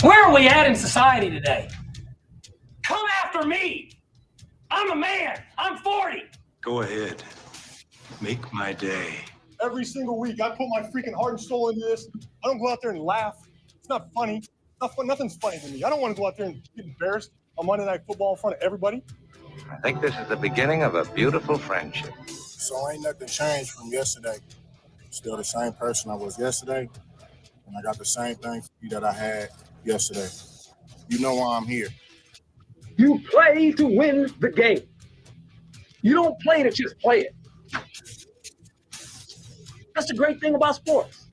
Where are we at in society today? Come after me. I'm a man. I'm 40. Go ahead. Make my day. Every single week, I put my freaking heart and soul into this. I don't go out there and laugh. It's not funny. Nothing's funny to me. I don't want to go out there and get embarrassed on Monday Night Football in front of everybody. I think this is the beginning of a beautiful friendship. So ain't nothing changed from yesterday. Still the same person I was yesterday, and I got the same thing for you that I had yesterday. You know why I'm here. You play to win the game. You don't play to just play it. That's the great thing about sports.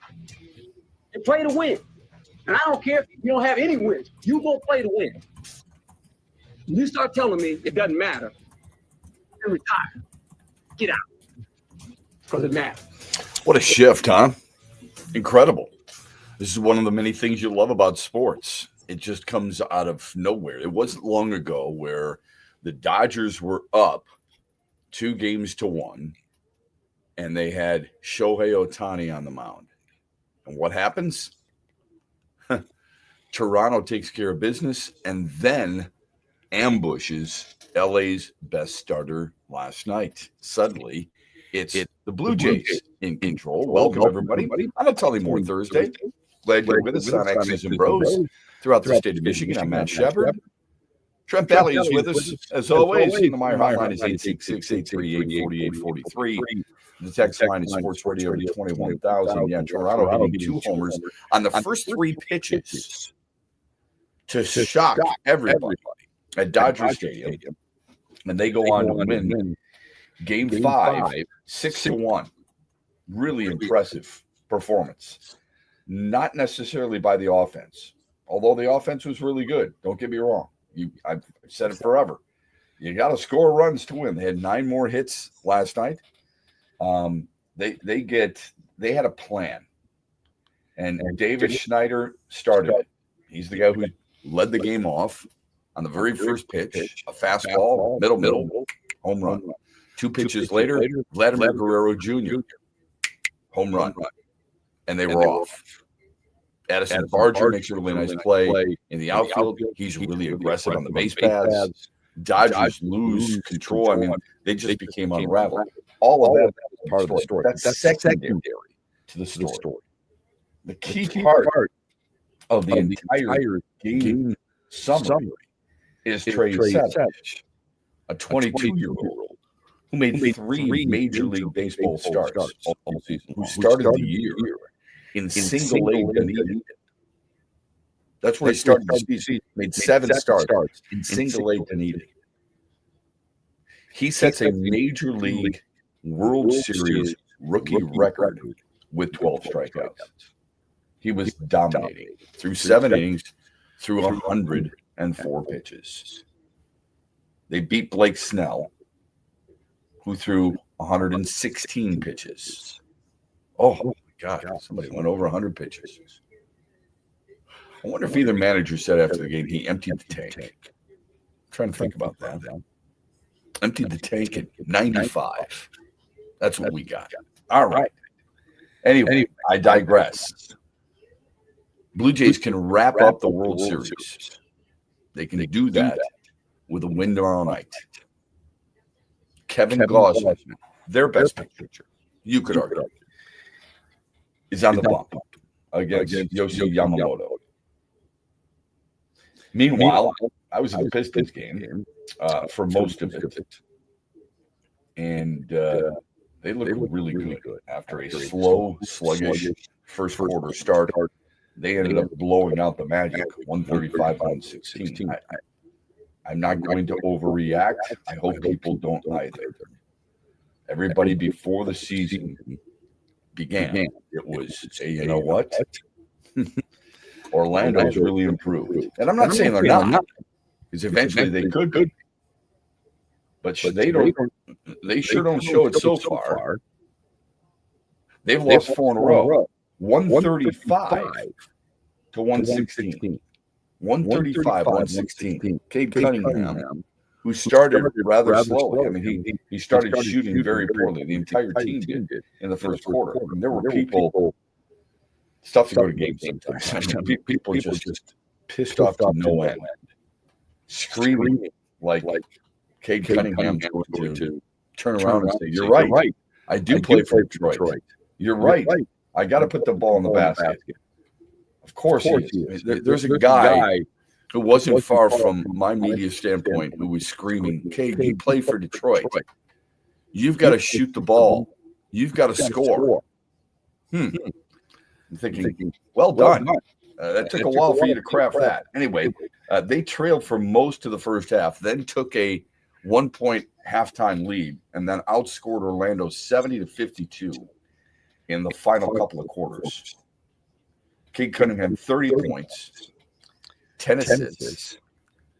You play to win. And I don't care if you don't have any wins. You go play to win. When you start telling me it doesn't matter, then retire. Get out. Because it matters. What a shift, huh? Incredible. This is one of the many things you love about sports. It just comes out of nowhere. It wasn't long ago where the Dodgers were up 2-1, and they had Shohei Ohtani on the mound. And what happens? Toronto takes care of business and then ambushes LA's best starter last night. Suddenly, it's the Blue Jays in control. Welcome, everybody. On a Tully Moore Thursday. Glad you're with us on X's and Bros throughout the state of Michigan. I'm Matt Shepard. Trent Valley is with us, as always. The Meyer hotline is 866-838-4843. The text line is Sports Radio to 21,000. Yeah, Toronto hitting 2 homers on the first 3 pitches to shock everybody at Dodger Stadium. And they go on to win Game 5, 6-1. Really impressive performance. Not necessarily by the offense, although the offense was really good. Don't get me wrong. I've said it forever. You got to score runs to win. They had 9 more hits last night. They had a plan, and David Schneider started it. He's the guy who led the game off on the very first pitch, a fastball, middle, home run. 2 pitches later, Vladimir Guerrero Jr., home run, and they were off. Addison Barger makes a really nice play in the outfield. He's really aggressive on the base paths. Dodgers lose control. I mean, they just became unraveled. All of that is part of the story. That's secondary to the story. The key part of the entire game summary is Trey Savage, a 22-year-old who made 3 Major League Baseball starts all season, who started the year in single-A Dunedin. That's where he started the season. Made 7 starts in single-A Dunedin. He sets a Major League World Series rookie record with 12 strikeouts. He was dominating through 7 innings, through 104 pitches. They beat Blake Snell, who threw 116 pitches. Oh, my God. Somebody went over 100 pitches. I wonder if either manager said after the game he emptied the tank. I'm trying to think about that. Emptied the tank at 95. That's what we got. All right. Anyway, I digress. Blue Jays can wrap up the World Series. They can do that with a win tomorrow night. Kevin Gausman, their best pitcher, you could argue, is on the bump against Yoshi Yamamoto. Meanwhile, I was in the Pistons game for most of it, and they looked really good after a slow, sluggish first quarter start. They ended up blowing out the Magic, 135-116. I'm not going to overreact. I hope people don't either. Everybody before the season began, it was, hey, you know what? Orlando's really improved. And I'm not saying they're not, because eventually they could be. But they sure don't show it so far. They've lost 4 in a row. 135 to 116. 135, 116. Cade Cunningham, who started rather slowly. I mean, he started shooting very poorly. The entire team did in the first quarter. And there were people, it's tough to go to games sometimes. People just pissed off to no end, screaming like Cade Cunningham to turn around and say, "You're right. I do play for Detroit. You're right. I got to put the ball in the basket." Of course he is. There's a guy who wasn't far from my media standpoint who was screaming, "Cade, you play for Detroit. You've got to shoot the ball. You've got to score." I'm thinking, well done. That took a while for you to craft that. Anyway, they trailed for most of the first half, then took a 1-point halftime lead, and then outscored Orlando 70-52 in the final couple of quarters. Cade Cunningham, 30 points, 10 assists,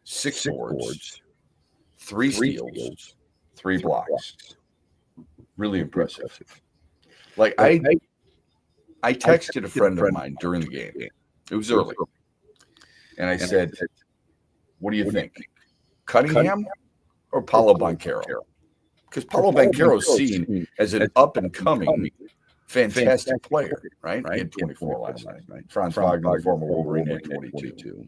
6 boards, 3 steals, 3 blocks. Really impressive. Like I texted a friend of mine during the game. It was early. And I said, "What do you think? Cunningham or Paolo Banchero?" Because Paolo Banchero is seen as an up-and-coming, fantastic player, right? He had 24 last night. Franz Wagner, former Wolverine, had 22.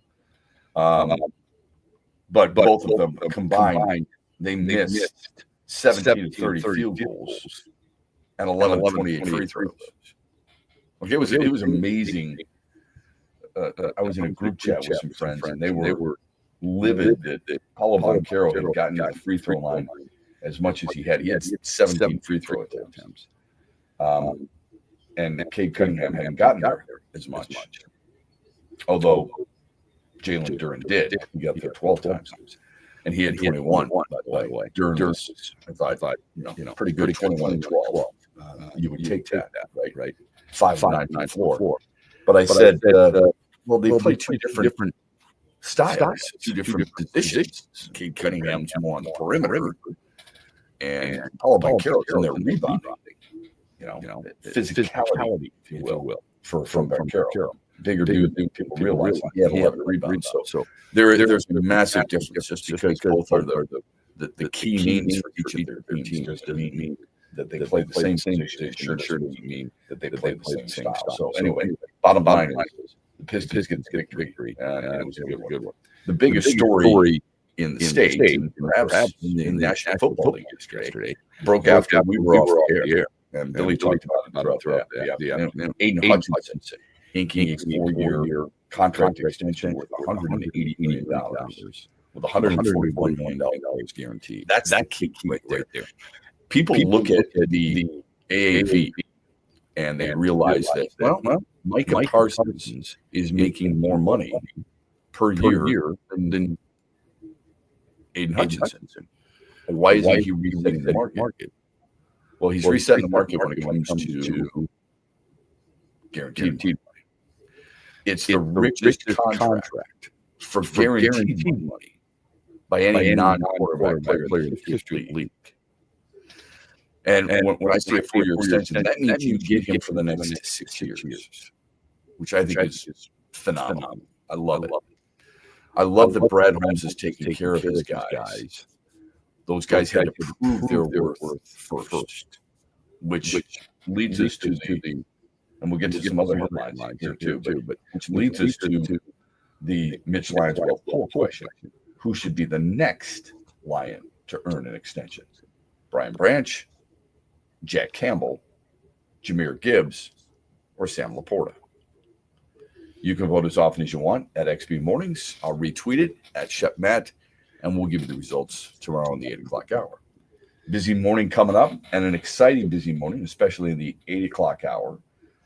But both of them combined, they missed 17 to 30 field goals and 11 to 28 free throws. Okay, it was amazing. I was in a group chat with some friends, and they were livid that Paolo Banchero had gotten to the free throw line as much as he had. He had 17 free throw attempts. And Cade Cunningham hadn't gotten there as much. Although Jalen Duren did. He got there 12 times. And he had 21, by the way. Duren was, I thought, pretty good at 21 and 12. You would take that, right? 5'9", 4. But I said, well, they play two different styles, two different positions. Cade Cunningham's more on the perimeter, and Paolo Banchero's in there rebounding. Physicality, if you will, from Banchero. Bigger dude than people realize. He had 11 rebounds. So there's a massive difference just because both are the key names for each of their teams. Doesn't mean that they play the same position. Sure doesn't mean that they play the same style. So anyway, bottom line is the Pistons get a victory, and it was a good one. The biggest story in the state, and perhaps in the National Football League yesterday, broke after we were off the air. And Billy talked about it throughout the Aiden Hutchinson inking a 4-year contract extension worth $180 million with $141 million guaranteed. That's that key right there. People look at the AAV and they realize that, well, Micah Parsons is making more money per year than Aiden Hutchinson. Why isn't he resetting the market? Well, he's resetting the market when it comes to guaranteed money. It's the richest contract for guaranteed money by any non-quarterback player in the history of the league. And when I say a 4-year extension, that means you get him for the next 6 years, which I think is phenomenal. I love it. I love that Brad Holmes is taking care of his guys. Those guys had to prove their worth first, which leads us to and we'll get to some other headlines here too, but which leads us to the Mitch Lyons poll question: who should be the next Lion to earn an extension? Brian Branch, Jack Campbell, Jahmyr Gibbs, or Sam Laporta? You can vote as often as you want at XB Mornings. I'll retweet it at Shep Matt, and we'll give you the results tomorrow in the 8 o'clock hour. Busy morning coming up, and an exciting busy morning, especially in the 8 o'clock hour,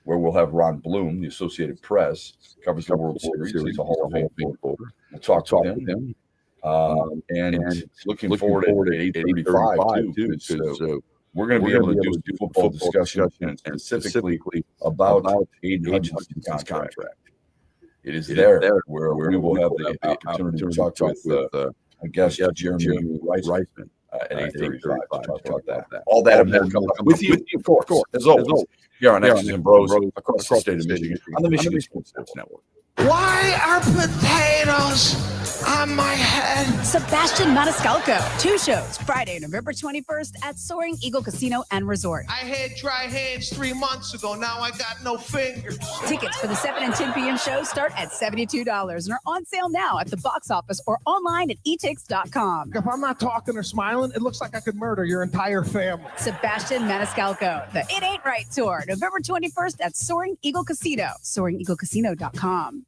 where we'll have Ron Bloom, the Associated Press, covers the World Series. He's a Hall of Fame voter. We'll talk to him. And looking forward to 8:35 too, because we're going to be able to do a football discussion and specifically about Aiden Hutchinson's contract. It is there where we will have the opportunity to talk with I guess Jeremy Reisman at 8:35 to talk about that. All that and more coming up with you, of course, as always, here on X's and Bros across the state of Michigan on the Michigan Sports Network. Why are potatoes on my head. Sebastian Maniscalco. 2 shows, Friday, November 21st at Soaring Eagle Casino and Resort. I had dry hands 3 months ago. Now I got no fingers. Tickets for the 7 and 10 p.m. shows start at $72 and are on sale now at the box office or online at etix.com. If I'm not talking or smiling, it looks like I could murder your entire family. Sebastian Maniscalco, the It Ain't Right Tour, November 21st at Soaring Eagle Casino, SoaringEagleCasino.com.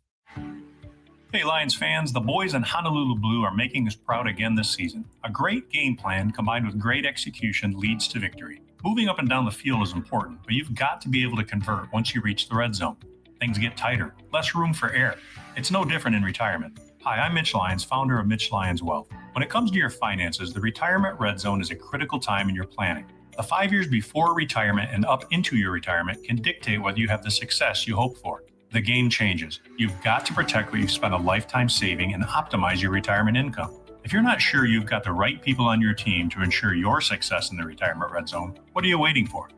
Hey Lions fans, the boys in Honolulu Blue are making us proud again this season. A great game plan combined with great execution leads to victory. Moving up and down the field is important, but you've got to be able to convert once you reach the red zone. Things get tighter, less room for error. It's no different in retirement. Hi, I'm Mitch Lyons, founder of Mitch Lyons Wealth. When it comes to your finances, the retirement red zone is a critical time in your planning. The 5 years before retirement and up into your retirement can dictate whether you have the success you hope for. The game changes. You've got to protect what you've spent a lifetime saving and optimize your retirement income. If you're not sure you've got the right people on your team to ensure your success in the retirement red zone, what are you waiting for?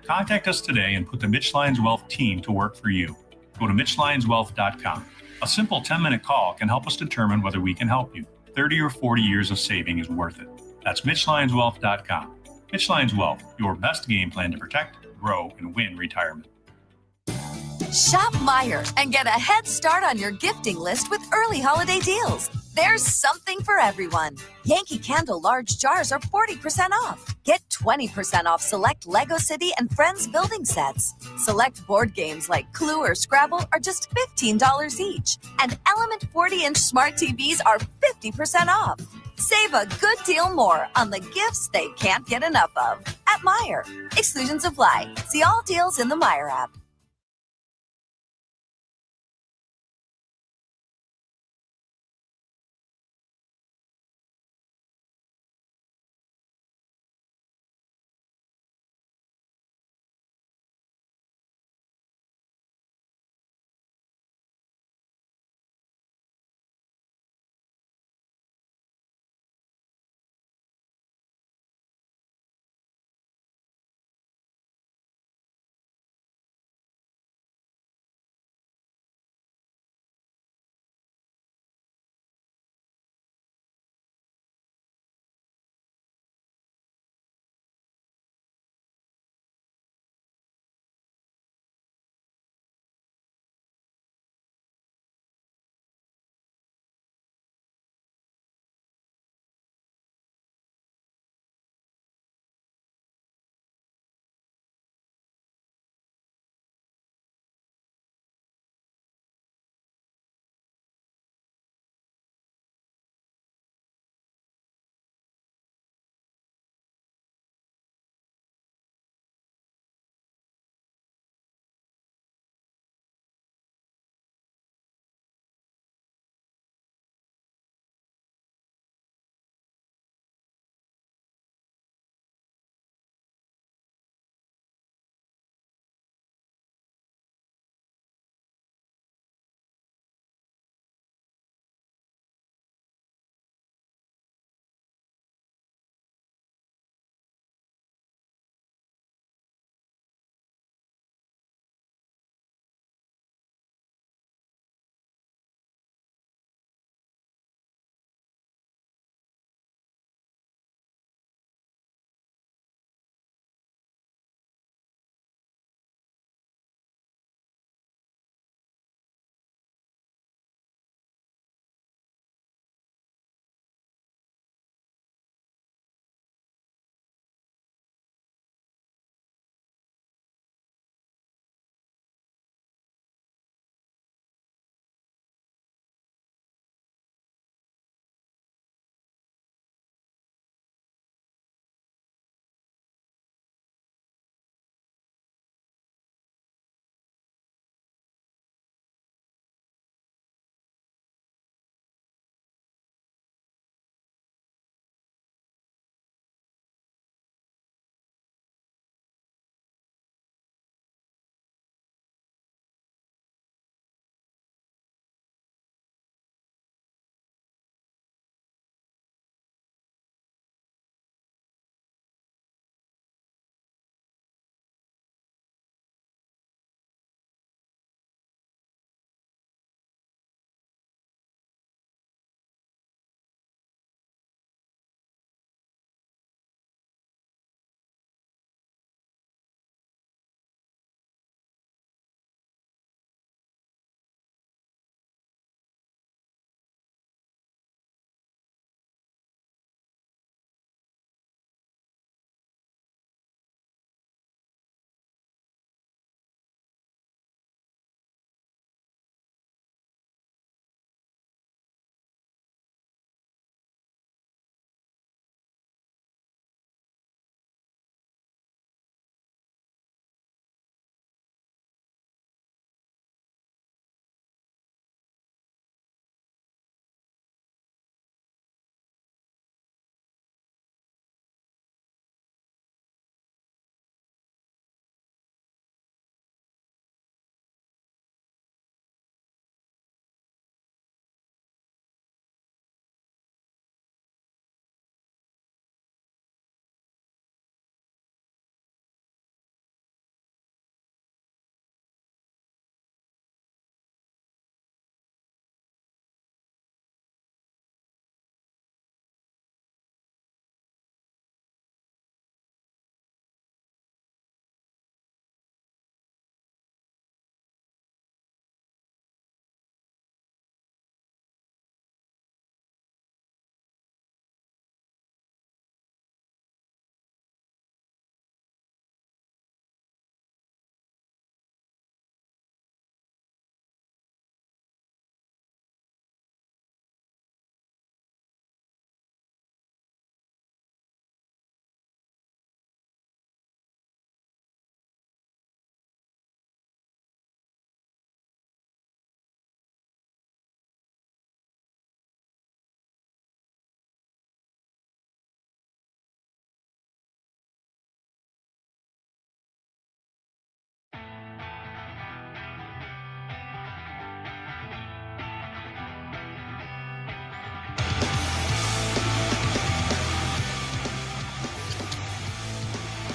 Contact us today and put the Mitch Lyons Wealth team to work for you. Go to MitchLyonsWealth.com. A simple 10-minute call can help us determine whether we can help you. 30 or 40 years of saving is worth it. That's MitchLyonsWealth.com. Mitch Lyons Wealth, your best game plan to protect, grow, and win retirement. Shop Meijer and get a head start on your gifting list with early holiday deals. There's something for everyone. Yankee Candle large jars are 40% off. Get 20% off select Lego City and Friends building sets. Select board games like Clue or Scrabble are just $15 each. And Element 40-inch smart TVs are 50% off. Save a good deal more on the gifts they can't get enough of at Meijer. Exclusions apply. See all deals in the Meijer app.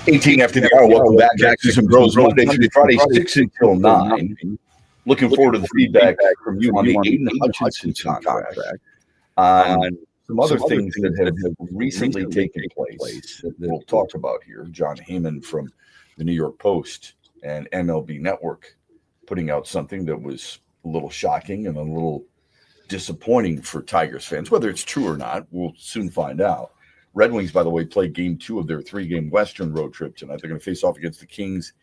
18 after the hour. Welcome back. Jackson and BrO's Monday through Friday, 6 until 9. Looking forward to the feedback from you on the Aiden Hutchinson contract. On some other things that have recently taken place that we'll talk about here. John Heyman from the New York Post and MLB Network putting out something that was a little shocking and a little disappointing for Tigers fans. Whether it's true or not, we'll soon find out. Red Wings, by the way, play game 2 of their 3-game Western road trip tonight. They're going to face off against the Kings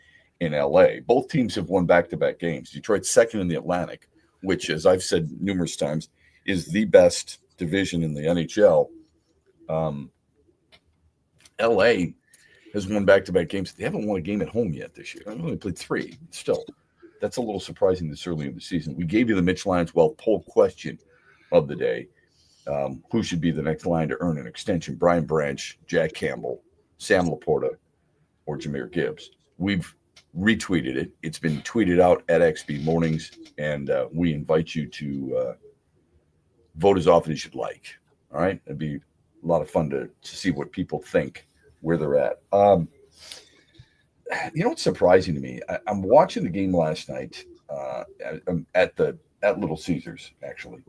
in L.A. Both teams have won back-to-back games. Detroit's second in the Atlantic, which, as I've said numerous times, is the best division in the NHL. L.A. has won back-to-back games. They haven't won a game at home yet this year. They've only played 3. Still, that's a little surprising this early in the season. We gave you the Mitch Lyons poll question of the day. Who should be the next line to earn an extension? Brian Branch, Jack Campbell, Sam Laporta, or Jahmyr Gibbs? We've retweeted it. It's been tweeted out at XB Mornings, and we invite you to vote as often as you'd like. All right? It'd be a lot of fun to see what people think, where they're at. You know what's surprising to me? I'm watching the game last night at Little Caesars, actually,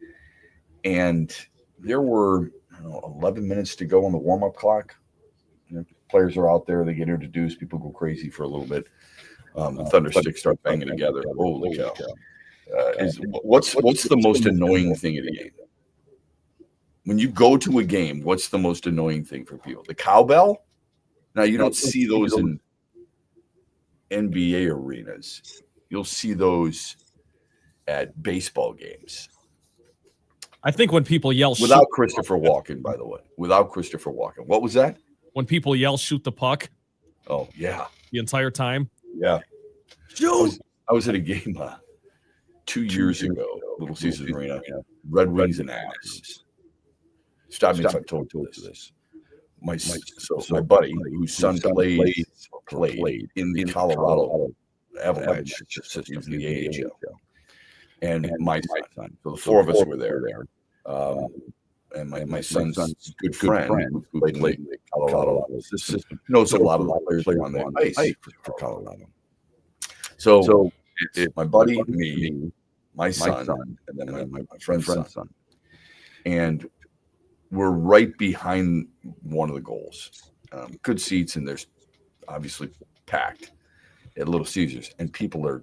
and there were 11 minutes to go on the warm-up clock. Players are out there. They get introduced. People go crazy for a little bit. The Thundersticks start banging together. Holy cow. What's the most annoying thing at a game? When you go to a game, what's the most annoying thing for people? The cowbell? Now, you don't see those in NBA arenas. You'll see those at baseball games. I think when people yell without Christopher Walken, by the way, without Christopher Walken. What was that? When people yell shoot the puck. Oh, yeah. The entire time. Yeah. I was at a game 2 years ago, Little Caesars Arena, Red Wings and Avs. Stop me if I've told you this. My buddy, whose son played in the Colorado Avalanche system in the AHL. And my son. So the 4 of us were there. And my son's good friend who played in the Colorado system knows a lot of the players on the ice for Colorado. So it's my buddy, me, my son, and then my friend's son. And we're right behind one of the goals. Good seats, and there's obviously packed at Little Caesars, and people are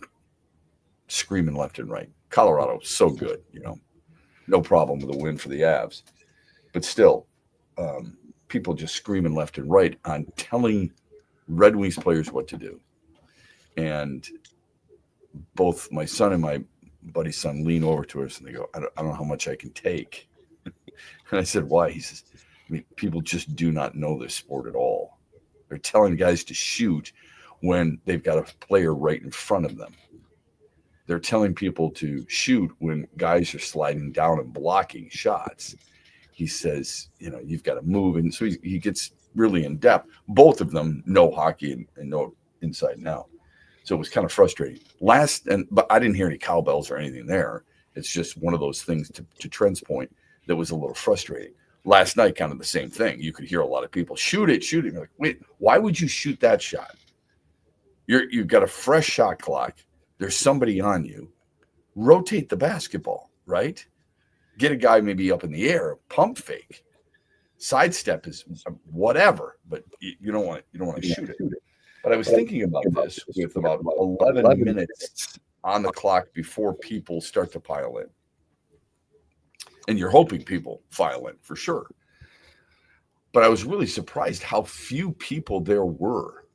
screaming left and right. Colorado, so good, no problem with a win for the Avs. But still, people just screaming left and right on telling Red Wings players what to do. And both my son and my buddy's son lean over to us and they go, I don't know how much I can take. And I said, why? He says, people just do not know this sport at all. They're telling guys to shoot when they've got a player right in front of them. They're telling people to shoot when guys are sliding down and blocking shots. He says, you've got to move. And so he gets really in depth. Both of them know hockey and know inside and out. So it was kind of frustrating. But I didn't hear any cowbells or anything there. It's just one of those things to Trent's point that was a little frustrating. Last night, kind of the same thing. You could hear a lot of people, shoot it. You're like, wait, why would you shoot that shot? You've got a fresh shot clock. There's somebody on you. Rotate the basketball, right? Get a guy maybe up in the air, pump fake, sidestep is whatever, but you don't want to shoot it. But I was thinking about this with about 11 minutes on the clock before people start to pile in. And you're hoping people file in for sure. But I was really surprised how few people there were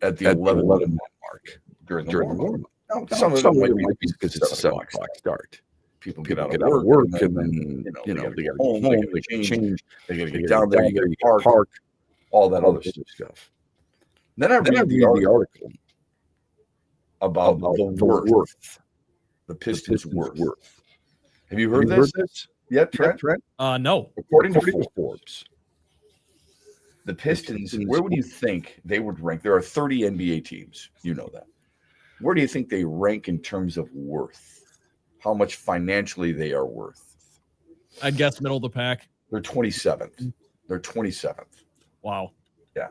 at the 11 minute mark during the warm-up. Now, some of them might be because it's a 7 o'clock start. People get out of work and then they got to go home, they got to change, they got to get down there, you got to park, all that other stuff. Then I read the article about the worth, the Pistons' worth. Have you heard this yet, Trent? No. According to Forbes, the Pistons, where would you think they would rank? There are 30 NBA teams. You know that. Where do you think they rank in terms of worth? How much financially they are worth? I'd guess middle of the pack. They're 27th. They're 27th. Wow. Yeah.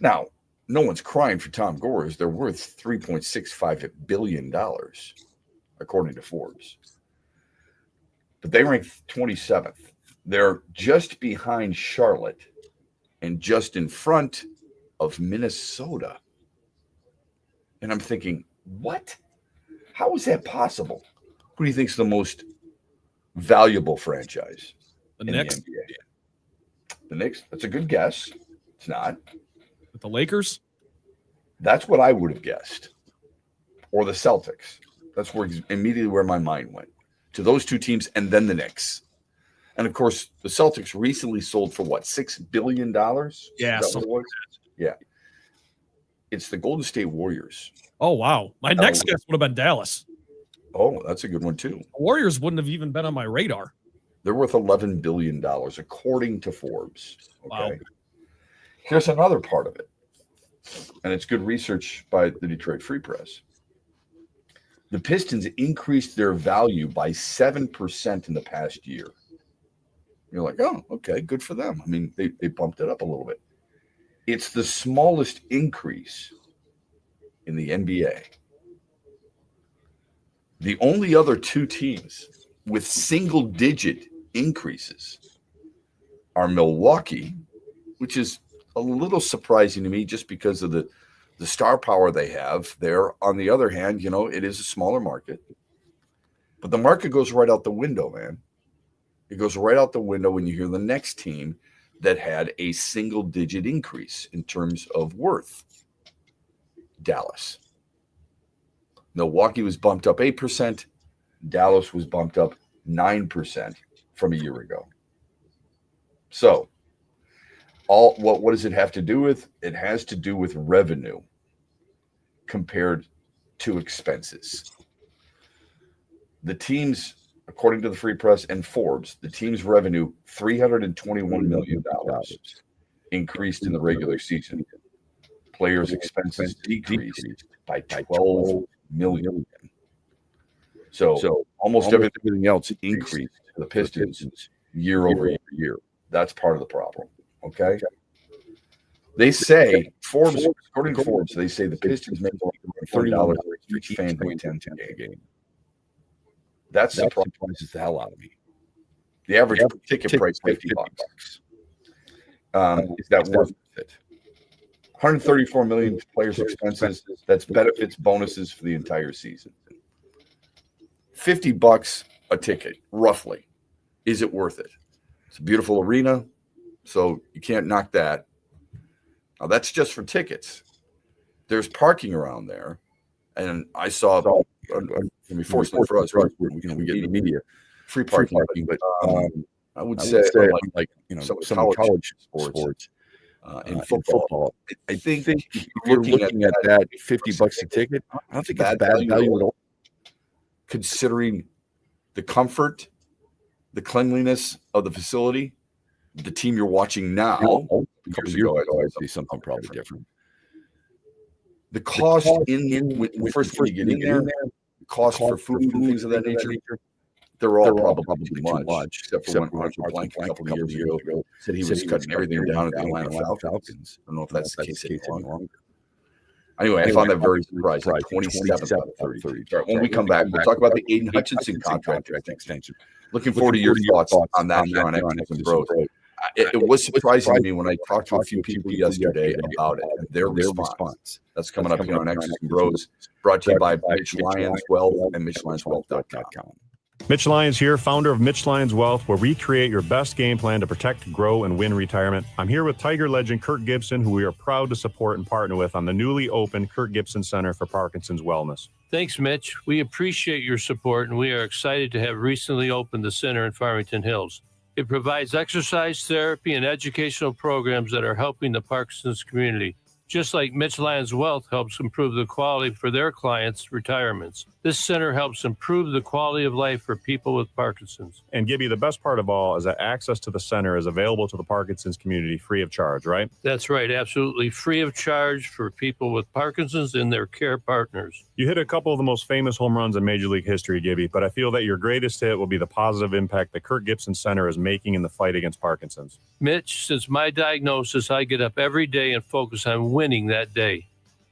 Now, no one's crying for Tom Gores. They're worth $3.65 billion, according to Forbes. But they rank 27th. They're just behind Charlotte and just in front of Minnesota. And I'm thinking, what? How is that possible? Who do you think is the most valuable franchise? The Knicks. The NBA? The Knicks? That's a good guess. It's not. With the Lakers? That's what I would have guessed. Or the Celtics. That's immediately where my mind went. To those two teams and then the Knicks. And of course, the Celtics recently sold for what, $6 billion? Yeah. Yeah. It's the Golden State Warriors. Oh, wow. My next guess would have been Dallas. Oh, that's a good one, too. The Warriors wouldn't have even been on my radar. They're worth $11 billion, according to Forbes. Okay. Wow. Here's another part of it. And it's good research by the Detroit Free Press. The Pistons increased their value by 7% in the past year. You're like, oh, okay, good for them. I mean, they bumped it up a little bit. It's the smallest increase in the NBA. The only other two teams with single-digit increases are Milwaukee, which is a little surprising to me just because of the star power they have there. On the other hand, it is a smaller market. But the market goes right out the window, man. It goes right out the window when you hear the next team that had a single-digit increase in terms of worth. Dallas. Milwaukee was bumped up 8%. Dallas was bumped up 9% from a year ago. So, what does it have to do with? It has to do with revenue compared to expenses. The teams, according to the Free Press and Forbes, the team's revenue, $321 million, increased in the regular season. Players' expenses decreased by $12 million. So almost everything else increased for the Pistons year over year. That's part of the problem. Okay. They say Forbes, according to Forbes, they say the Pistons make $30 for each fan who attends a game. That surprises the hell out of me. The average ticket price $50. Is that worth it? 134 million players' expenses. That's benefits, bonuses for the entire season. $50 a ticket, roughly. Is it worth it? It's a beautiful arena, so you can't knock that. Now, that's just for tickets. There's parking around there, and I saw, fortunately for us, we get the media, free parking, but I would say, like some college sports, in football, I think if you're looking at that $50 a ticket, I don't think it's bad value at all, considering the comfort, the cleanliness of the facility, the team you're watching now. A couple years ago, I'd always see something probably different. The cost when first you get in there, the cost for food and things of that nature, they're all probably too much. Except for when Arthur Blank a couple of years ago said he was cutting everything down at the Atlanta Falcons. I don't know if that's the case any longer. Anyway, I found that very surprising. 27th out of 30. When we come back, we'll talk about the Aiden Hutchinson contract extension. Looking forward to your thoughts on that here on X's and Bros. It was surprising to me when I talked to a few people yesterday about it and their response. That's coming up here on X's and Bros. Brought to you by Mitch Lyons Wealth and MitchLyonsWealth.com. Mitch Lyons here, founder of Mitch Lyons Wealth, where we create your best game plan to protect, grow, and win retirement. I'm here with Tiger legend Kirk Gibson, who we are proud to support and partner with on the newly opened Kirk Gibson Center for Parkinson's Wellness. Thanks, Mitch. We appreciate your support, and we are excited to have recently opened the center in Farmington Hills. It provides exercise therapy and educational programs that are helping the Parkinson's community, just like Mitch Lyons Wealth helps improve the quality for their clients' retirements. This center helps improve the quality of life for people with Parkinson's. And Gibby, the best part of all is that access to the center is available to the Parkinson's community free of charge, right? That's right, absolutely free of charge for people with Parkinson's and their care partners. You hit a couple of the most famous home runs in Major League history, Gibby, but I feel that your greatest hit will be the positive impact the Kirk Gibson Center is making in the fight against Parkinson's. Mitch, since my diagnosis, I get up every day and focus on winning that day.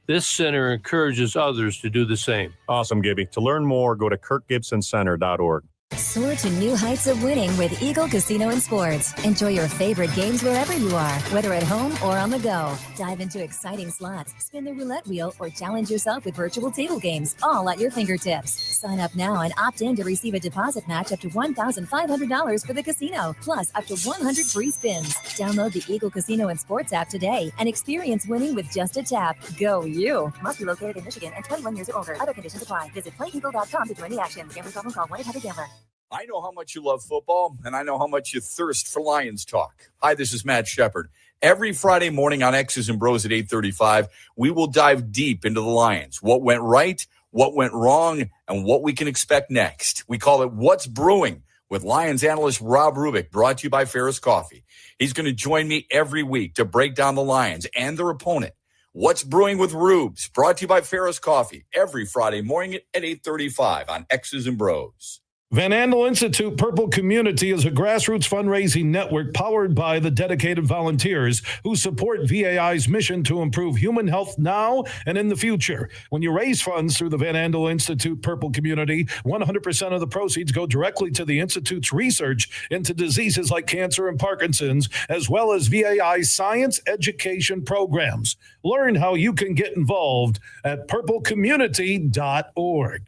This center encourages others to do the same. Awesome, Gibby. To learn more, go to kirkgibsoncenter.org. Soar to new heights of winning with Eagle Casino and Sports. Enjoy your favorite games wherever you are, whether at home or on the go. Dive into exciting slots, spin the roulette wheel, or challenge yourself with virtual table games, all at your fingertips. Sign up now and opt in to receive a deposit match up to $1,500 for the casino, plus up to 100 free spins. Download the Eagle Casino and Sports app today and experience winning with just a tap. Go you! Must be located in Michigan and 21 years or older. Other conditions apply. Visit playeagle.com to join the action. Gambling problem, call 1-800-GAMBLER. I know how much you love football, and I know how much you thirst for Lions talk. Hi, this is Matt Shepard. Every Friday morning on X's and Bros at 8:35, we will dive deep into the Lions, what went right, what went wrong, and what we can expect next. We call it What's Brewing with Lions analyst Rob Rubik, brought to you by Ferris Coffee. He's going to join me every week to break down the Lions and their opponent. What's Brewing with Rubes, brought to you by Ferris Coffee, every Friday morning at 8:35 on X's and Bros. Van Andel Institute Purple Community is a grassroots fundraising network powered by the dedicated volunteers who support VAI's mission to improve human health now and in the future. When you raise funds through the Van Andel Institute Purple Community, 100% of the proceeds go directly to the Institute's research into diseases like cancer and Parkinson's, as well as VAI's science education programs. Learn how you can get involved at purplecommunity.org.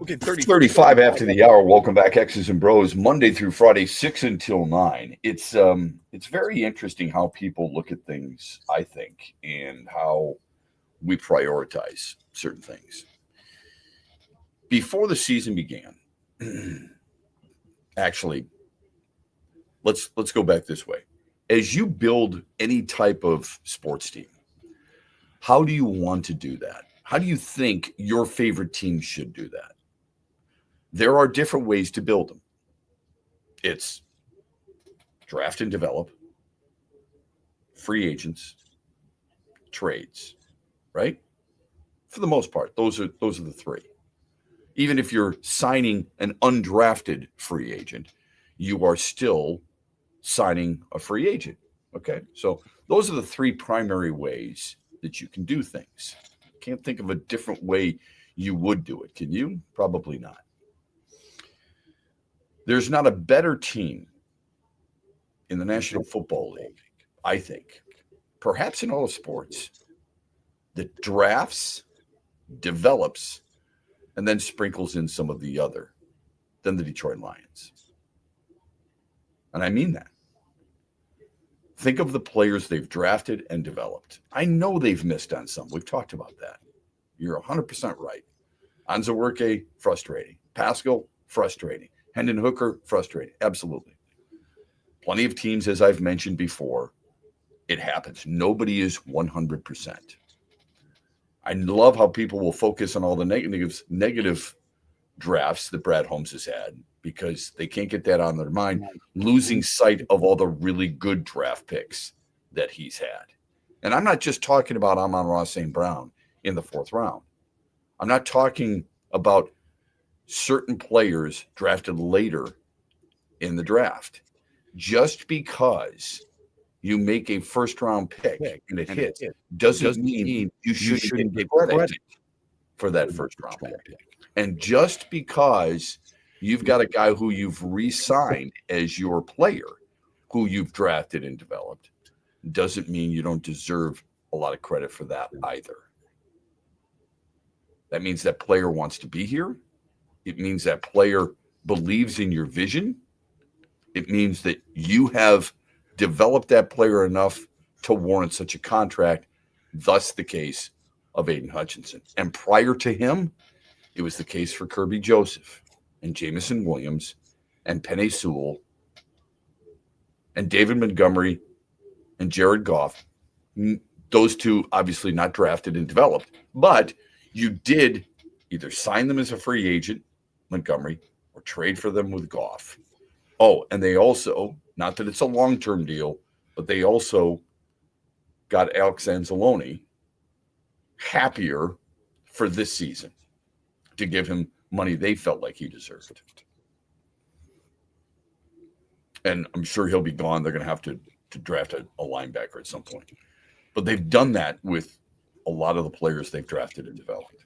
Okay, 35 after the hour. Welcome back, X's and Bros. Monday through Friday, 6 until 9. It's very interesting how people look at things, I think, and how we prioritize certain things. Before the season began, actually, let's go back this way. As you build any type of sports team, how do you want to do that? How do you think your favorite team should do that? There are different ways to build them. It's draft and develop, free agents, trades, right? For the most part, those are the three. Even if you're signing an undrafted free agent, you are still signing a free agent. Okay, so those are the three primary ways that you can do things. Can't think of a different way you would do it. Can you? Probably not. There's not a better team in the National Football League, I think, perhaps in all of sports, that drafts, develops, and then sprinkles in some of the other than the Detroit Lions. And I mean that. Think of the players they've drafted and developed. I know they've missed on some. We've talked about that. You're 100% right. Onwuzurike, frustrating. Pascal, frustrating. Hendon Hooker, frustrating. Absolutely. Plenty of teams, as I've mentioned before, it happens. Nobody is 100%. I love how people will focus on all the negative drafts that Brad Holmes has had because they can't get that on their mind, losing sight of all the really good draft picks that he's had. And I'm not just talking about Amon-Ra St. Brown in the 4th round. I'm not talking about certain players drafted later in the draft. Just because you make a 1st-round pick and it hits doesn't mean you shouldn't get credit for that 1st-round pick. And just because you've got a guy who you've re-signed as your player, who you've drafted and developed, doesn't mean you don't deserve a lot of credit for that either. That means that player wants to be here. It means that player believes in your vision. It means that you have developed that player enough to warrant such a contract, thus the case of Aiden Hutchinson. And prior to him, it was the case for Kirby Joseph and Jamison Williams and Penei Sewell and David Montgomery and Jared Goff. Those two obviously not drafted and developed, but you did either sign them as a free agent, Montgomery, or trade for them with Goff. Oh, and they also, not that it's a long-term deal, but they also got Alex Anzalone happier for this season to give him money they felt like he deserved. And I'm sure he'll be gone. They're going to have to draft a linebacker at some point. But they've done that with a lot of the players they've drafted and developed.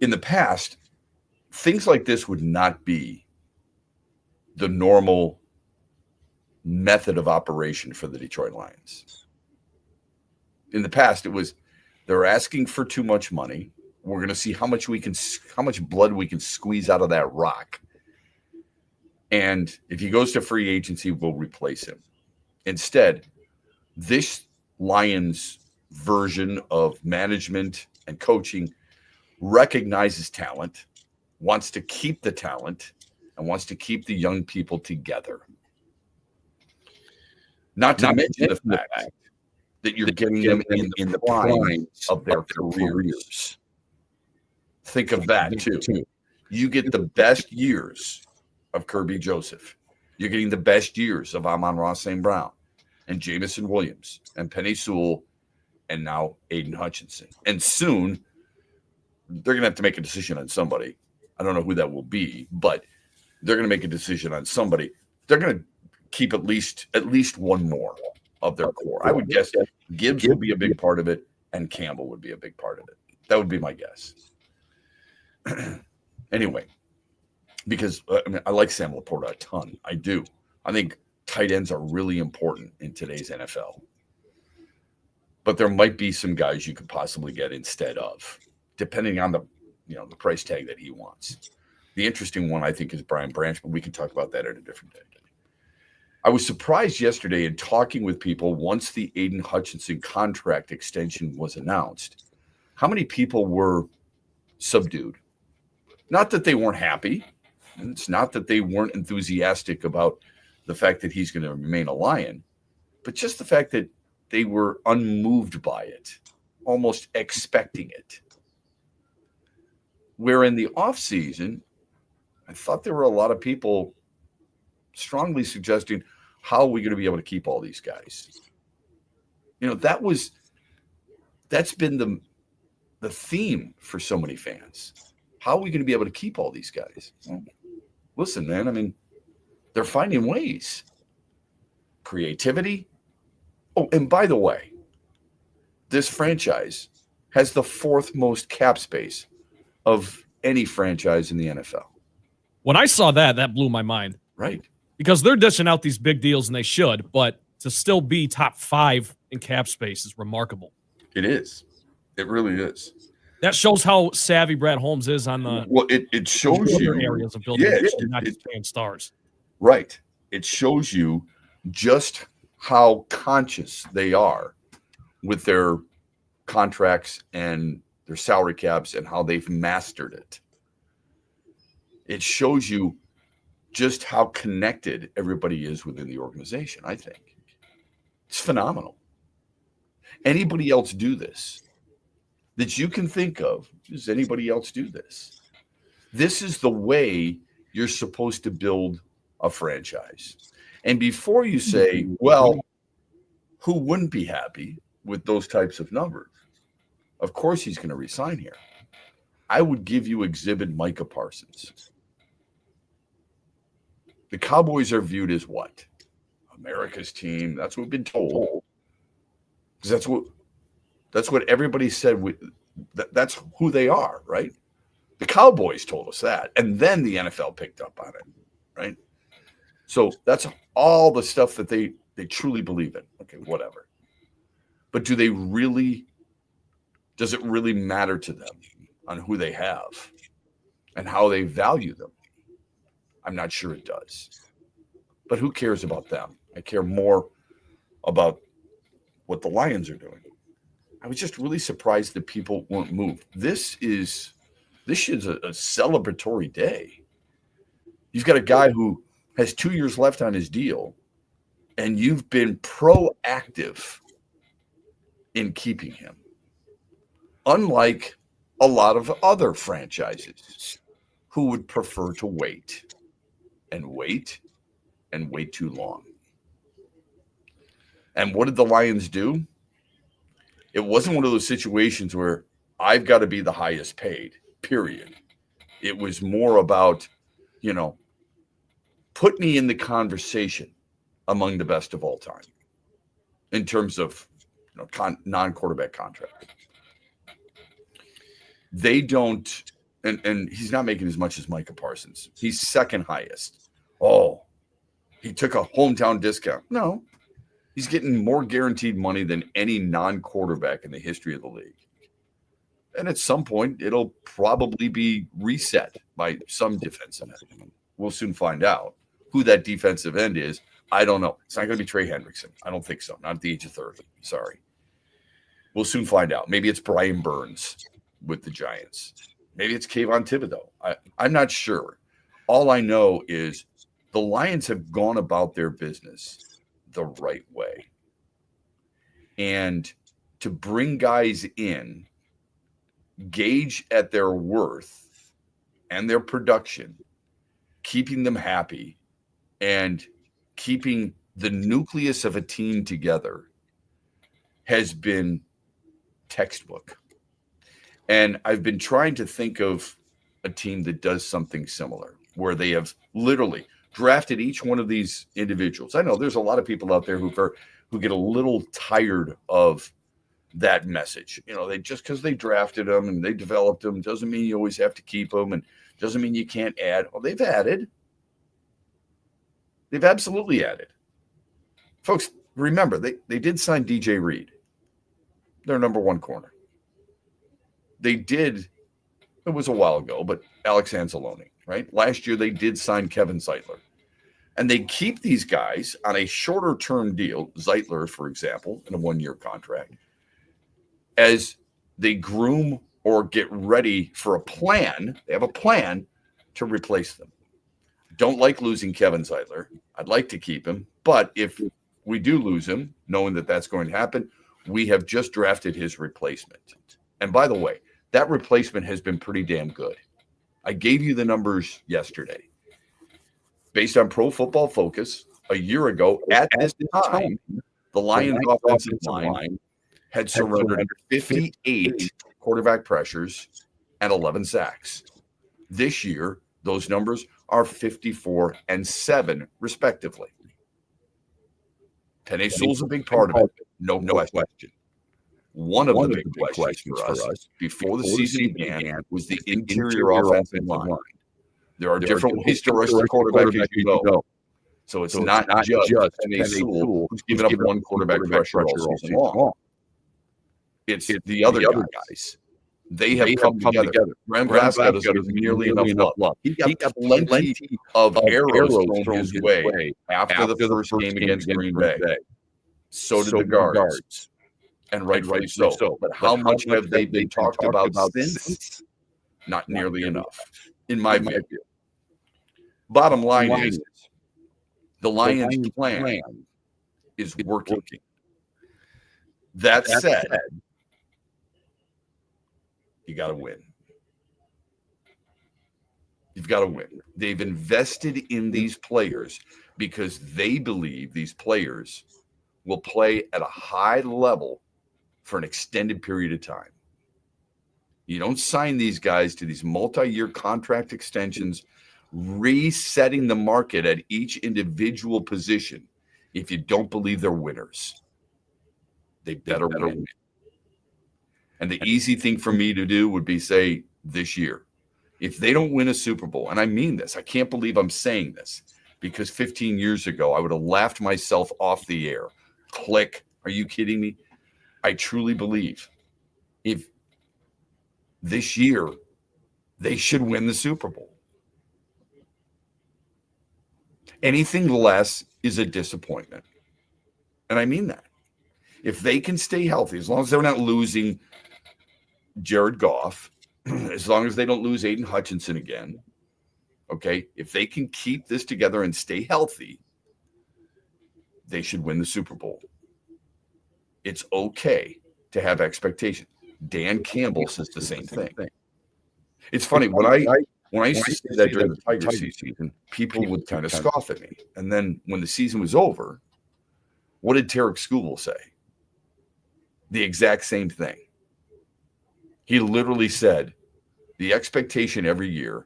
In the past, things like this would not be the normal method of operation for the Detroit Lions. In the past, it was they're asking for too much money. We're going to see how much blood we can squeeze out of that rock. And if he goes to free agency, we'll replace him. Instead, this Lions version of management and coaching recognizes talent, wants to keep the talent, and wants to keep the young people together. Not to mention the fact that you're getting them in the prime of their careers. Think of that, too. You get the best years of Kirby Joseph. You're getting the best years of Amon-Ra St. Brown and Jamison Williams and Penei Sewell and now Aiden Hutchinson. And soon, they're going to have to make a decision on somebody. I don't know who that will be, but they're going to make a decision on somebody. They're going to keep at least one more of their core. I would guess Gibbs will be a big part of it, and Campbell would be a big part of it. That would be my guess. Anyway, because I like Sam Laporta a ton. I do. I think tight ends are really important in today's NFL. But there might be some guys you could possibly get instead of, depending on the price tag that he wants. The interesting one, I think, is Brian Branch, but we can talk about that at a different day. I was surprised yesterday in talking with people once the Aiden Hutchinson contract extension was announced, how many people were subdued. Not that they weren't happy, and it's not that they weren't enthusiastic about the fact that he's going to remain a Lion, but just the fact that they were unmoved by it, almost expecting it. Where in the offseason, I thought there were a lot of people strongly suggesting, how are we going to be able to keep all these guys? That's been the theme for so many fans. How are we going to be able to keep all these guys? Well, listen, man, I mean, they're finding ways. Creativity. Oh, and by the way, this franchise has the fourth most cap space of any franchise in the NFL. When I saw that blew my mind. Right. Because they're dishing out these big deals, and they should, but to still be top 5 in cap space is remarkable. It is. It really is. That shows how savvy Brad Holmes is on the it shows you areas of building, not just paying stars. Right. It shows you just how conscious they are with their contracts and their salary caps and how they've mastered it. It shows you just how connected everybody is within the organization, I think. It's phenomenal. Anybody else do this that you can think of? Does anybody else do this? This is the way you're supposed to build a franchise. And before you say, well, who wouldn't be happy with those types of numbers? Of course he's going to resign here. I would give you exhibit Micah Parsons. The Cowboys are viewed as what? America's team. That's what we've been told. Because that's what everybody said. That's who they are, right? The Cowboys told us that. And then the NFL picked up on it, right? So that's all the stuff that they truly believe in. Okay, whatever. But does it really matter to them on who they have and how they value them? I'm not sure it does. But who cares about them? I care more about what the Lions are doing. I was just really surprised that people weren't moved. This is a celebratory day. You've got a guy who has 2 years left on his deal, and you've been proactive in keeping him. Unlike a lot of other franchises who would prefer to wait and wait and wait too long. And what did the Lions do? It wasn't one of those situations where I've got to be the highest paid, period. It was more about, put me in the conversation among the best of all time in terms of non-quarterback contract. They don't, and he's not making as much as Micah Parsons. He's second highest. Oh, he took a hometown discount. No, he's getting more guaranteed money than any non-quarterback in the history of the league. And at some point, it'll probably be reset by some defensive end. We'll soon find out who that defensive end is. I don't know. It's not going to be Trey Hendrickson. I don't think so. Not at the age of 30. Sorry. We'll soon find out. Maybe it's Brian Burns with the Giants. Maybe it's Kayvon Thibodeau. I'm not sure. All I know is the Lions have gone about their business the right way. And to bring guys in, gauge at their worth and their production, keeping them happy, and keeping the nucleus of a team together has been textbook. And I've been trying to think of a team that does something similar, where they have literally drafted each one of these individuals. I know there's a lot of people out there who get a little tired of that message. They just because they drafted them and they developed them doesn't mean you always have to keep them, and doesn't mean you can't add. Well, they've added. They've absolutely added. Folks, remember, they did sign DJ Reed, their number one corner. They did it was a while ago, but Alex Anzalone, right? Last year they did sign Kevin Zeitler. And they keep these guys on a shorter term deal, Zeitler, for example, in a 1-year contract, as they groom or get ready for a plan. They have a plan to replace them. Don't like losing Kevin Zeitler. I'd like to keep him. But if we do lose him, knowing that that's going to happen, we have just drafted his replacement. And by the way, that replacement has been pretty damn good. I gave you the numbers yesterday. Based on Pro Football Focus, a year ago at this time, the Lions' offensive line had surrendered 58 quarterback pressures and 11 sacks. This year, those numbers are 54 and 7, respectively. Penei Sewell's a big part of it, no question. One of the big questions for us before the season began was the interior offensive line. There are different ways to rush the quarterback as you go. So it's not just Penei Sewell who's given up one quarterback pressure all season long. It's the other guys. They have come together. Graham Glasgow doesn't get nearly enough love. He got plenty of arrows thrown his way after the first game against Green Bay. So did the guards. And rightfully so. But how much have they been talked about since? Not nearly enough, in my view. Bottom line is, the Lions' plan is working. That said, you got to win. You've got to win. They've invested in these players because they believe these players will play at a high level for an extended period of time. You don't sign these guys to these multi-year contract extensions, resetting the market at each individual position if you don't believe they're winners. They better win. And the easy thing for me to do would be say this year, if they don't win a Super Bowl, and I mean this, I can't believe I'm saying this, because 15 years ago, I would have laughed myself off the air. Click. Are you kidding me? I truly believe if this year they should win the Super Bowl. Anything less is a disappointment. And I mean that. If they can stay healthy, as long as they're not losing Jared Goff, as long as they don't lose Aiden Hutchinson again, okay, if they can keep this together and stay healthy, they should win the Super Bowl. It's okay to have expectations. Dan Campbell says the same thing. It's funny, when I used to say that during the Tigers season, people would kind of scoff at me. And then when the season was over, what did Tarek Skubal say? The exact same thing. He literally said, the expectation every year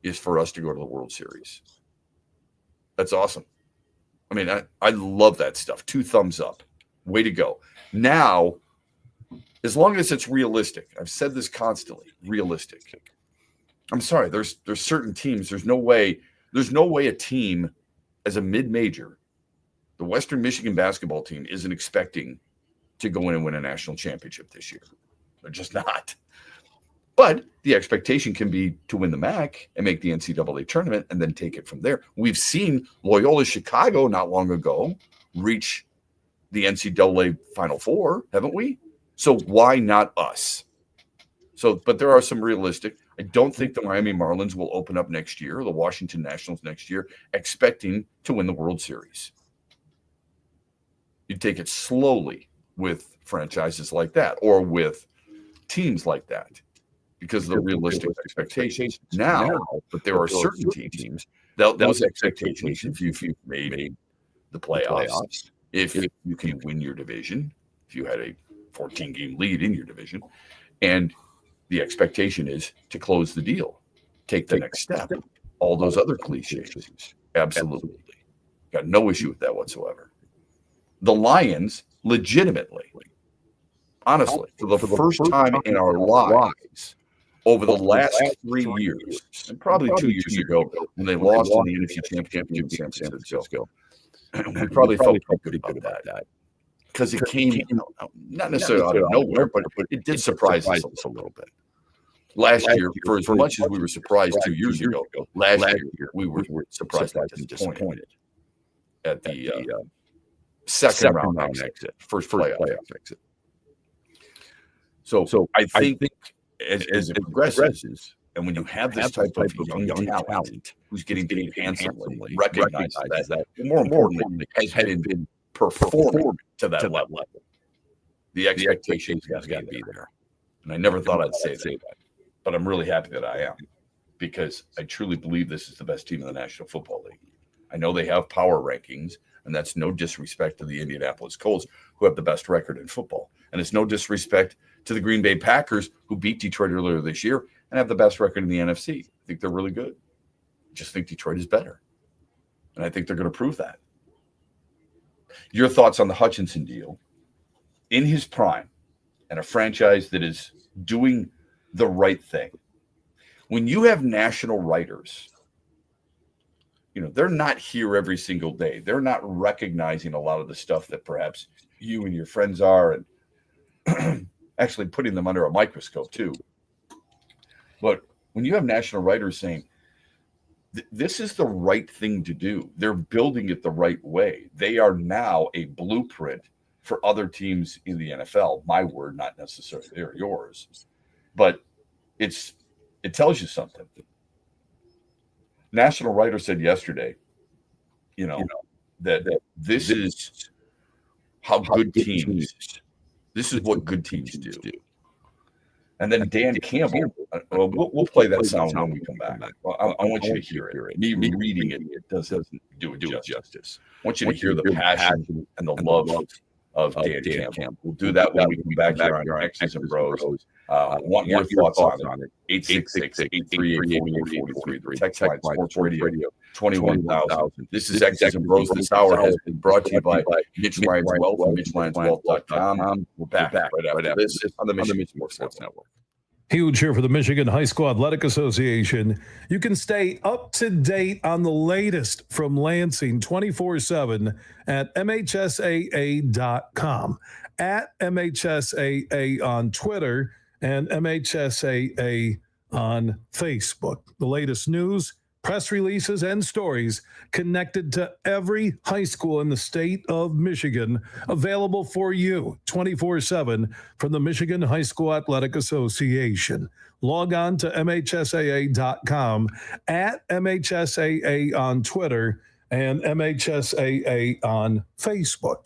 is for us to go to the World Series. That's awesome. I mean, I love that stuff. 2 thumbs up. Way to go. Now, as long as it's realistic, I've said this constantly, realistic. I'm sorry, there's certain teams, there's no way a team as a mid-major, the Western Michigan basketball team isn't expecting to go in and win a national championship this year. They're just not. But the expectation can be to win the MAC and make the NCAA tournament and then take it from there. We've seen Loyola Chicago not long ago reach the NCAA Final Four, haven't we? So why not us? But there are some realistic. I don't think the Miami Marlins will open up next year, or the Washington Nationals next year, expecting to win the World Series. You take it slowly with franchises like that, or with teams like that, because of the realistic expectations. Now, but there are certain teams, those expectations, if you've made the playoffs, if you can win your division, if you had a 14-game lead in your division, and the expectation is to close the deal, take the next step. All those other cliches, absolutely. Got no issue with that whatsoever. The Lions, legitimately, honestly, for the first time in our lives, over the last 3 years, and probably 2 years ago when they lost in the NFC Championship in San Francisco, we probably felt pretty good about that. Because it came, not necessarily out of nowhere, but it did surprise us a little bit. Last year, for as much as we were surprised 2 years ago, last year we were surprised and disappointed at the second round exit, first playoff exit. So I think as it progresses, and when you have this type of young talent who's getting paid handsomely, recognize that, more importantly, has been performing to that level, the expectations have got to be there. And I never thought I'd say that, but I'm really happy that I am, because I truly believe this is the best team in the National Football League. I know they have power rankings, and that's no disrespect to the Indianapolis Colts, who have the best record in football. And it's no disrespect to the Green Bay Packers, who beat Detroit earlier this year and have the best record in the NFC. I think they're really good. I just think Detroit is better. And I think they're going to prove that. Your thoughts on the Hutchinson deal in his prime and a franchise that is doing the right thing. When you have national writers, they're not here every single day. They're not recognizing a lot of the stuff that perhaps you and your friends are, and actually putting them under a microscope too. But when you have national writers saying, this is the right thing to do, they're building it the right way. They are now a blueprint for other teams in the NFL. My word, not necessarily they're yours, but it tells you something. National writer said yesterday, that this is how good teams, this is what good teams do. And then Dan Campbell, we'll play that sound when we come back. I want you to hear it. Me reading it doesn't do it justice. I want you to hear the passion and the love of Dan Campbell. We'll do that when we come back here on X's and Bros. Want your thoughts on it? 866-838-4443. The text line, Sports Radio 21,000. This is X's and Bros. This hour has been brought to you by Mitch Lyons Wealth and MitchLyonsWealth.com. We're back right after this on the Michigan Sports Network. Huge here for the Michigan High School Athletic Association. You can stay up to date on the latest from Lansing 24/7 at MHSAA.com, at MHSAA on Twitter, and MHSAA on Facebook. The latest news, press releases, and stories connected to every high school in the state of Michigan, available for you 24/7 from the Michigan High School Athletic Association. Log on to MHSAA.com, at MHSAA on Twitter, and MHSAA on Facebook.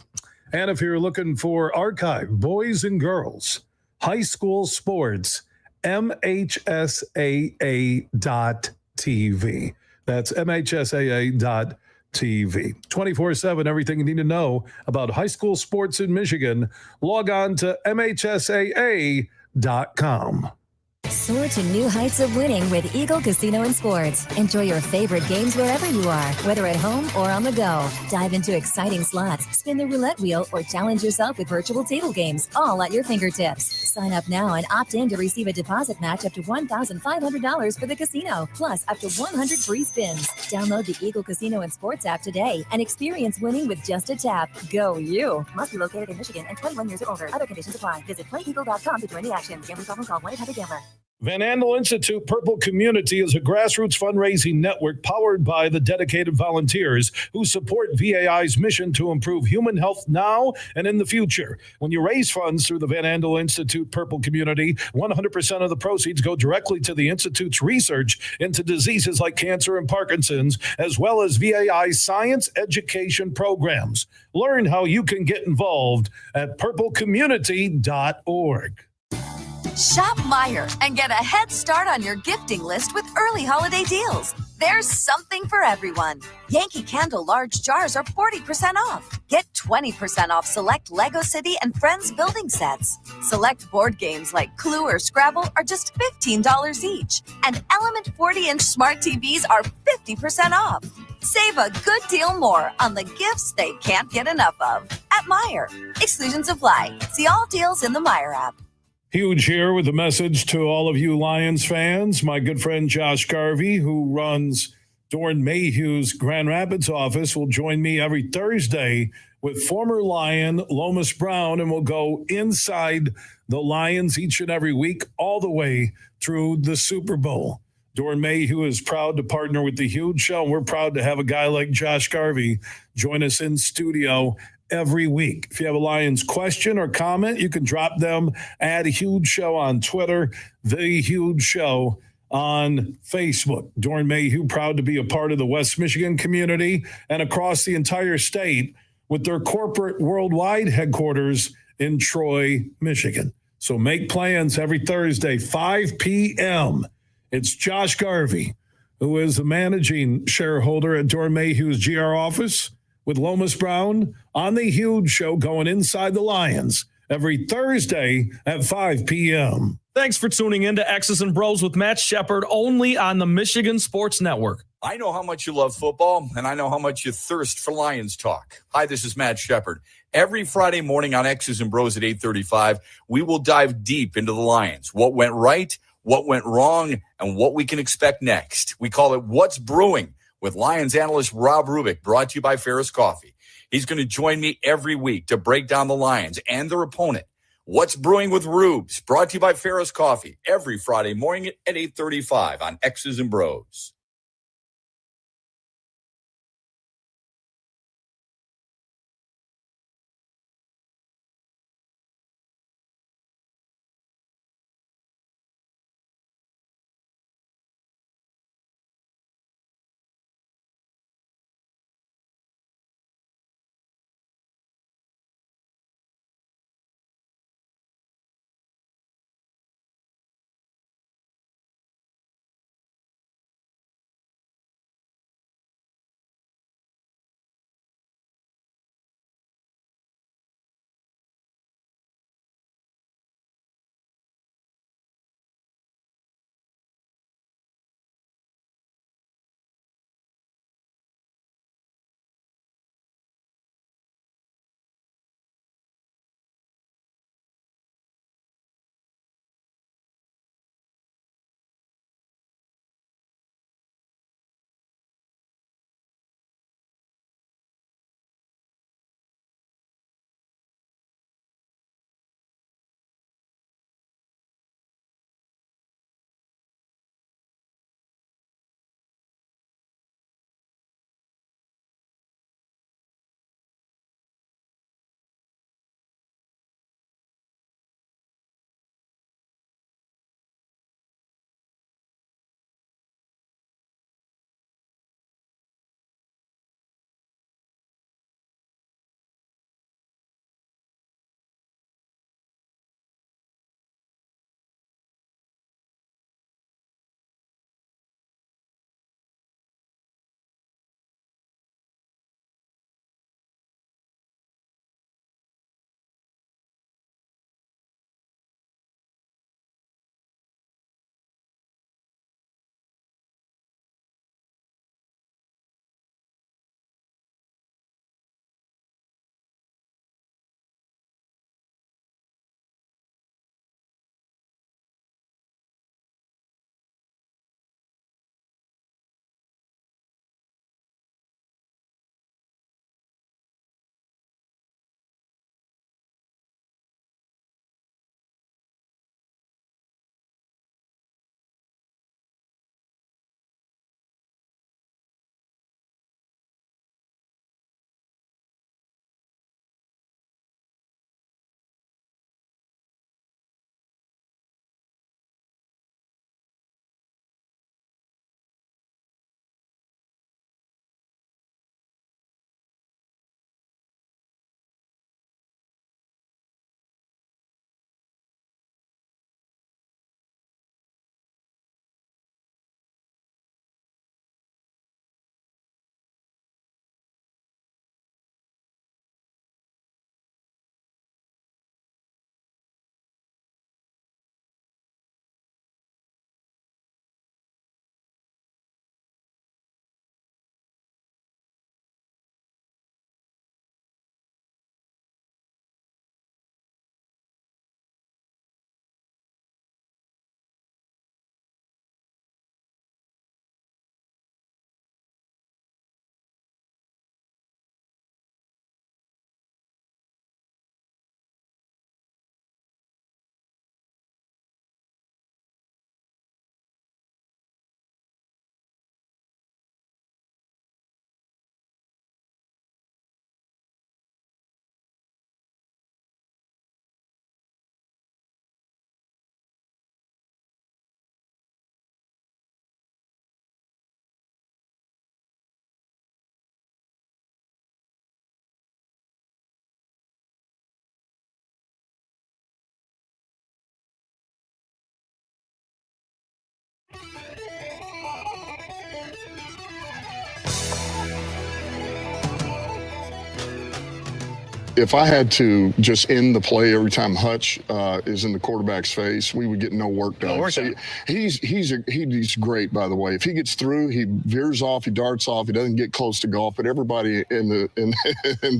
And if you're looking for archive, boys and girls, high school sports, MHSAA.TV. That's MHSAA.TV. 24/7, everything you need to know about high school sports in Michigan. Log on to MHSAA.com. Soar to new heights of winning with Eagle Casino and Sports. Enjoy your favorite games wherever you are, whether at home or on the go. Dive into exciting slots, spin the roulette wheel, or challenge yourself with virtual table games, all at your fingertips. Sign up now and opt in to receive a deposit match up to $1,500 for the casino, plus up to 100 free spins. Download the Eagle Casino and Sports app today and experience winning with just a tap. Go you! Must be located in Michigan and 21 years or older. Other conditions apply. Visit playeagle.com to join the action. Gambling problem, call 1-800-GAMBLER. Van Andel Institute Purple Community is a grassroots fundraising network powered by the dedicated volunteers who support VAI's mission to improve human health now and in the future. When you raise funds through the Van Andel Institute Purple Community, 100% of the proceeds go directly to the Institute's research into diseases like cancer and Parkinson's, as well as VAI's science education programs. Learn how you can get involved at purplecommunity.org. Shop Meijer and get a head start on your gifting list with early holiday deals. There's something for everyone. Yankee Candle large jars are 40% off. Get 20% off select Lego City and Friends building sets. Select board games like Clue or Scrabble are just $15 each. And Element 40-inch smart TVs are 50% off. Save a good deal more on the gifts they can't get enough of at Meijer. Exclusions apply. See all deals in the Meijer app. Huge here with a message to all of you Lions fans. My good friend Josh Garvey, who runs Doran Mayhew's Grand Rapids office will join me every Thursday with former Lion Lomas Brown, and we'll go inside the Lions each and every week, all the way through the Super Bowl. Doran Mayhew is proud to partner with The Huge Show, and we're proud to have a guy like Josh Garvey join us in studio every week. If you have a Lions question or comment, you can drop them at Huge Show on Twitter, The Huge Show on Facebook. Doran Mayhew, proud to be a part of the West Michigan community and across the entire state with their corporate worldwide headquarters in Troy, Michigan. So make plans every Thursday, 5 p.m. It's Josh Garvey, who is the managing shareholder at Doran Mayhew's GR office, with Lomas Brown on The Huge Show, going inside the Lions every Thursday at 5 p.m. Thanks for tuning in to X's and Bros with Matt Shepard, only on the Michigan Sports Network. I know how much you love football, and I know how much you thirst for Lions talk. Hi, this is Matt Shepard. Every Friday morning on X's and Bros at 8:35, we will dive deep into the Lions, what went right, what went wrong, and what we can expect next. We call it What's Brewing with Lions analyst Rob Rubik, brought to you by Ferris Coffee. He's going to join me every week to break down the Lions and their opponent. What's Brewing with Rubes, brought to you by Ferris Coffee, every Friday morning at 8:35 on X's and Bros. if I had to just end the play every time Hutch is in the quarterback's face, we would get no work done. He's great, by the way. If he gets through, he veers off, he darts off, he doesn't get close to golf. But everybody in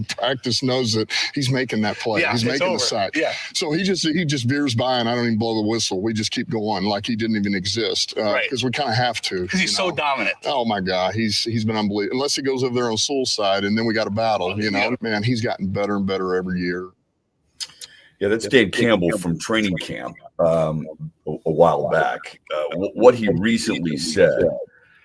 practice knows that he's making that play. Yeah, he's making the sack. Yeah. So he just veers by, and I don't even blow the whistle. We just keep going like he didn't even exist because we kind of have to. Because he's so dominant. Oh my God, he's been unbelievable. Unless he goes over there on Sewell's side, and then we got a battle. Man, he's gotten better and better every year. Yeah, that's Dave Campbell from training camp a while back. What he recently said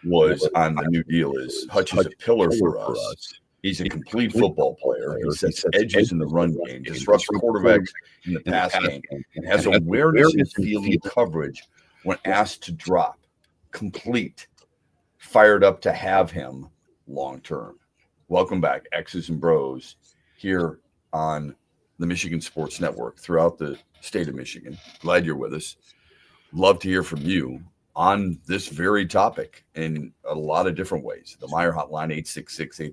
was on the new deal is Hutch is a pillar for us. He's a complete football player. He sets edges in the run game, disrupts quarterbacks in the pass game, and has awareness and fielding coverage when asked to drop. Complete. Fired up to have him long term. Welcome back, X's and Bros, here on the Michigan Sports Network throughout the state of Michigan. Glad you're with us. Love to hear from you on this very topic in a lot of different ways. The Meyer Hotline,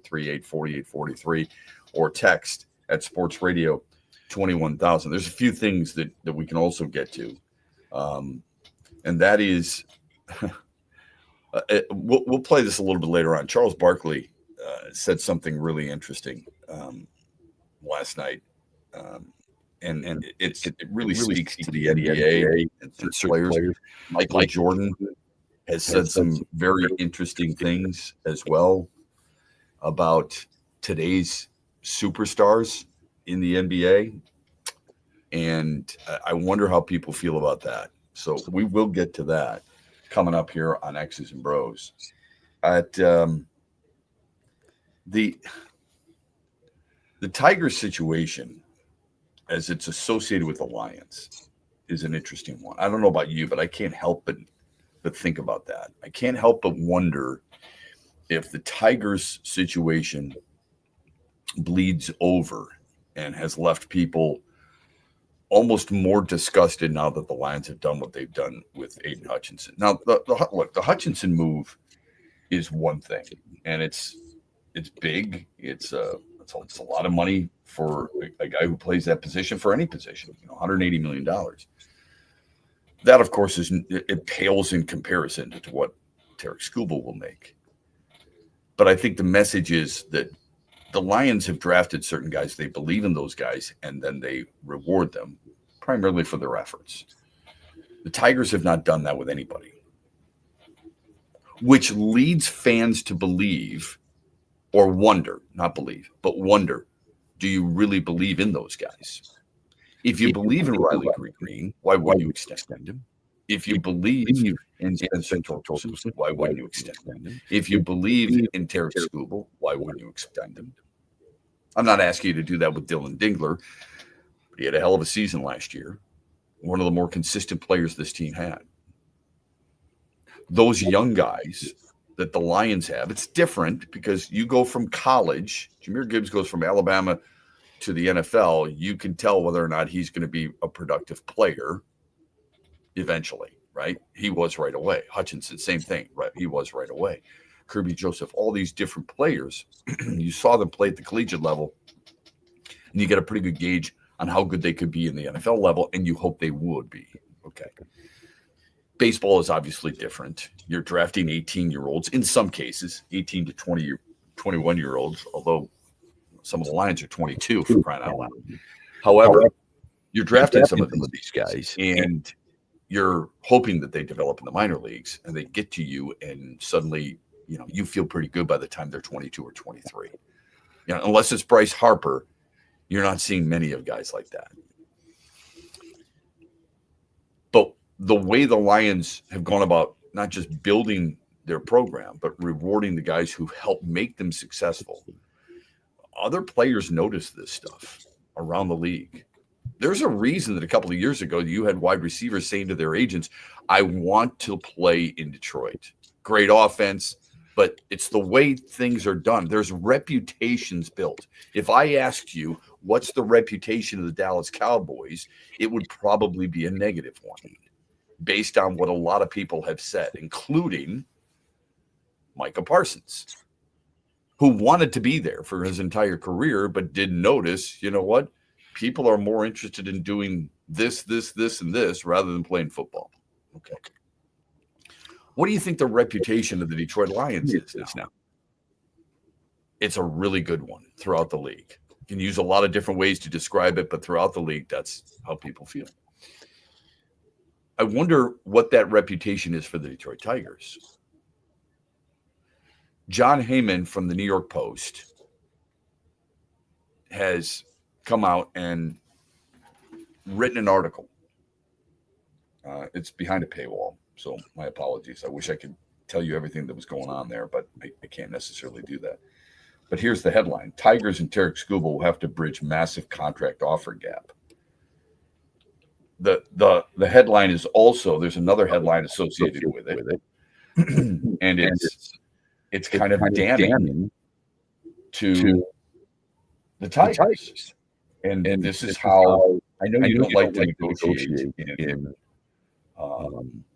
866-838-4843, or text at Sports Radio 21,000. There's a few things that we can also get to, and that is we'll play this a little bit later on. Charles Barkley said something really interesting last night, and it really speaks to the NBA and certain players. Michael Jordan has said some very interesting things as well about today's superstars in the NBA, and I wonder how people feel about that. So we will get to that coming up here on X's and Bros. At the Tigers situation, as it's associated with the Lions, is an interesting one. I don't know about you, but I can't help but think about that. I can't help but wonder if the Tigers situation bleeds over and has left people almost more disgusted now that the Lions have done what they've done with Aiden Hutchinson. Now, look, the Hutchinson move is one thing, and it's big. It's a lot of money for a guy who plays that position for any position. $180 million. That, of course, it pales in comparison to what Tarek Skubal will make. But I think the message is that the Lions have drafted certain guys. They believe in those guys, and then they reward them primarily for their efforts. The Tigers have not done that with anybody, which leads fans to believe or wonder, not believe, but wonder, do you really believe in those guys? If you believe in Riley Green, why wouldn't you extend him? If you believe in Spencer Torkelson, why wouldn't you extend him? If you believe in Tarek Skubal, why wouldn't you extend him? I'm not asking you to do that with Dylan Dingler, but he had a hell of a season last year. One of the more consistent players this team had. Those young guys that the Lions have, it's different because you go from college. Jahmyr Gibbs goes from Alabama to the NFL. You can tell whether or not he's going to be a productive player eventually, right? He was right away. Hutchinson, same thing, right? He was right away. Kirby Joseph, all these different players, you saw them play at the collegiate level, and you get a pretty good gauge on how good they could be in the NFL level, and you hope they would be. Okay. Baseball is obviously different. You're drafting 18-year-olds, in some cases, 18 to 21-year-olds, although some of the Lions are 22 for crying out loud. However, you're drafting some of these guys, and you're hoping that they develop in the minor leagues, and they get to you, and suddenly, you feel pretty good by the time they're 22 or 23. Unless it's Bryce Harper, you're not seeing many of guys like that. But the way the Lions have gone about not just building their program, but rewarding the guys who help make them successful, other players notice this stuff around the league. There's a reason that a couple of years ago, you had wide receivers saying to their agents, I want to play in Detroit. Great offense, but it's the way things are done. There's reputations built. If I asked you, what's the reputation of the Dallas Cowboys, it would probably be a negative one based on what a lot of people have said, including Micah Parsons. who wanted to be there for his entire career, but did notice, you know what? People are more interested in doing this, and this rather than playing football. Okay. What do you think the reputation of the Detroit Lions is now? It's a really good one throughout the league. You can use a lot of different ways to describe it, but throughout the league, that's how people feel. I wonder what that reputation is for the Detroit Tigers. John Heyman from the New York Post has come out and written an article. It's behind a paywall, so my apologies. I wish I could tell you everything that was going on there, but I can't necessarily do that. But here's the headline. Tigers and Tarek Skubal will have to bridge massive contract offer gap. The headline is also, there's another headline associated with it. And it's kind of damning to the Tigers. And this is how, I know you don't like to negotiate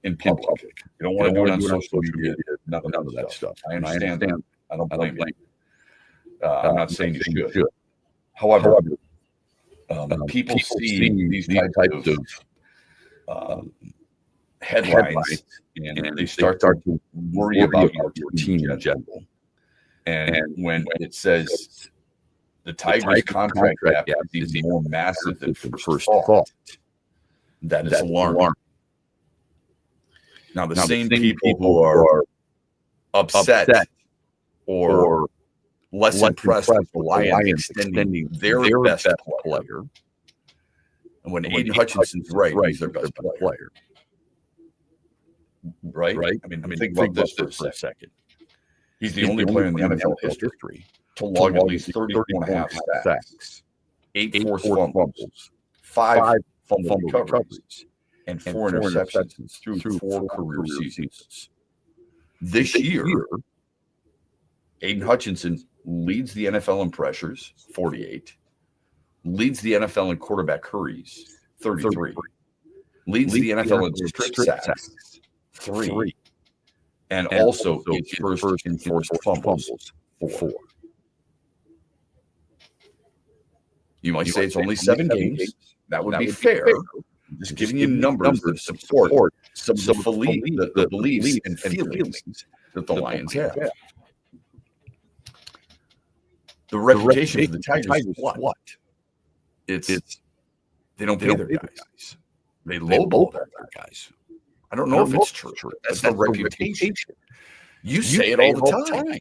in public. You don't want to do it on social media, none of that stuff. I understand that. I don't blame you. I'm not saying you should. However, people see these types of headlines and they start to worry about your team in general. And when it says the Tigers contract gap is more massive than first thought, that is alarming. Now, the same people who are upset or less impressed with the Lions extending their best player. And when Aiden Hutchinson's right, he's their best player. Right? I mean, think about this for a second. He's the only player in the NFL history to log at least 34.5 sacks, 8 forced fumbles, 5 fumble recoveries, and 4 interceptions through 4 career seasons. This year, Aiden Hutchinson leads the NFL in pressures, 48, leads the NFL in quarterback hurries, 33, leads the NFL in strip sacks, 3, and also gets first in forced fumbles, 4. You might say it's only 7 games. That would be fair. Just giving you numbers that support some the beliefs and feelings that the Lions have. The reputation of the Tigers is what? It's they don't pay their guys. They lowball their guys. I don't know if it's true. That's the reputation. You say it all the time.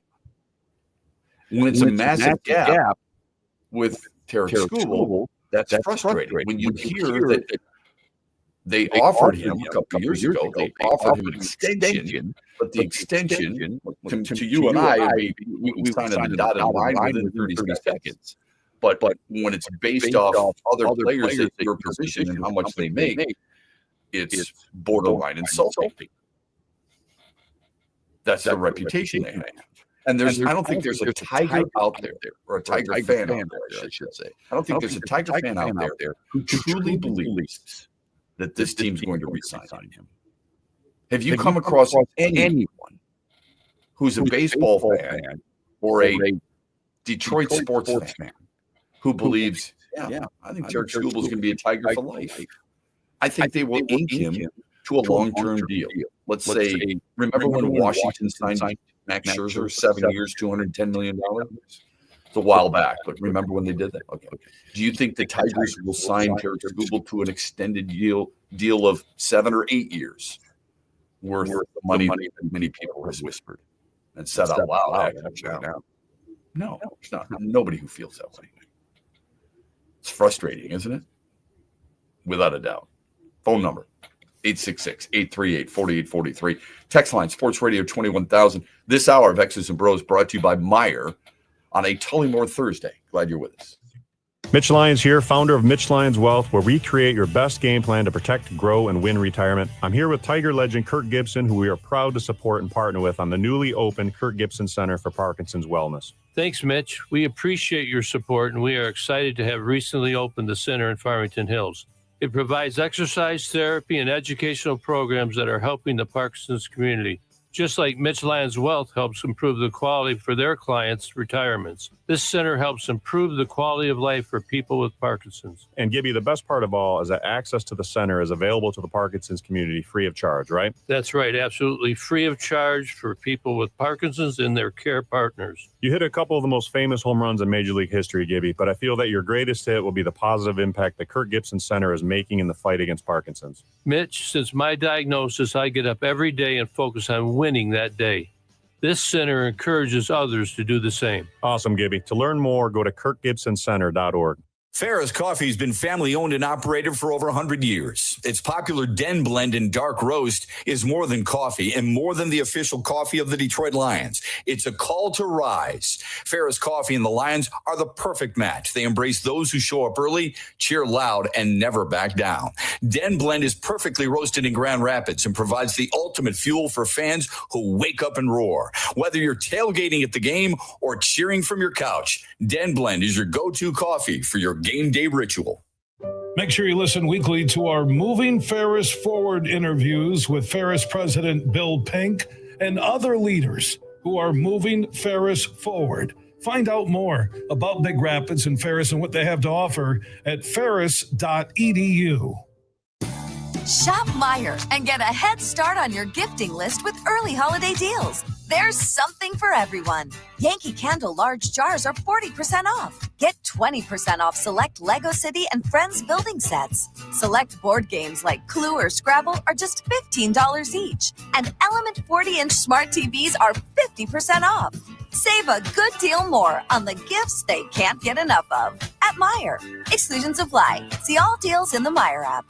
When it's a massive gap with Tarek Skubal, that's frustrating. When you hear that they offered him a couple of years ago, they offered him an extension, but the extension to you and I, we signed on the dotted line within 30 seconds. But when it's based off other players at your position and how much they make, it's borderline insulting. That's the reputation they have. And I don't think there's a Tiger out there, or a Tiger fan out there, I should say. I don't think there's a Tiger fan out there who truly believes that this team's going to re-sign him. Have you come across anyone who's a baseball fan or a Detroit sports fan who believes, I think Tarek Skubal is going to be a Tiger for life? I think they will ink him to a long-term deal. Let's say, remember when Washington signed Max Scherzer, 7 years, $210 million? It's a while back, but remember when they did that? Okay. Do you think the Tigers will sign Tarek Skubal to an extended deal of 7 or 8 years worth of money that many people have whispered and said out loud? No, it's not. Nobody who feels that way. It's frustrating, isn't it? Without a doubt. Phone number, 866-838-4843. Text line, Sports Radio 21,000. This hour of X's and Bros brought to you by Meyer on a Tullymore Thursday. Glad you're with us. Mitch Lyons here, founder of Mitch Lyons Wealth, where we create your best game plan to protect, grow, and win retirement. I'm here with Tiger legend Kirk Gibson, who we are proud to support and partner with on the newly opened Kirk Gibson Center for Parkinson's Wellness. Thanks, Mitch. We appreciate your support, and we are excited to have recently opened the center in Farmington Hills. It provides exercise therapy and educational programs that are helping the Parkinson's community. just like Mitch Lyons Wealth helps improve the quality for their clients' retirements. This center helps improve the quality of life for people with Parkinson's. And Gibby, the best part of all is that access to the center is available to the Parkinson's community free of charge, right? That's right, absolutely free of charge for people with Parkinson's and their care partners. You hit a couple of the most famous home runs in Major League history, Gibby, but I feel that your greatest hit will be the positive impact the Kirk Gibson Center is making in the fight against Parkinson's. Mitch, since my diagnosis, I get up every day and focus on winning that day. This center encourages others to do the same. Awesome, Gibby. To learn more, go to kirkgibsoncenter.org. Farrah's Coffee has been family-owned and operated for over 100 years. Its popular Den Blend and Dark Roast is more than coffee and more than the official coffee of the Detroit Lions. It's a call to rise. Farrah's Coffee and the Lions are the perfect match. They embrace those who show up early, cheer loud, and never back down. Den Blend is perfectly roasted in Grand Rapids and provides the ultimate fuel for fans who wake up and roar. Whether you're tailgating at the game or cheering from your couch, Den Blend is your go-to coffee for your game day ritual. Make sure you listen weekly to our Moving Ferris Forward interviews with Ferris President Bill Pink and other leaders who are moving Ferris forward. Find out more about Big Rapids and Ferris and what they have to offer at ferris.edu. Shop Meijer and get a head start on your gifting list with early holiday deals. There's something for everyone. Yankee Candle large jars are 40% off. Get 20% off select Lego City and Friends building sets. Select board games like Clue or Scrabble are just $15 each. And Element 40-inch smart TVs are 50% off. Save a good deal more on the gifts they can't get enough of at Meijer. Exclusions apply. See all deals in the Meijer app.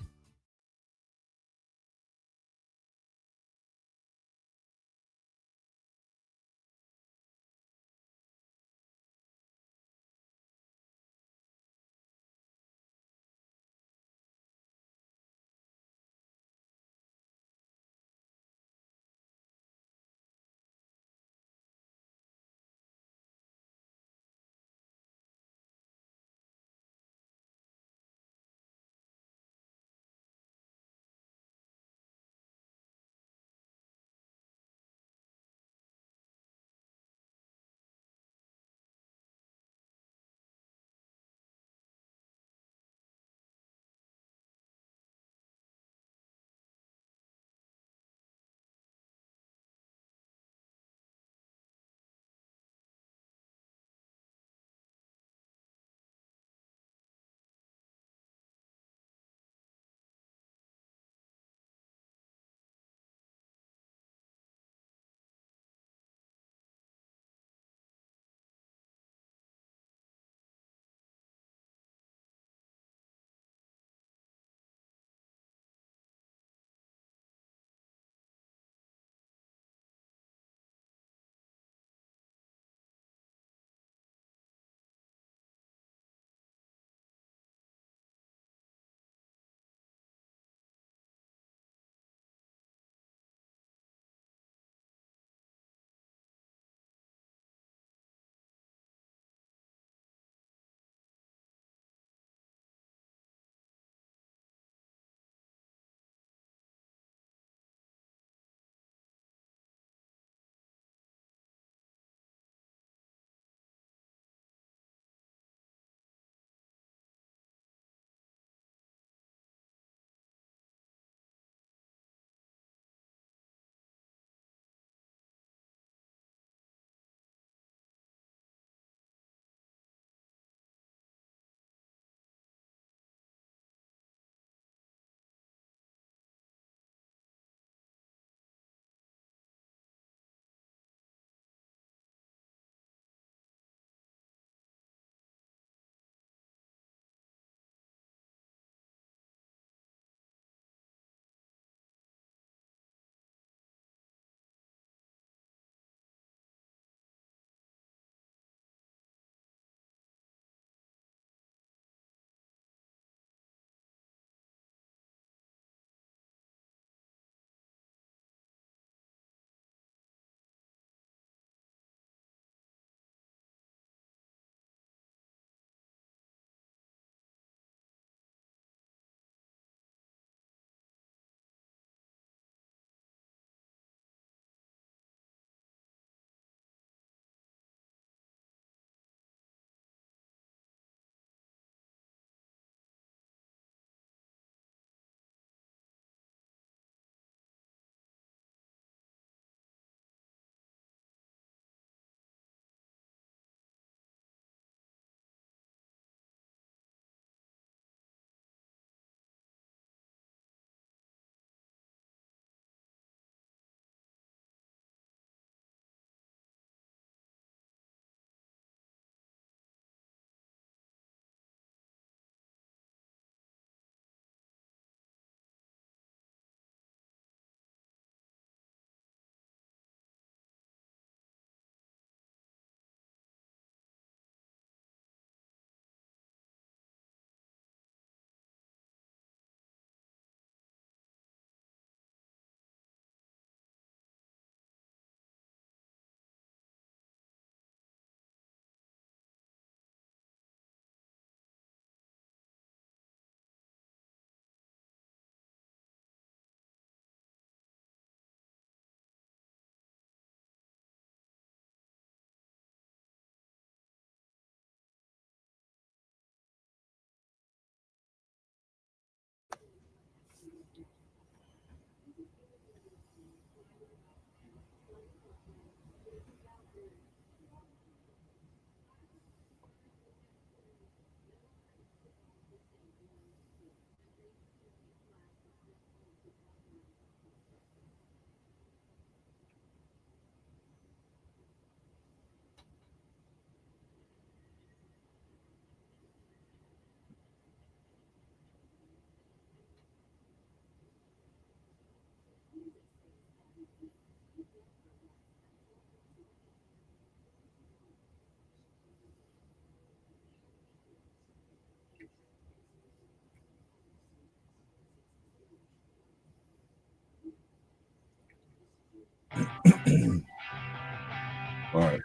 All right.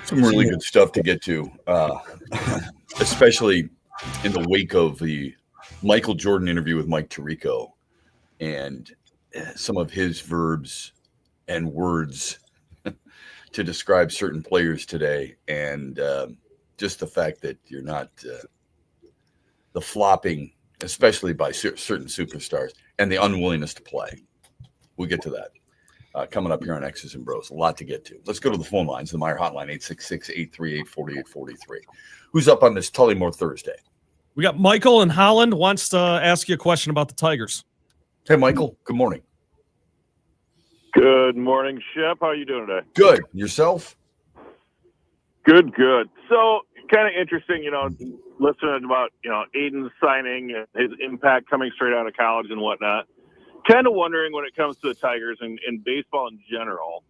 Some really good stuff to get to, especially in the wake of the Michael Jordan interview with Mike Tirico and some of his verbs and words to describe certain players today, and just the fact that you're not the flopping, especially by certain superstars, and the unwillingness to play. We'll get to that. Coming up here on X's and Bros. A lot to get to. Let's go to the phone lines. The Meyer hotline, 866-838-4843. Who's up on this Tullymore Thursday? We got Michael in Holland wants to ask you a question about the Tigers. Hey, Michael. Good morning. Good morning, Shep. How are you doing today? Good. Yourself? Good. So, kind of interesting, listening about, Aiden's signing and his impact coming straight out of college and whatnot. Kind of wondering when it comes to the Tigers and baseball in general,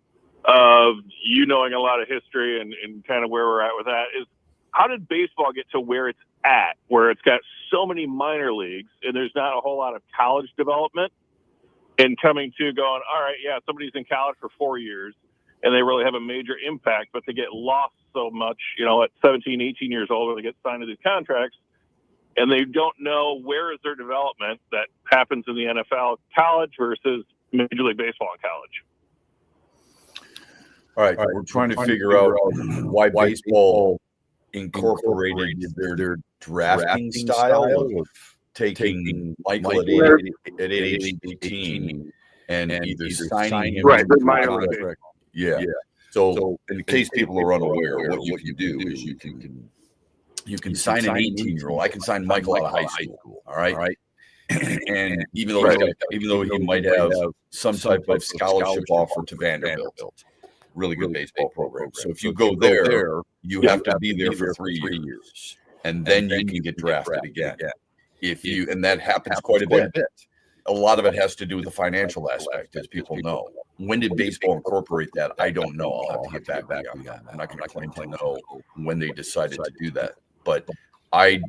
of you knowing a lot of history and kind of where we're at with that, is how did baseball get to where it's at, where it's got so many minor leagues and there's not a whole lot of college development, and coming to going, all right, yeah, somebody's in college for 4 years and they really have a major impact, but they get lost so much, at 17, 18 years old when they get signed to these contracts, and they don't know where is their development that happens in the NFL college versus Major League Baseball in college. All right. We're trying to figure out why baseball incorporated their drafting style of taking Michael at age 18 and either signing him. Right. Yeah. So in case people are unaware, what you can do is you can sign an 18-year-old. I can sign Michael out of high school. All right. And even though he might have some type of scholarship offer to Vanderbilt, really good baseball program. So if you go there, you have to be there for 3 years, and then you can get drafted again. And that happens quite a bit. A lot of it has to do with the financial aspect, as people know. When did baseball incorporate that? I don't know. I'll have to get back on that. I'm not going to claim to know when they decided to do that. But I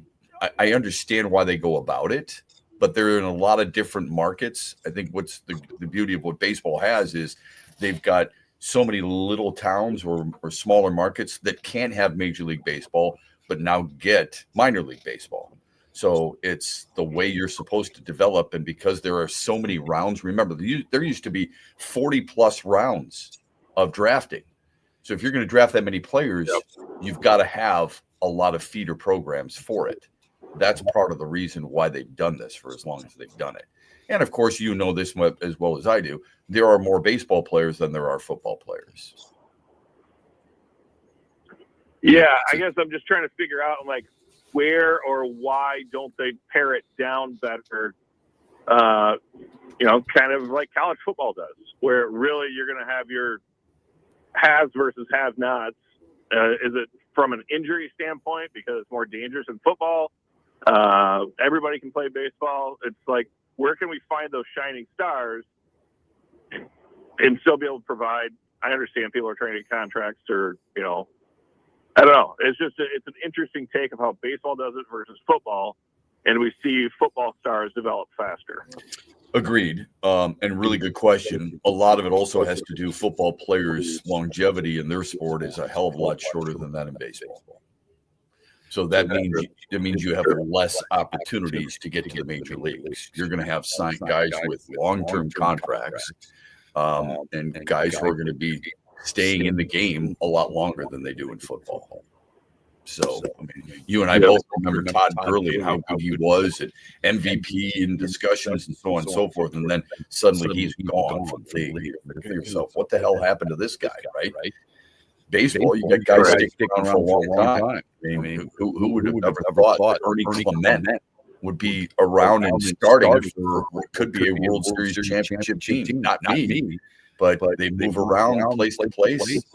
understand why they go about it, but they're in a lot of different markets. I think what's the beauty of what baseball has is they've got so many little towns or smaller markets that can't have Major League Baseball, but now get minor league baseball. So it's the way you're supposed to develop. And because there are so many rounds, remember, there used to be 40 plus rounds of drafting. So if you're going to draft that many players, you've got to have a lot of feeder programs for it. That's part of the reason why they've done this for as long as they've done it. And of course, you know this as well as I do. There are more baseball players than there are football players. Yeah, I guess I'm just trying to figure out, where or why don't they pare it down better, kind of like college football does, where really you're going to have your haves versus have-nots. Is it from an injury standpoint because it's more dangerous in football? Everybody can play baseball. It's like, where can we find those shining stars and still be able to provide? I understand people are trying to get contracts or, I don't know. It's just it's an interesting take of how baseball does it versus football, and we see football stars develop faster. Agreed. And really good question. A lot of it also has to do football players' longevity in their sport is a hell of a lot shorter than that in baseball. So that means you have less opportunities to get to the major leagues. You're going to have signed guys with long-term contracts and guys who are going to be staying in the game a lot longer than they do in football. So, you and I both remember Todd Gurley and how good he was at MVP and discussions and so on and so forth. And then suddenly he's gone from the league. Look at yourself. What the hell happened to this guy, right? Baseball, you got guys sticking around for a long time. I mean, who would have ever thought that Ernie Clement would be around and starting for what could be a World Series championship team? Not me. But they move around place to place,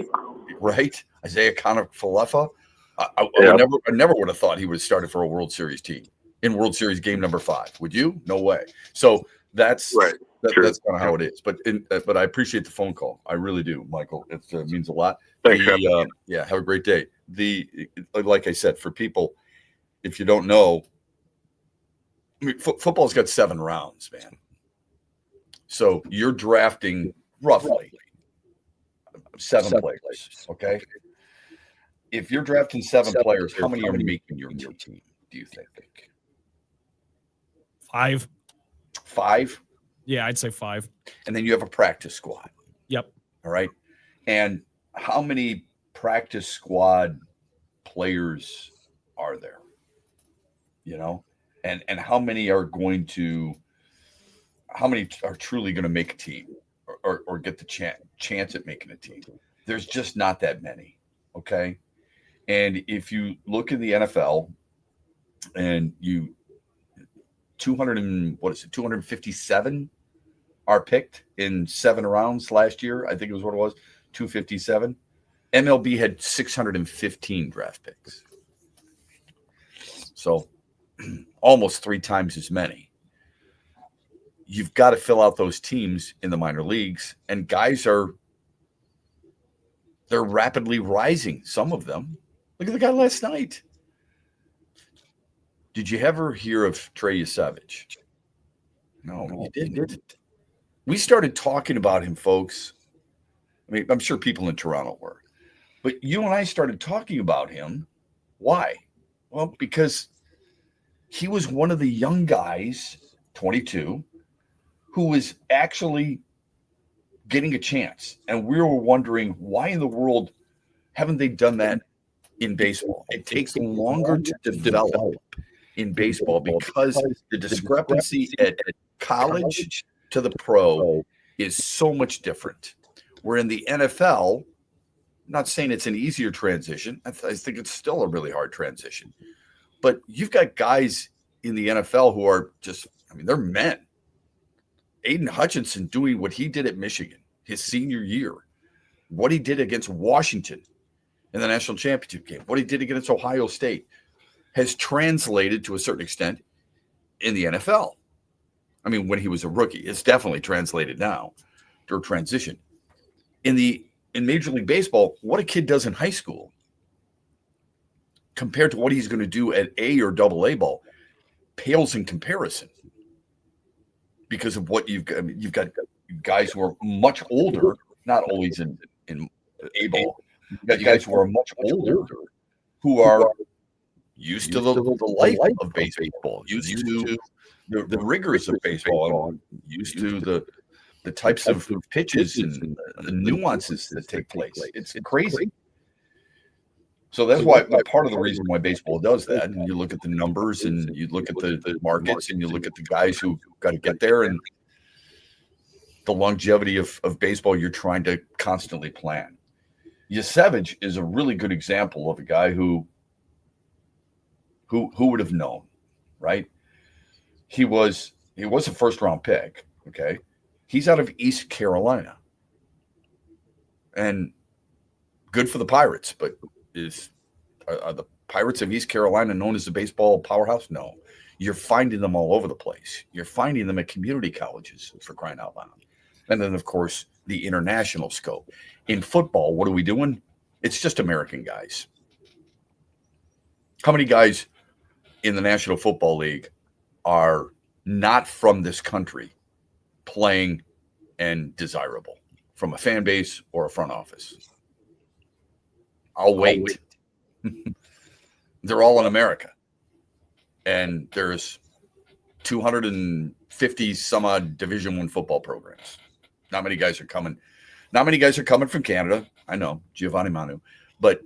right? Isaiah Falefa. I never would have thought he would have started for a World Series team in World Series game number 5. Would you? No way. So that's that's kind of how it is. But I appreciate the phone call. I really do, Michael. It means a lot. Thanks, yeah, have a great day. Like I said, for people, if you don't know, football's got 7 rounds, man. So you're drafting roughly 7 players, okay? If you're drafting 7 players, how many are making your team, do you think? 5. 5? Yeah, I'd say 5. And then you have a practice squad. Yep. All right. And how many practice squad players are there? And how many are truly going to make a team or get the chance at making a team? There's just not that many. Okay. And if you look in the NFL and 257 are picked in 7 rounds last year, I think it was what it was, 257. MLB had 615 draft picks. So almost 3 times as many. You've got to fill out those teams in the minor leagues, and guys they're rapidly rising, some of them. Look at the guy last night. Did you ever hear of Trey Savage? No, you didn't. We started talking about him, folks. I mean, I'm sure people in Toronto were. But you and I started talking about him. Why? Well, because he was one of the young guys, 22, who was actually getting a chance. And we were wondering, why in the world haven't they done that in baseball? It takes longer to develop in baseball because the discrepancy at college to the pro is so much different. Where in the NFL, I'm not saying it's an easier transition. I think it's still a really hard transition. But you've got guys in the NFL who are they're men. Aiden Hutchinson doing what he did at Michigan his senior year, what he did against Washington in the national championship game, what he did against Ohio State has translated to a certain extent in the NFL. I mean, when he was a rookie, it's definitely translated now to a transition. In Major League Baseball, what a kid does in high school compared to what he's going to do at A or AA ball pales in comparison because of what you've got. I mean, you've got guys who are much older, not always in A ball. You've got guys who are much older who are used to the life of baseball, used to the rigors of baseball, used to the types of pitches and the nuances that take place. It's crazy. So that's why part of the reason why baseball does that. And you look at the numbers and you look at the markets and you look at the guys who got to get there and the longevity of baseball you're trying to constantly plan. Savage is a really good example of a guy who would have known, right? He was a first round pick. Okay. He's out of East Carolina and good for the Pirates, but are the Pirates of East Carolina known as the baseball powerhouse? No, you're finding them all over the place. You're finding them at community colleges, for crying out loud. And then of course the international scope in football. What are we doing? It's just American guys. How many guys in the National Football League are not from this country playing and desirable from a fan base or a front office? I'll wait. They're all in America. And there's 250 some odd Division I football programs. Not many guys are coming. Not many guys are coming from Canada. I know, Giovanni Manu. But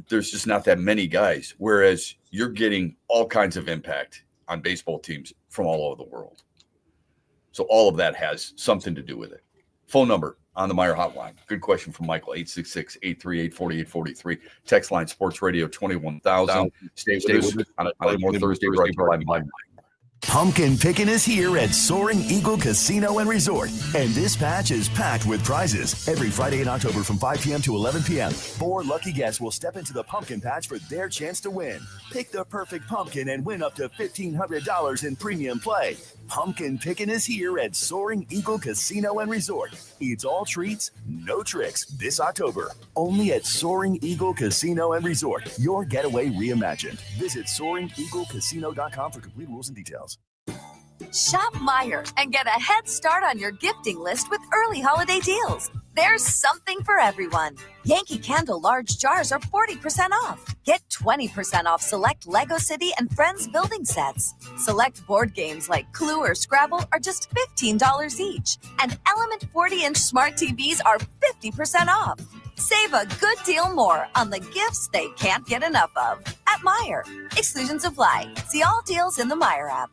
there's just not that many guys. Whereas you're getting all kinds of impact on baseball teams from all over the world. So all of that has something to do with it. Phone number on the Meyer hotline. Good question from Michael, 866-838-4843. Text line Sports Radio 21,000. Stay with us on a more Thursday right by Mike. Pumpkin picking is here at Soaring Eagle Casino and Resort, and this patch is packed with prizes. Every Friday in October from 5 p.m. to 11 p.m., 4 lucky guests will step into the pumpkin patch for their chance to win. Pick the perfect pumpkin and win up to $1,500 in premium play. Pumpkin picking is here at Soaring Eagle Casino and Resort. It's all treats, no tricks this October. Only at Soaring Eagle Casino and Resort. Your getaway reimagined. Visit SoaringEagleCasino.com for complete rules and details. Shop Meyer and get a head start on your gifting list with early holiday deals. There's something for everyone. Yankee Candle large jars are 40% off. Get 20% off select Lego City and Friends building sets. Select board games like Clue or Scrabble are just $15 each. And Element 40-inch smart TVs are 50% off. Save a good deal more on the gifts they can't get enough of at Meijer. Exclusions apply. See all deals in the Meijer app.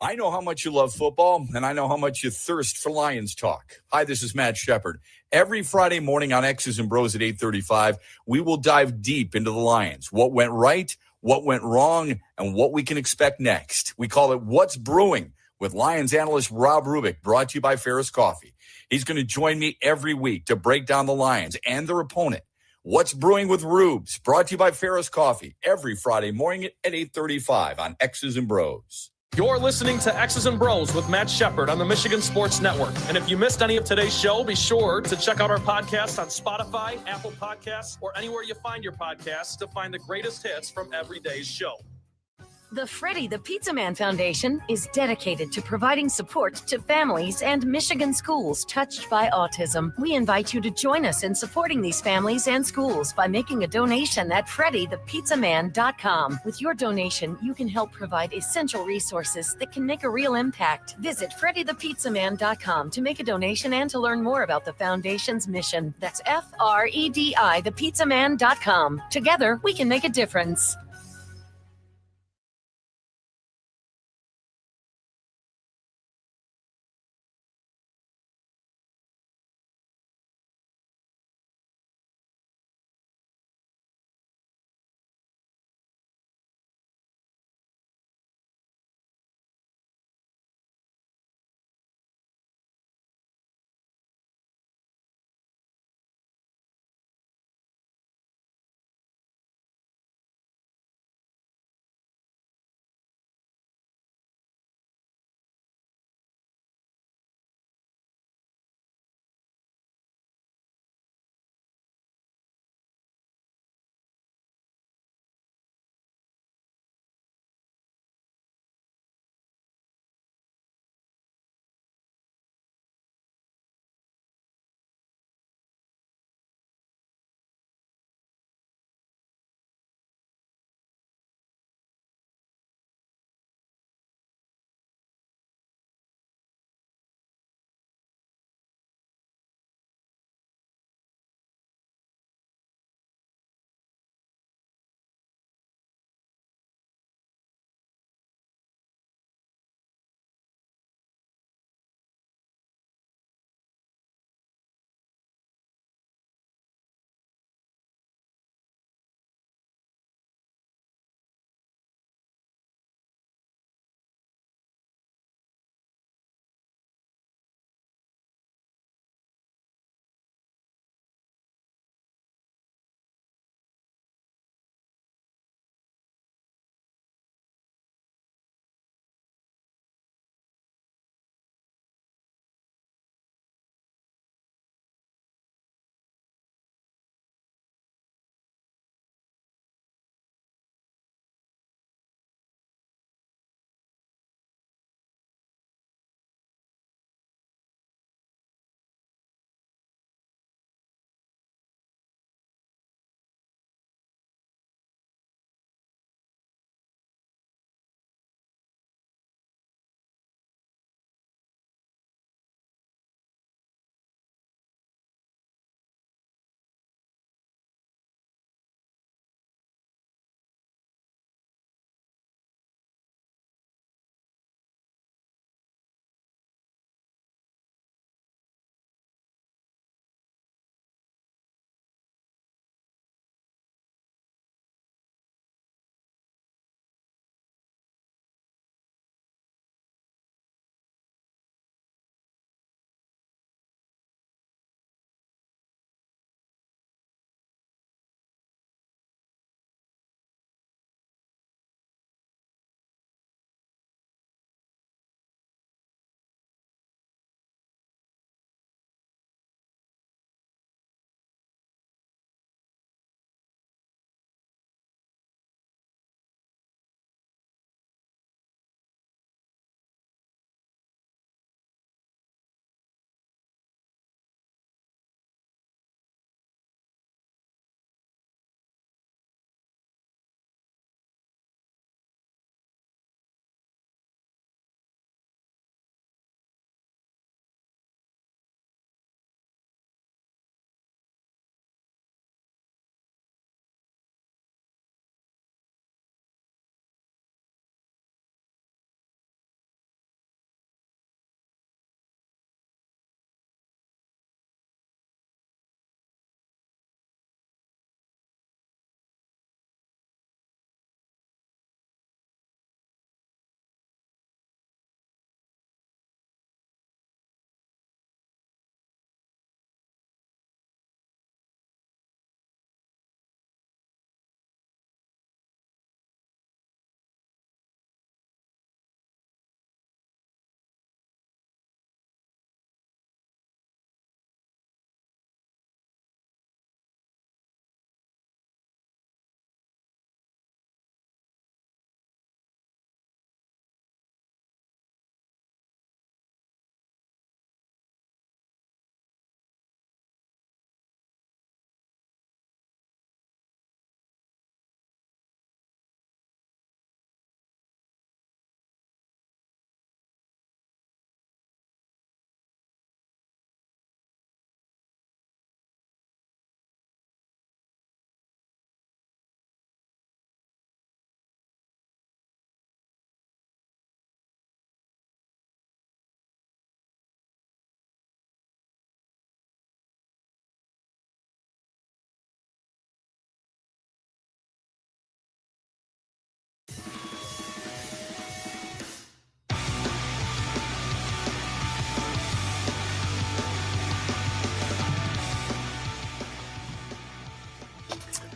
I know how much you love football, and I know how much you thirst for Lions talk. Hi, this is Matt Shepard. Every Friday morning on X's and Bros at 8:35, we will dive deep into the Lions. What went right, what went wrong, and what we can expect next. We call it What's Brewing with Lions analyst Rob Rubik, brought to you by Ferris Coffee. He's going to join me every week to break down the Lions and their opponent. What's Brewing with Rubes, brought to you by Ferris Coffee, every Friday morning at 8:35 on X's and Bros. You're listening to X's and Bros with Matt Shepard on the Michigan Sports Network. And if you missed any of today's show, be sure to check out our podcast on Spotify, Apple Podcasts, or anywhere you find your podcasts to find the greatest hits from every day's show. The Freddie the Pizza Man Foundation is dedicated to providing support to families and Michigan schools touched by autism. We invite you to join us in supporting these families and schools by making a donation at freddythepizzaman.com. With your donation, you can help provide essential resources that can make a real impact. Visit freddythepizzaman.com to make a donation and to learn more about the foundation's mission. That's FREDI thepizzaman.com. Together, we can make a difference.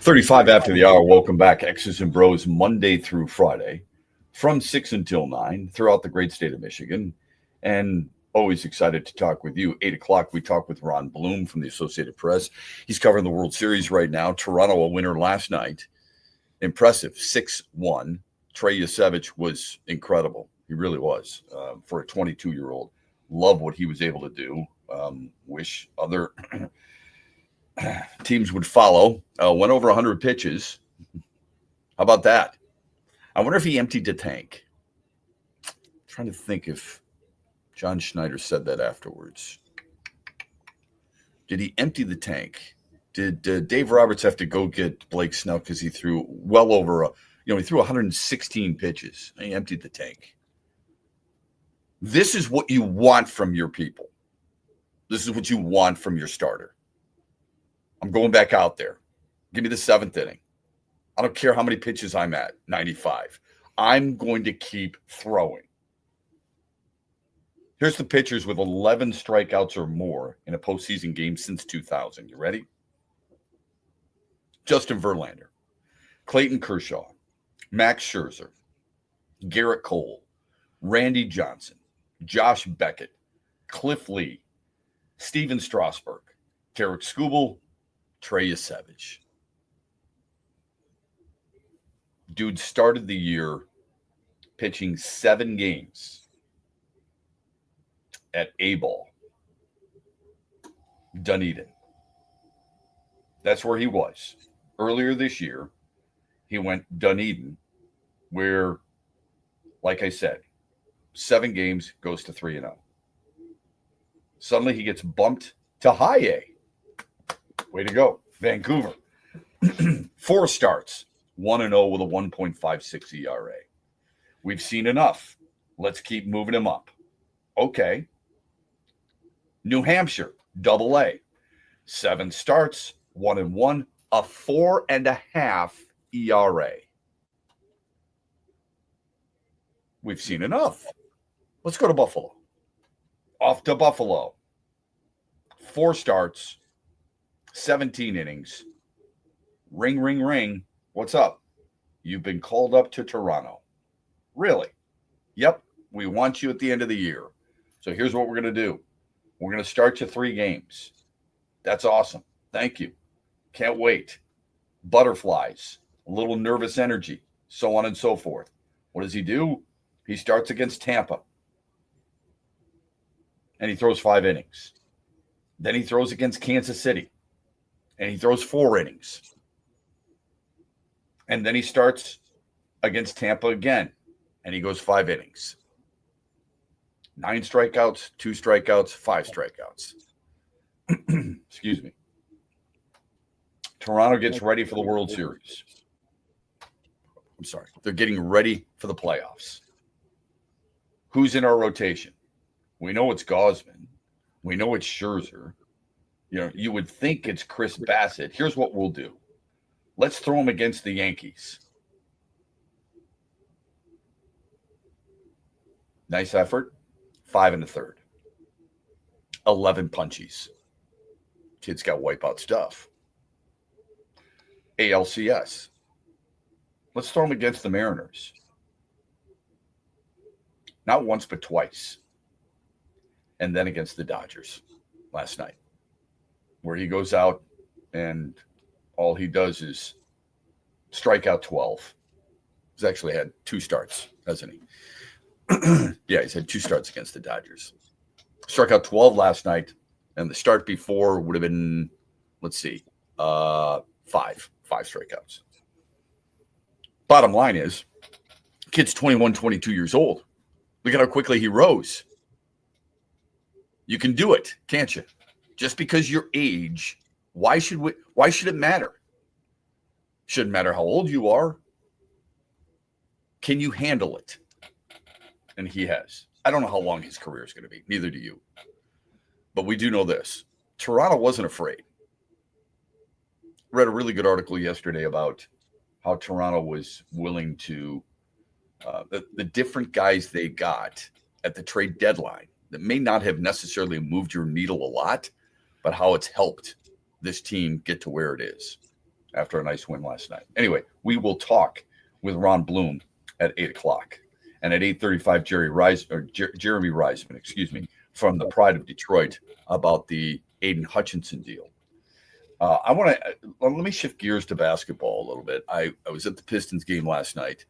35 after the hour. Welcome back. X's and Bros, Monday through Friday from 6 until 9 throughout the great state of Michigan. And always excited to talk with you. 8 o'clock, we talk with Ron Bloom from the Associated Press. He's covering the World Series right now. Toronto, a winner last night. Impressive, 6-1. Trey Yasevich was incredible. He really was for a 22-year-old. Love what he was able to do. Wish other teams would follow. Went over 100 pitches. How about that? I wonder if he emptied the tank. I'm trying to think if John Schneider said that afterwards. Did he empty the tank? Did Dave Roberts have to go get Blake Snell because he threw well over he threw 116 pitches. He emptied the tank. This is what you want from your people. This is what you want from your starter. I'm going back out there. Give me the 7th inning. I don't care how many pitches I'm at, 95. I'm going to keep throwing. Here's the pitchers with 11 strikeouts or more in a postseason game since 2000. You ready? Justin Verlander, Clayton Kershaw, Max Scherzer, Garrett Cole, Randy Johnson, Josh Beckett, Cliff Lee, Steven Strasburg, Tarek Skubal, Trey Yasevich. Dude started the year pitching 7 games at A-ball, Dunedin. That's where he was. Earlier this year, he went Dunedin, where, like I said, 7 games goes to 3-0. Suddenly he gets bumped to high A. Way to go, Vancouver. 4 starts, 1-0 with a 1.56 ERA. We've seen enough. Let's keep moving him up. Okay. New Hampshire, AA. 7 starts, 1-1, a 4.5 ERA. We've seen enough. Let's go to Buffalo. Off to Buffalo. 4 starts, 17 innings. Ring, ring, ring. What's up? You've been called up to Toronto. Really? Yep. We want you at the end of the year. So here's what we're going to do. We're going to start you 3 games. That's awesome. Thank you. Can't wait. Butterflies, a little nervous energy, so on and so forth. What does he do? He starts against Tampa. And he throws 5 innings. Then he throws against Kansas City. And he throws 4 innings. And then he starts against Tampa again. And he goes 5 innings. 9 strikeouts, 2 strikeouts, 5 strikeouts. Excuse me. Toronto gets ready for the World Series. I'm sorry. They're getting ready for the playoffs. Who's in our rotation? We know it's Gausman. We know it's Scherzer. You would think it's Chris Bassett. Here's what we'll do. Let's throw him against the Yankees. Nice effort. 5 1/3. 11 punchies. Kid's got wipeout stuff. ALCS. Let's throw him against the Mariners. Not once, but twice. And then against the Dodgers last night, where he goes out and all he does is strike out 12. He's actually had 2 starts, hasn't he? Yeah, he's had 2 starts against the Dodgers. Struck out 12 last night, and the start before would have been, 5 strikeouts. Bottom line is, kid's 21, 22 years old. Look at how quickly he rose. You can do it, can't you? Just because your age, why should it matter? Shouldn't matter how old you are. Can you handle it? And he has. I don't know how long his career is going to be. Neither do you. But we do know this. Toronto wasn't afraid. Read a really good article yesterday about how Toronto was willing to, the different guys they got at the trade deadline that may not have necessarily moved your needle a lot, but how it's helped this team get to where it is. after a nice win last night. Anyway, we will talk with Ron Bloom at 8 o'clock. And at 8:35, Jeremy Reisman, from the Pride of Detroit about the Aiden Hutchinson deal. Let me shift gears to basketball a little bit. I was at the Pistons game last night.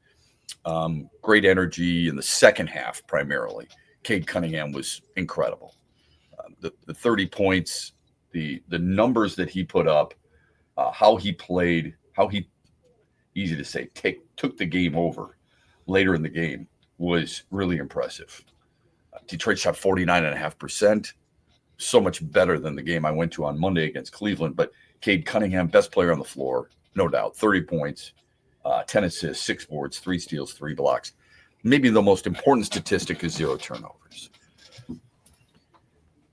Great energy in the second half, primarily. Cade Cunningham was incredible. The 30 points, the numbers that he put up, how he played, easy to say, took the game over later in the game was really impressive. Detroit shot 49.5%. So much better than the game I went to on Monday against Cleveland. But Cade Cunningham, best player on the floor, no doubt. 30 points, 10 assists, 6 boards, 3 steals, 3 blocks. Maybe the most important statistic is 0 turnovers.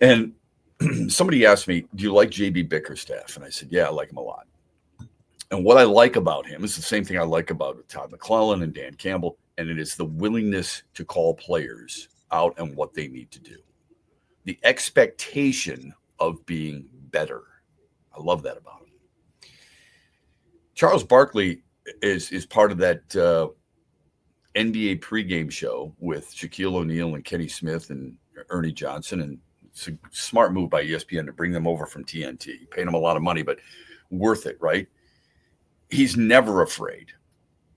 And somebody asked me, do you like J.B. Bickerstaff? And I said, yeah, I like him a lot. And what I like about him is the same thing I like about Todd McClellan and Dan Campbell, and it is the willingness to call players out and what they need to do. The expectation of being better. I love that about him. Charles Barkley is part of that NBA pregame show with Shaquille O'Neal and Kenny Smith and Ernie Johnson. And it's a smart move by ESPN to bring them over from TNT. Paying them a lot of money, but worth it, right? He's never afraid.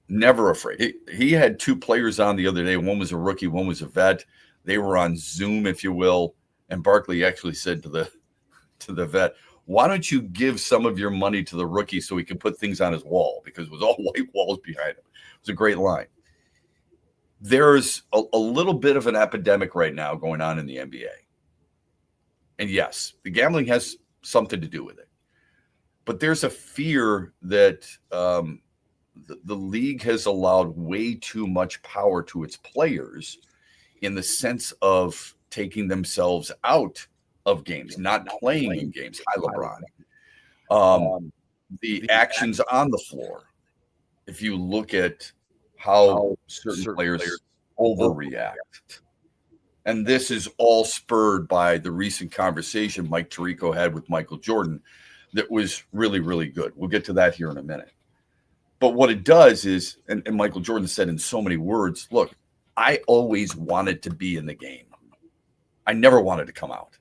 Never afraid. He had 2 players on the other day. One was a rookie, one was a vet. They were on Zoom, if you will. And Barkley actually said to the vet, why don't you give some of your money to the rookie so he can put things on his wall? Because it was all white walls behind him. It was a great line. There's a little bit of an epidemic right now going on in the NBA. And yes, the gambling has something to do with it. But there's a fear that the league has allowed way too much power to its players in the sense of taking themselves out of games, not playing in games. Hi, LeBron. The actions on the floor. If you look at how certain players overreact. And this is all spurred by the recent conversation Mike Tirico had with Michael Jordan that was really, really good. We'll get to that here in a minute. But what it does is, and Michael Jordan said in so many words, look, I always wanted to be in the game. I never wanted to come out.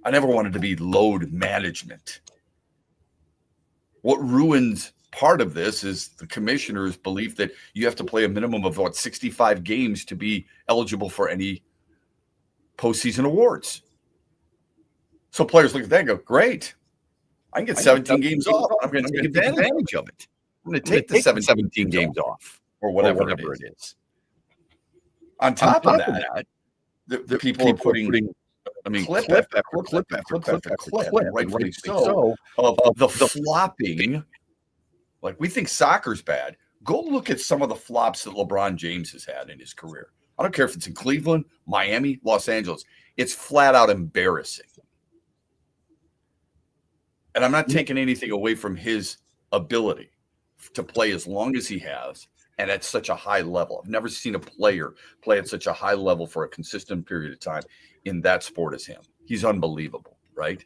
I never wanted to be load management. What ruins part of this is the commissioner's belief that you have to play a minimum of 65 games to be eligible for any postseason awards. So players look at that and go, great. I can get 17 games off. I'm going to take advantage of it. I'm going to take the 17 games off or whatever it is. On top of that, the people are putting clip after clip, rightfully so, of the flopping. Like, we think soccer's bad. Go look at some of the flops that LeBron James has had in his career. I don't care if it's in Cleveland, Miami, Los Angeles. It's flat out embarrassing. And I'm not taking anything away from his ability to play as long as he has and at such a high level. I've never seen a player play at such a high level for a consistent period of time in that sport as him. He's unbelievable, right?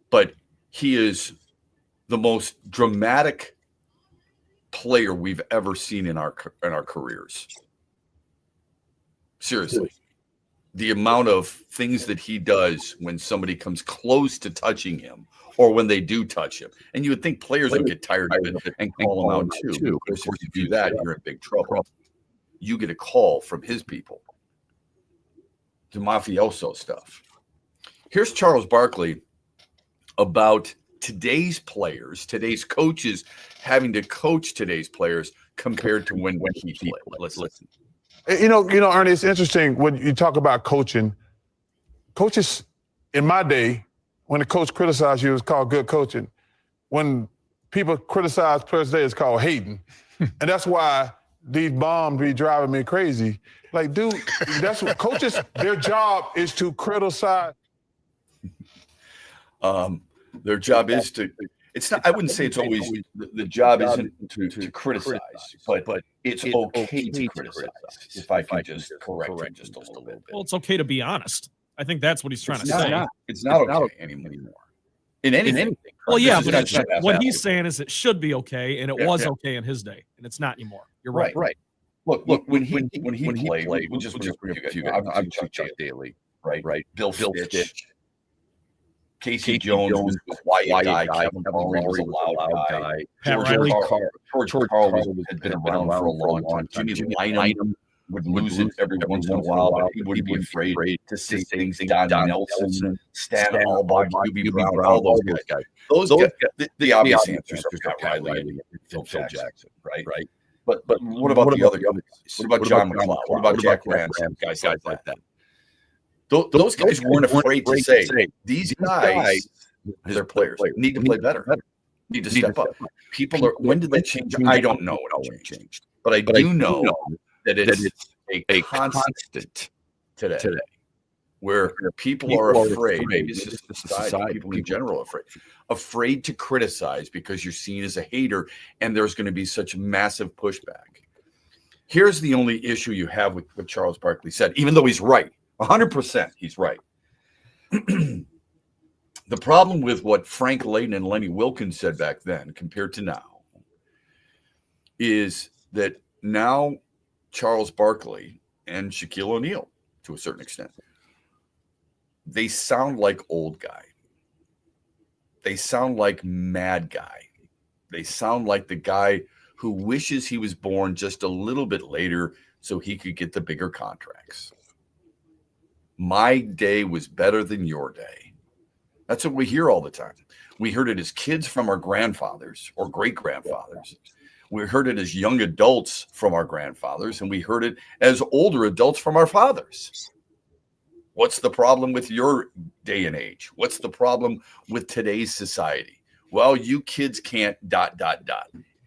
But he is the most dramatic player we've ever seen in our careers. Seriously. The amount of things that he does when somebody comes close to touching him or when they do touch him. And you would think players would get tired of it and call him out too. Because if you do that, you're in big trouble. You get a call from his people. The mafioso stuff. Here's Charles Barkley about today's players, today's coaches having to coach today's players compared to when he played. Let's listen. You know, Ernie, it's interesting when you talk about coaching. Coaches, in my day, when the coach criticized you, it was called good coaching. When people criticize players today, it's called hating. And that's why these bombs be driving me crazy. Like, dude, that's what coaches, their job is to criticize. Their job is to, it's not, I wouldn't say it's always, the job isn't to criticize, but it's okay to criticize, if I can just correct it just a little bit. Well, it's okay to be honest. I think that's what he's trying to say. It's not okay anymore. in anything. Well, yeah, This is but not just what basketball. he's saying is it should be okay, and it Yeah, was yeah. okay in his day, and it's not anymore. You're right. Right. Look, when he played, we'll just bring up a few guys. Obviously, Chuck Daly, right? Bill Stitch. Casey Jones was a quiet guy. Kevin Murray was a loud guy. George Carl had been around for a long time. Jimmy Lynam would lose it every once in a while, but he wouldn't be afraid to say things. Don Nelson, Stan Albaugh, QB Brown, all those guys. Those guys, the obvious answers are Pat Riley and Phil Jackson, right? But what about the other guys? What about John McCloud? What about Jack Ransom? Guys like that. Those guys weren't afraid to say, these guys, they're players, need to play better, need to step up. People are, when did that change? I don't know when it changed, but I do know that it's a constant today where people are afraid, maybe it's just the society, people in general are afraid to criticize because you're seen as a hater and there's going to be such massive pushback. Here's the only issue you have with what Charles Barkley said, even though he's right. 100% he's right. The problem with what Frank Layden and Lenny Wilkins said back then compared to now is that now Charles Barkley and Shaquille O'Neal, to a certain extent, they sound like old guy. They sound like mad guy. They sound like the guy who wishes he was born just a little bit later so he could get the bigger contracts. My day was better than your day. That's what we hear all the time. We heard it as kids from our grandfathers or great-grandfathers. We heard it as young adults from our grandfathers, and we heard it as older adults from our fathers. What's the problem with your day and age? What's the problem with today's society? Well, you kids can't ...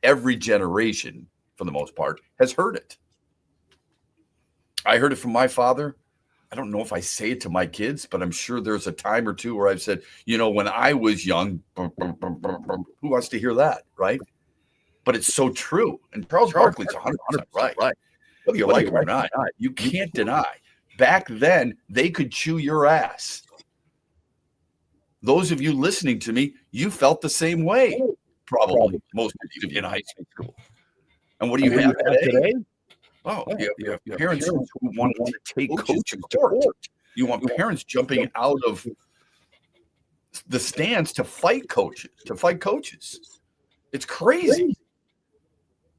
Every generation, for the most part, has heard it. I heard it from my father. I don't know if I say it to my kids, but I'm sure there's a time or two where I've said, when I was young, who wants to hear that, right? But it's so true. And Charles Barkley's 100% right. Whether you like it or not, you can't deny. Back then, they could chew your ass. Those of you listening to me, you felt the same way, probably, most of you in high school. And what do you have today? Oh, you have parents who want to take coaching to court. You want parents jumping out of the stands to fight coaches, It's crazy.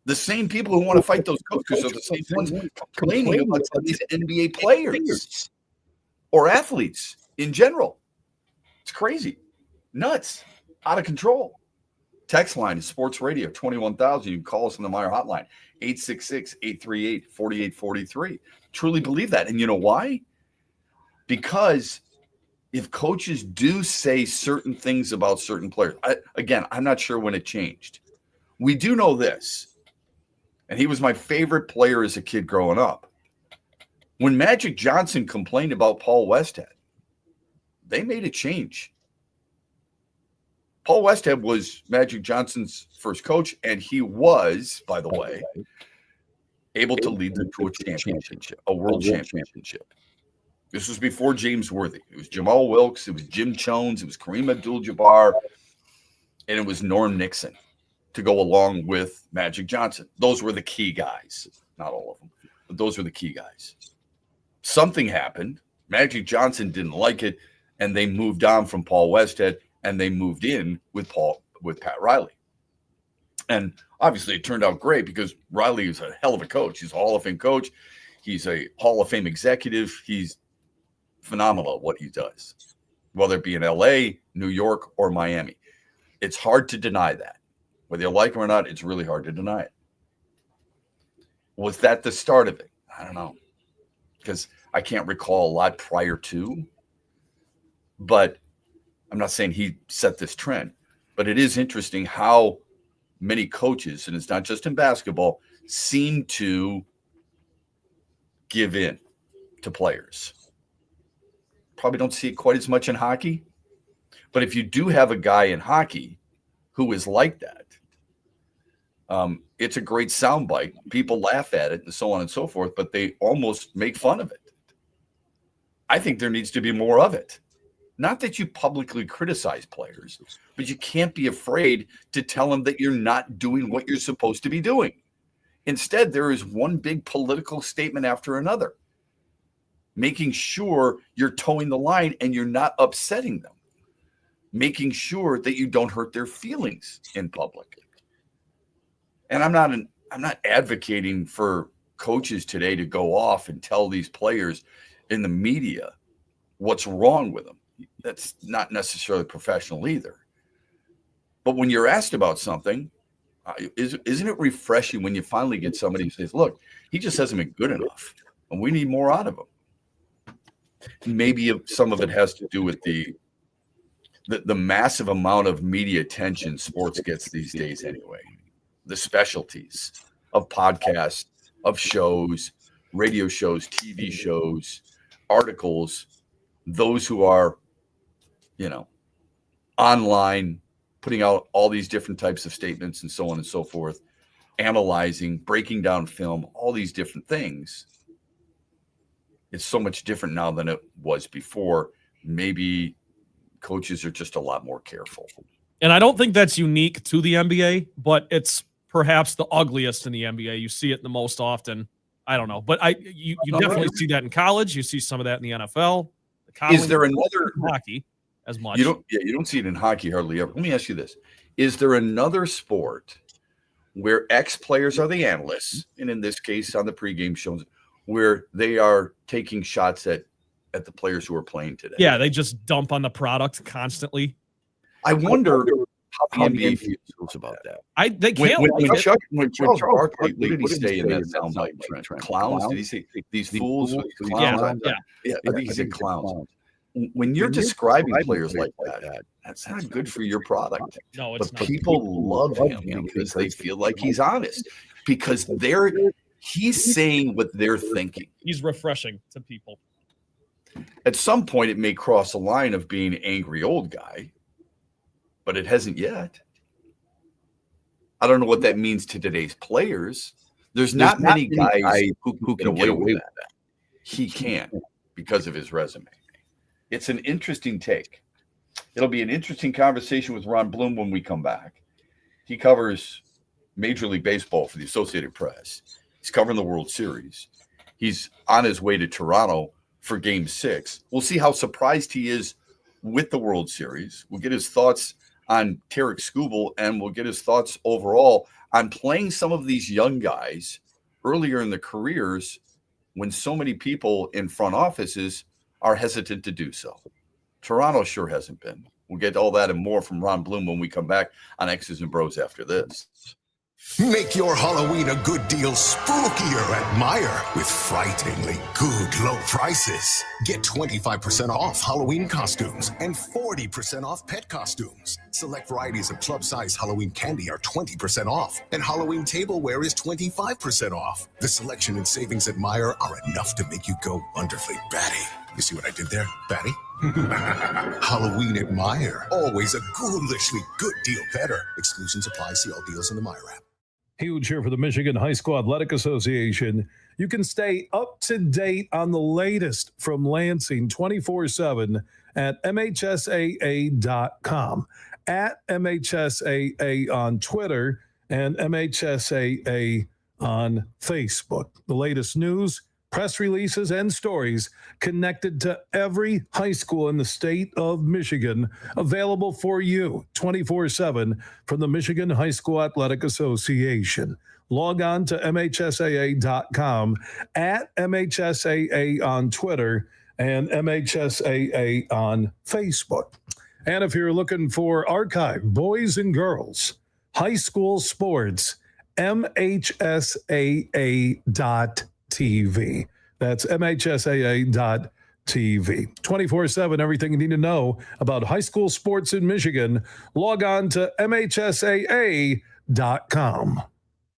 The same people who want to fight those coaches are the same ones complaining about these NBA players or athletes in general. It's crazy. Nuts. Out of control. Text line is Sports Radio 21,000. You can call us on the Meyer hotline, 866-838-4843. Truly believe that. And you know why? Because if coaches do say certain things about certain players, I'm not sure when it changed. We do know this, and he was my favorite player as a kid growing up. When Magic Johnson complained about Paul Westhead, they made a change. Paul Westhead was Magic Johnson's first coach, and he was, by the way, able to lead them to a championship, a world championship. This was before James Worthy. It was Jamal Wilkes, it was Jim Jones, it was Kareem Abdul-Jabbar, and it was Norm Nixon to go along with Magic Johnson. Those were the key guys. Not all of them, but those were the key guys. Something happened. Magic Johnson didn't like it, and they moved on from Paul Westhead, and they moved in with Pat Riley. And obviously it turned out great because Riley is a hell of a coach. He's a Hall of Fame coach. He's a Hall of Fame executive. He's phenomenal at what he does, whether it be in LA, New York, or Miami. It's hard to deny that. Whether you like him or not, it's really hard to deny it. Was that the start of it? I don't know, because I can't recall a lot prior to, but I'm not saying he set this trend, but it is interesting how many coaches, and it's not just in basketball, seem to give in to players. Probably don't see it quite as much in hockey, but if you do have a guy in hockey who is like that, it's a great soundbite. People laugh at it and so on and so forth, but they almost make fun of it. I think there needs to be more of it. Not that you publicly criticize players, but you can't be afraid to tell them that you're not doing what you're supposed to be doing. Instead, there is one big political statement after another, making sure you're towing the line and you're not upsetting them, making sure that you don't hurt their feelings in public. And I'm not advocating for coaches today to go off and tell these players in the media what's wrong with them. That's not necessarily professional either. But when you're asked about something, isn't it refreshing when you finally get somebody who says, look, he just hasn't been good enough and we need more out of him? Maybe some of it has to do with the massive amount of media attention sports gets these days anyway. The specialties of podcasts, of shows, radio shows, TV shows, articles, those who are, online, putting out all these different types of statements and so on and so forth, analyzing, breaking down film, all these different things. It's so much different now than it was before. Maybe coaches are just a lot more careful. And I don't think that's unique to the NBA, but it's perhaps the ugliest in the NBA. You see it the most often. I don't know, but you definitely see that in college. You see some of that in the NFL. Is there another hockey as much? You don't see it in hockey hardly ever. Let me ask you this: is there another sport where ex-players are the analysts, and in this case on the pregame shows, where they are taking shots at the players who are playing today? Yeah, they just dump on the product constantly. I wonder how the NBA feels about that. They can't. When Charles Barkley, what did he say in that soundbite? Clowns? Did he say these fools? Clowns? Yeah, I think he said clowns. When you're describing players like that, that's not good for your product. No, it's but not. People love him because they feel like he's honest, because he's saying what they're thinking. He's refreshing to people. At some point, it may cross a line of being angry old guy, but it hasn't yet. I don't know what that means to today's players. There's not many guys who can get away with that. He can because of his resume. It's an interesting take. It'll be an interesting conversation with Ron Bloom when we come back. He covers Major League Baseball for the Associated Press. He's covering the World Series. He's on his way to Toronto for Game 6. We'll see how surprised he is with the World Series. We'll get his thoughts on Tarek Skubal, and we'll get his thoughts overall on playing some of these young guys earlier in their careers when so many people in front offices are hesitant to do so. Toronto sure hasn't been. We'll get all that and more from Ron Bloom when we come back on X's and Bros after this. Make your Halloween a good deal spookier at Meijer with frighteningly good low prices. Get 25% off Halloween costumes and 40% off pet costumes. Select varieties of club-size Halloween candy are 20% off, and Halloween tableware is 25% off. The selection and savings at Meijer are enough to make you go wonderfully batty. You see what I did there, batty? Halloween at Meijer. Always a ghoulishly good deal better. Exclusions apply. See all deals in the Meijer app. Huge here for the Michigan High School Athletic Association. You can stay up to date on the latest from Lansing 24/7 at MHSAA.com, at MHSAA on Twitter, and MHSAA on Facebook. The latest news, press releases, and stories connected to every high school in the state of Michigan, available for you 24/7 from the Michigan High School Athletic Association. Log on to MHSAA.com, at MHSAA on Twitter, and MHSAA on Facebook. And if you're looking for archive, boys and girls, high school sports, MHSAA.TV. That's MHSAA.TV. 24/7, everything you need to know about high school sports in Michigan. Log on to MHSAA.com.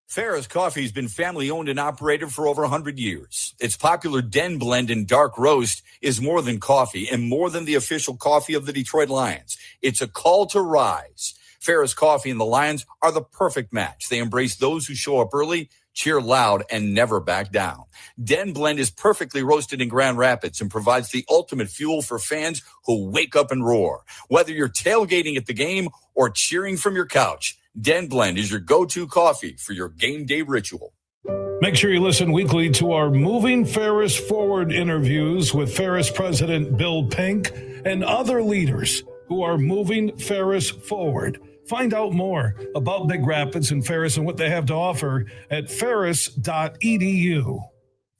Farrah's Coffee has been family-owned and operated for over 100 years. Its popular Den Blend and Dark Roast is more than coffee and more than the official coffee of the Detroit Lions. It's a call to rise. Farrah's Coffee and the Lions are the perfect match. They embrace those who show up early, cheer loud, and never back down. Den Blend is perfectly roasted in Grand Rapids and provides the ultimate fuel for fans who wake up and roar. Whether you're tailgating at the game or cheering from your couch, Den Blend is your go-to coffee for your game day ritual. Make sure you listen weekly to our Moving Ferris Forward interviews with Ferris President Bill Pink and other leaders who are moving Ferris forward. Find out more about Big Rapids and Ferris and what they have to offer at ferris.edu.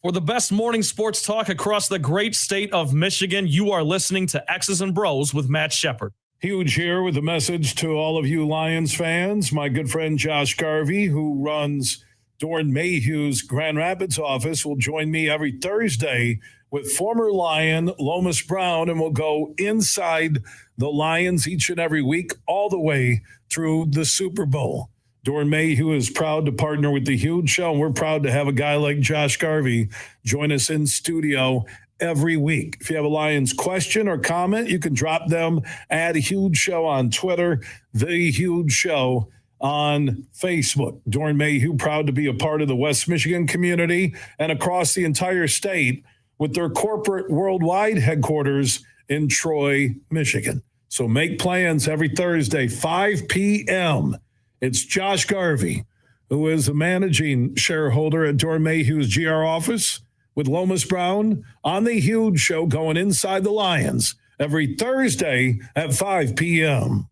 For the best morning sports talk across the great state of Michigan, you are listening to X's and Bros with Matt Shepard. Huge here with a message to all of you Lions fans. My good friend Josh Garvey, who runs Dorn Mayhew's Grand Rapids office, will join me every Thursday with former Lion Lomas Brown, and we'll go inside the Lions each and every week all the way through the Super Bowl. Dorn Mayhew is proud to partner with the Huge Show, and we're proud to have a guy like Josh Garvey join us in studio every week. If you have a Lions question or comment, you can drop them at Huge Show on Twitter, The Huge Show on Facebook. Dorn Mayhew, proud to be a part of the West Michigan community and across the entire state with their corporate worldwide headquarters in Troy, Michigan. So make plans every Thursday, 5 p.m. It's Josh Garvey, who is a managing shareholder at Dorn Mayhew's GR office, with Lomas Brown on the Huge Show going inside the Lions every Thursday at 5 p.m.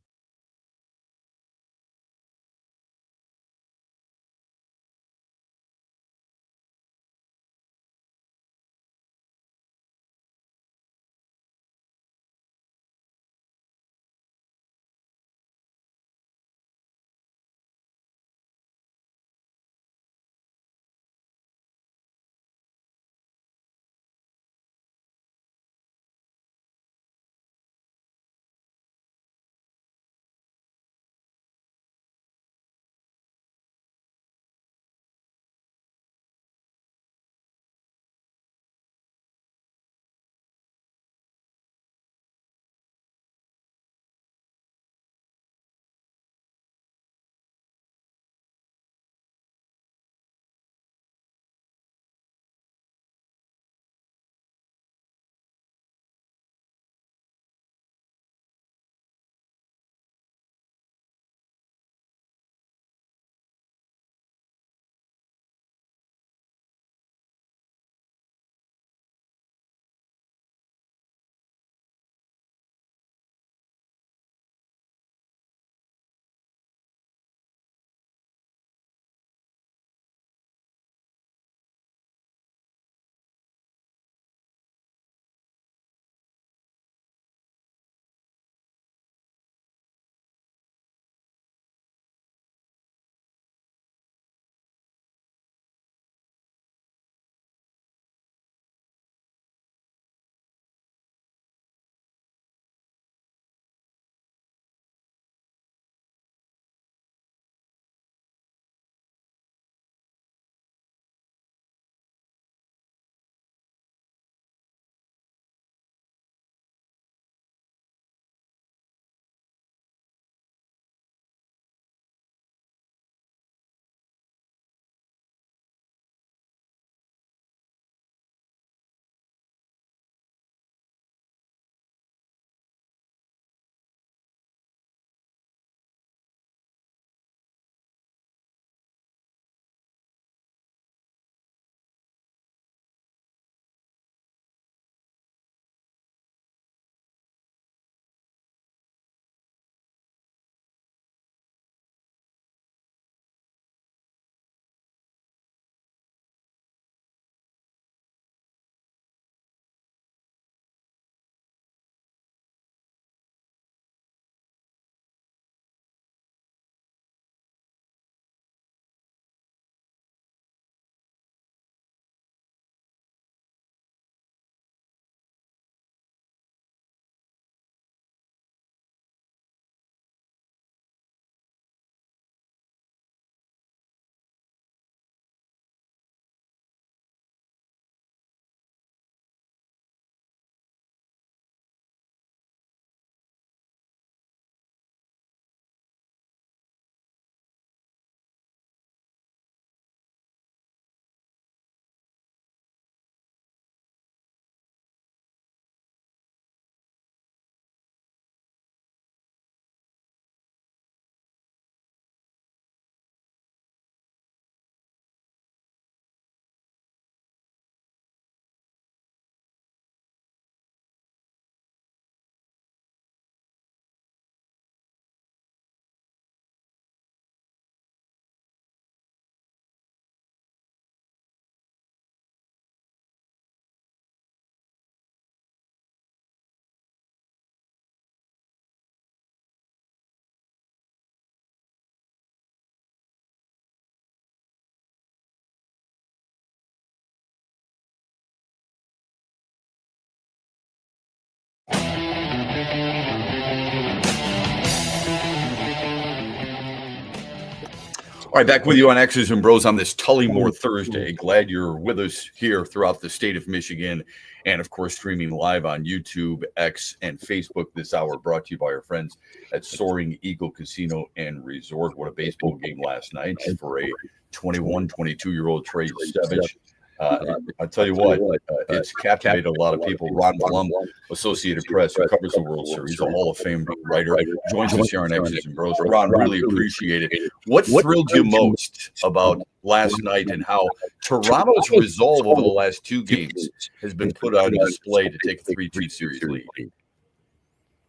All right, back with you on X's and Bros on this Tullymore Thursday. Glad you're with us here throughout the state of Michigan, and of course streaming live on YouTube, X, and Facebook this hour. Brought to you by our friends at Soaring Eagle Casino and Resort. What a baseball game last night for a 21, 22-year-old Trey Savage. I tell you what, it's captivated a lot of people. Ron Blum, Associated Press, who covers the World Series, a Hall of Fame writer, joins us here on X's and Bros. Ron, really appreciate it. What thrilled you most about last night and how Toronto's resolve over the last two games has been put on display to take a 3-2 series lead?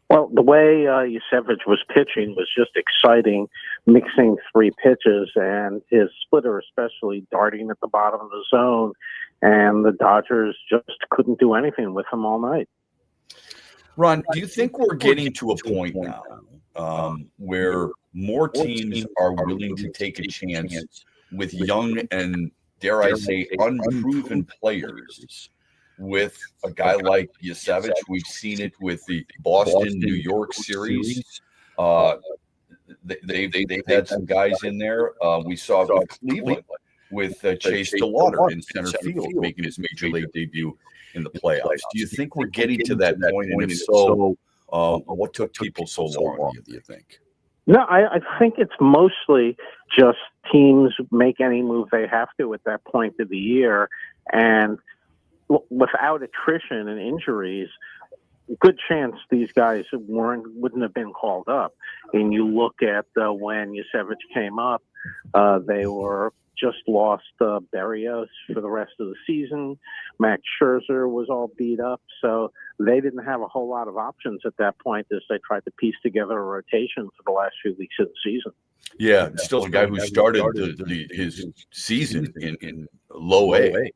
Well, the way Yusevich was pitching was just exciting, mixing three pitches, and his splitter especially darting at the bottom of the zone, and the Dodgers just couldn't do anything with him all night. Ron, do you think we're getting to a point now where more teams are willing to take a chance with young and, dare I say, unproven players? With a guy like Yusevich, we've seen it with the Boston-New York series. They've had some guys in there. We saw it with Cleveland with Chase DeLauder in center field making his major league debut in the playoffs. Do you think we're getting to that point? And if so, what took people so long, do you think? No, I think it's mostly just teams make any move they have to at that point of the year. And without attrition and injuries, good chance these guys wouldn't have been called up. And you look at when Yusevich came up, they were just lost Berrios for the rest of the season. Max Scherzer was all beat up, so they didn't have a whole lot of options at that point as they tried to piece together a rotation for the last few weeks of the season. Yeah, still a guy who started his season in low A.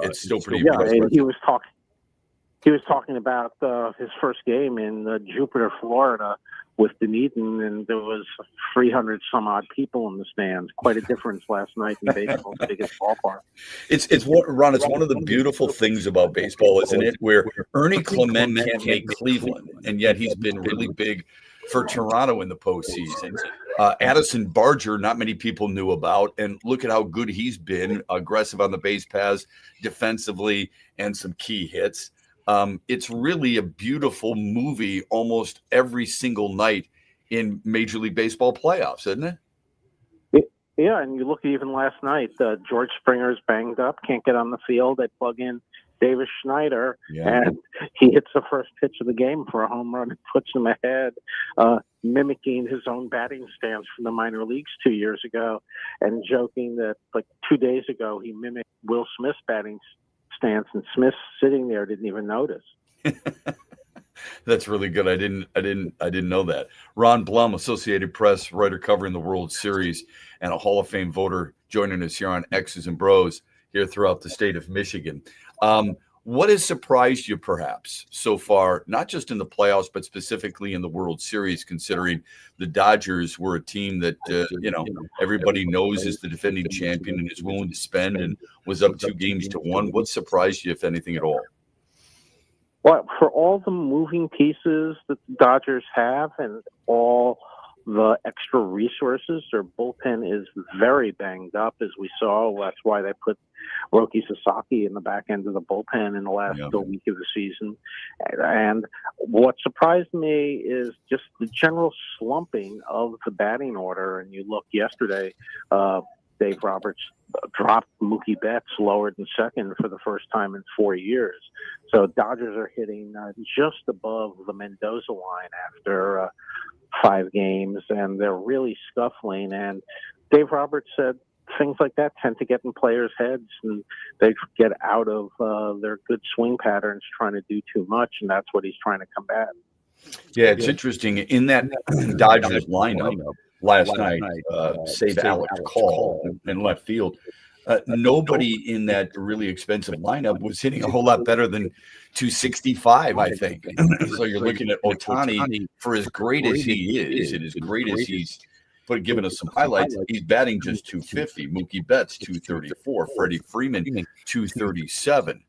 It's still pretty impressive. And he was talking about his first game in Jupiter, Florida, with Dunedin, and there was 300 some odd people in the stands. Quite a difference last night in baseball's biggest ballpark. Ron, it's one of the beautiful things about baseball, isn't it? Where Ernie Clement can't make Cleveland, and yet he's been really big for Toronto in the postseason. Addison Barger, not many people knew about, and look at how good he's been, aggressive on the base paths, defensively, and some key hits. It's really a beautiful movie almost every single night in Major League Baseball playoffs, isn't it? Yeah, and you look even last night, George Springer's banged up, can't get on the field. They plug in Davis Schneider, and he hits the first pitch of the game for a home run and puts him ahead, mimicking his own batting stance from the minor leagues 2 years ago, and joking that like 2 days ago he mimicked Will Smith's batting stance, and Smith sitting there didn't even notice. That's really good. I didn't know that. Ron Blum, Associated Press writer covering the World Series and a Hall of Fame voter, joining us here on X's and Bros here throughout the state of Michigan. What has surprised you perhaps so far, not just in the playoffs, but specifically in the World Series, considering the Dodgers were a team that, everybody knows is the defending champion and is willing to spend and was up 2-1. What surprised you, if anything at all? Well, for all the moving pieces that the Dodgers have and all the extra resources, their bullpen is very banged up, as we saw. That's why they put Roki Sasaki in the back end of the bullpen in the last week of the season. And what surprised me is just the general slumping of the batting order. And you look yesterday, Dave Roberts dropped Mookie Betts lower than second for the first time in 4 years. So Dodgers are hitting just above the Mendoza line after 5 games, and they're really scuffling. And Dave Roberts said things like that tend to get in players' heads, and they get out of their good swing patterns trying to do too much, and that's what he's trying to combat. Yeah, it's interesting. In that Dodgers lineup last night, save Alex Call in left field, nobody in that really expensive lineup was hitting a whole lot better than 265, I think. So you're looking at Ohtani, for as great as he is, and as great as he's given us some highlights, he's batting just 250. Mookie Betts, 234. Freddie Freeman, 237.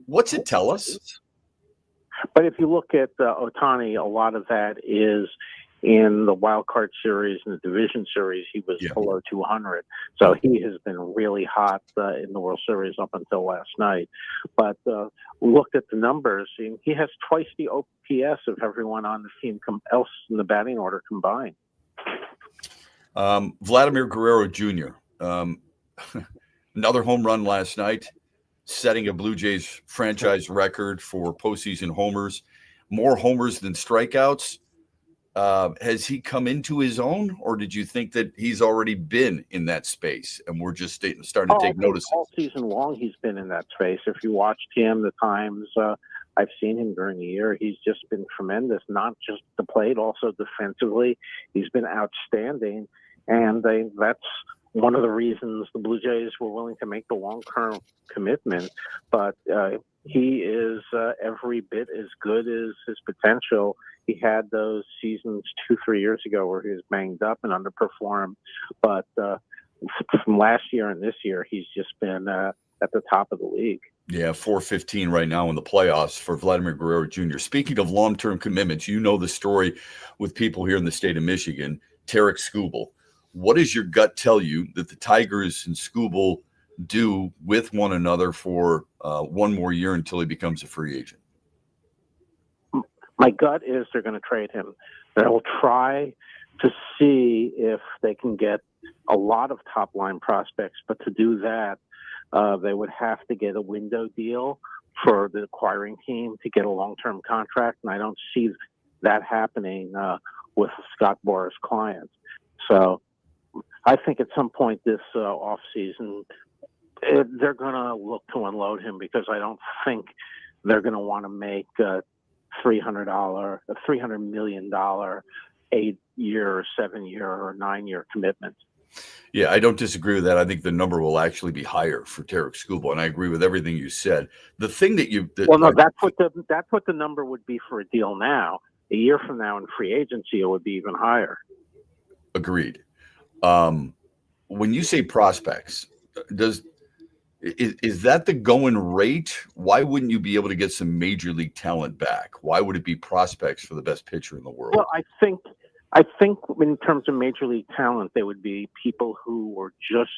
What's it tell us? But if you look at Ohtani, a lot of that is in the wild card series and the division series. He was below 200, so he has been really hot in the World Series up until last night. But look at the numbers. He has twice the OPS of everyone on the team else in the batting order combined. Vladimir Guerrero Jr. Another home run last night, setting a Blue Jays franchise record for postseason homers, more homers than strikeouts. Has he come into his own, or did you think that he's already been in that space and we're just starting to take notice? All season long, he's been in that space. If you watched him, the times I've seen him during the year, he's just been tremendous, not just the plate, also defensively. He's been outstanding, and that's one of the reasons the Blue Jays were willing to make the long-term commitment. But he is every bit as good as his potential. He had those seasons 2-3 years ago where he was banged up and underperformed. But from last year and this year, he's just been at the top of the league. Yeah, 415 right now in the playoffs for Vladimir Guerrero Jr. Speaking of long-term commitments, you know the story with people here in the state of Michigan, Tarek Skubal. What does your gut tell you that the Tigers and Skubal do with one another for one more year until he becomes a free agent? My gut is they're going to trade him. They'll try to see if they can get a lot of top-line prospects, but to do that, they would have to get a window deal for the acquiring team to get a long-term contract, and I don't see that happening with Scott Boras' clients. So I think at some point this offseason, they're going to look to unload him, because I don't think they're going to want to make a $300 million 8-year or 7-year or 9-year commitment. Yeah, I don't disagree with that. I think the number will actually be higher for Tarek Skubal, and I agree with everything you said. The thing that that's what the number would be for a deal now. A year from now in free agency, it would be even higher. Agreed. When you say prospects, is that the going rate? Why wouldn't you be able to get some major league talent back? Why would it be prospects for the best pitcher in the world? Well, I think in terms of major league talent, they would be people who were just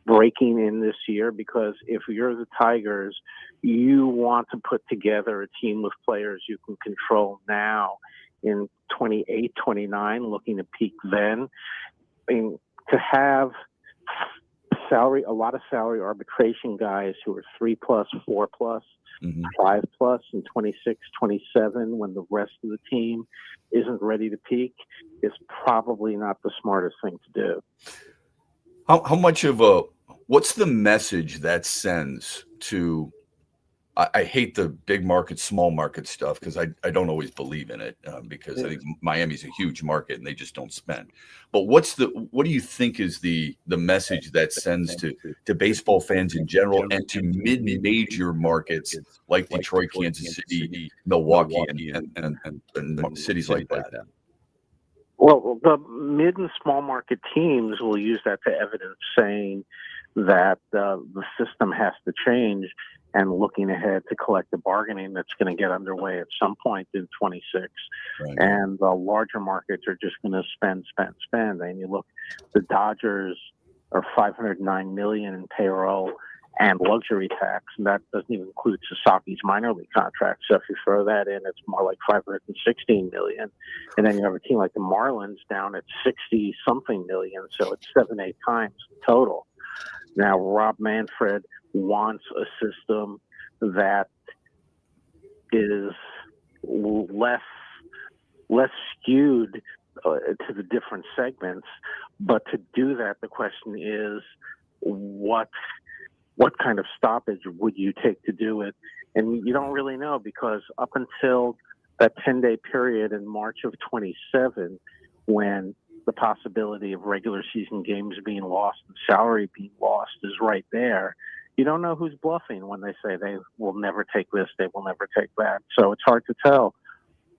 breaking in this year, because if you're the Tigers, you want to put together a team with players you can control now in 28, 29, looking to peak then. I mean, to have a lot of salary arbitration guys who are 3+, 4+, 5+, and 26, 27 when the rest of the team isn't ready to peak is probably not the smartest thing to do. How much of what's the message that sends to? I hate the big market, small market stuff, because I don't always believe in it, because I think Miami's a huge market and they just don't spend. But what do you think is the message that sends to baseball fans in general and to mid-major markets like Detroit, Kansas City, Milwaukee, and cities like that? Well, the mid and small market teams will use that to evidence saying that the system has to change, and looking ahead to collective bargaining that's going to get underway at some point in 26. Right. And the larger markets are just going to spend. And you look, the Dodgers are $509 million in payroll and luxury tax, and that doesn't even include Sasaki's minor league contract. So if you throw that in, it's more like $516 million. And then you have a team like the Marlins down at 60-something million, so it's 7-8 times total. Now, Rob Manfred wants a system that is less skewed to the different segments. But to do that, the question is, what kind of stoppage would you take to do it? And you don't really know, because up until that 10-day period in March of 27, when the possibility of regular season games being lost and salary being lost is right there, you don't know who's bluffing when they say they will never take this, they will never take that. So it's hard to tell.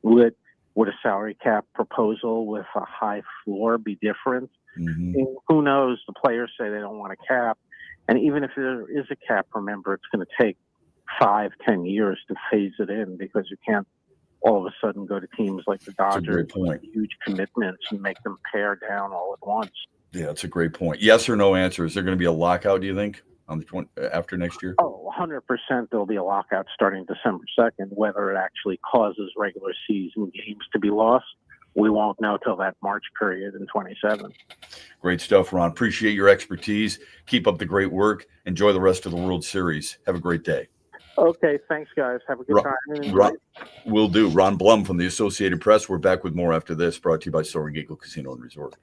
Would a salary cap proposal with a high floor be different? Mm-hmm. And who knows? The players say they don't want a cap. And even if there is a cap, remember, it's going to take 5-10 years to phase it in, because you can't all of a sudden go to teams like the Dodgers with huge commitments and make them pare down all at once. Yeah, that's a great point. Yes or no answer. Is there going to be a lockout, do you think, on the after next year? Oh, 100% there'll be a lockout starting December 2nd. Whether it actually causes regular season games to be lost, we won't know till that March period in 27. Great stuff, Ron. Appreciate your expertise. Keep up the great work. Enjoy the rest of the World Series. Have a great day. Okay, thanks, guys. Have a good time. And enjoy. Ron, will do. Ron Blum from the Associated Press. We're back with more after this, brought to you by Soaring Eagle Casino and Resort.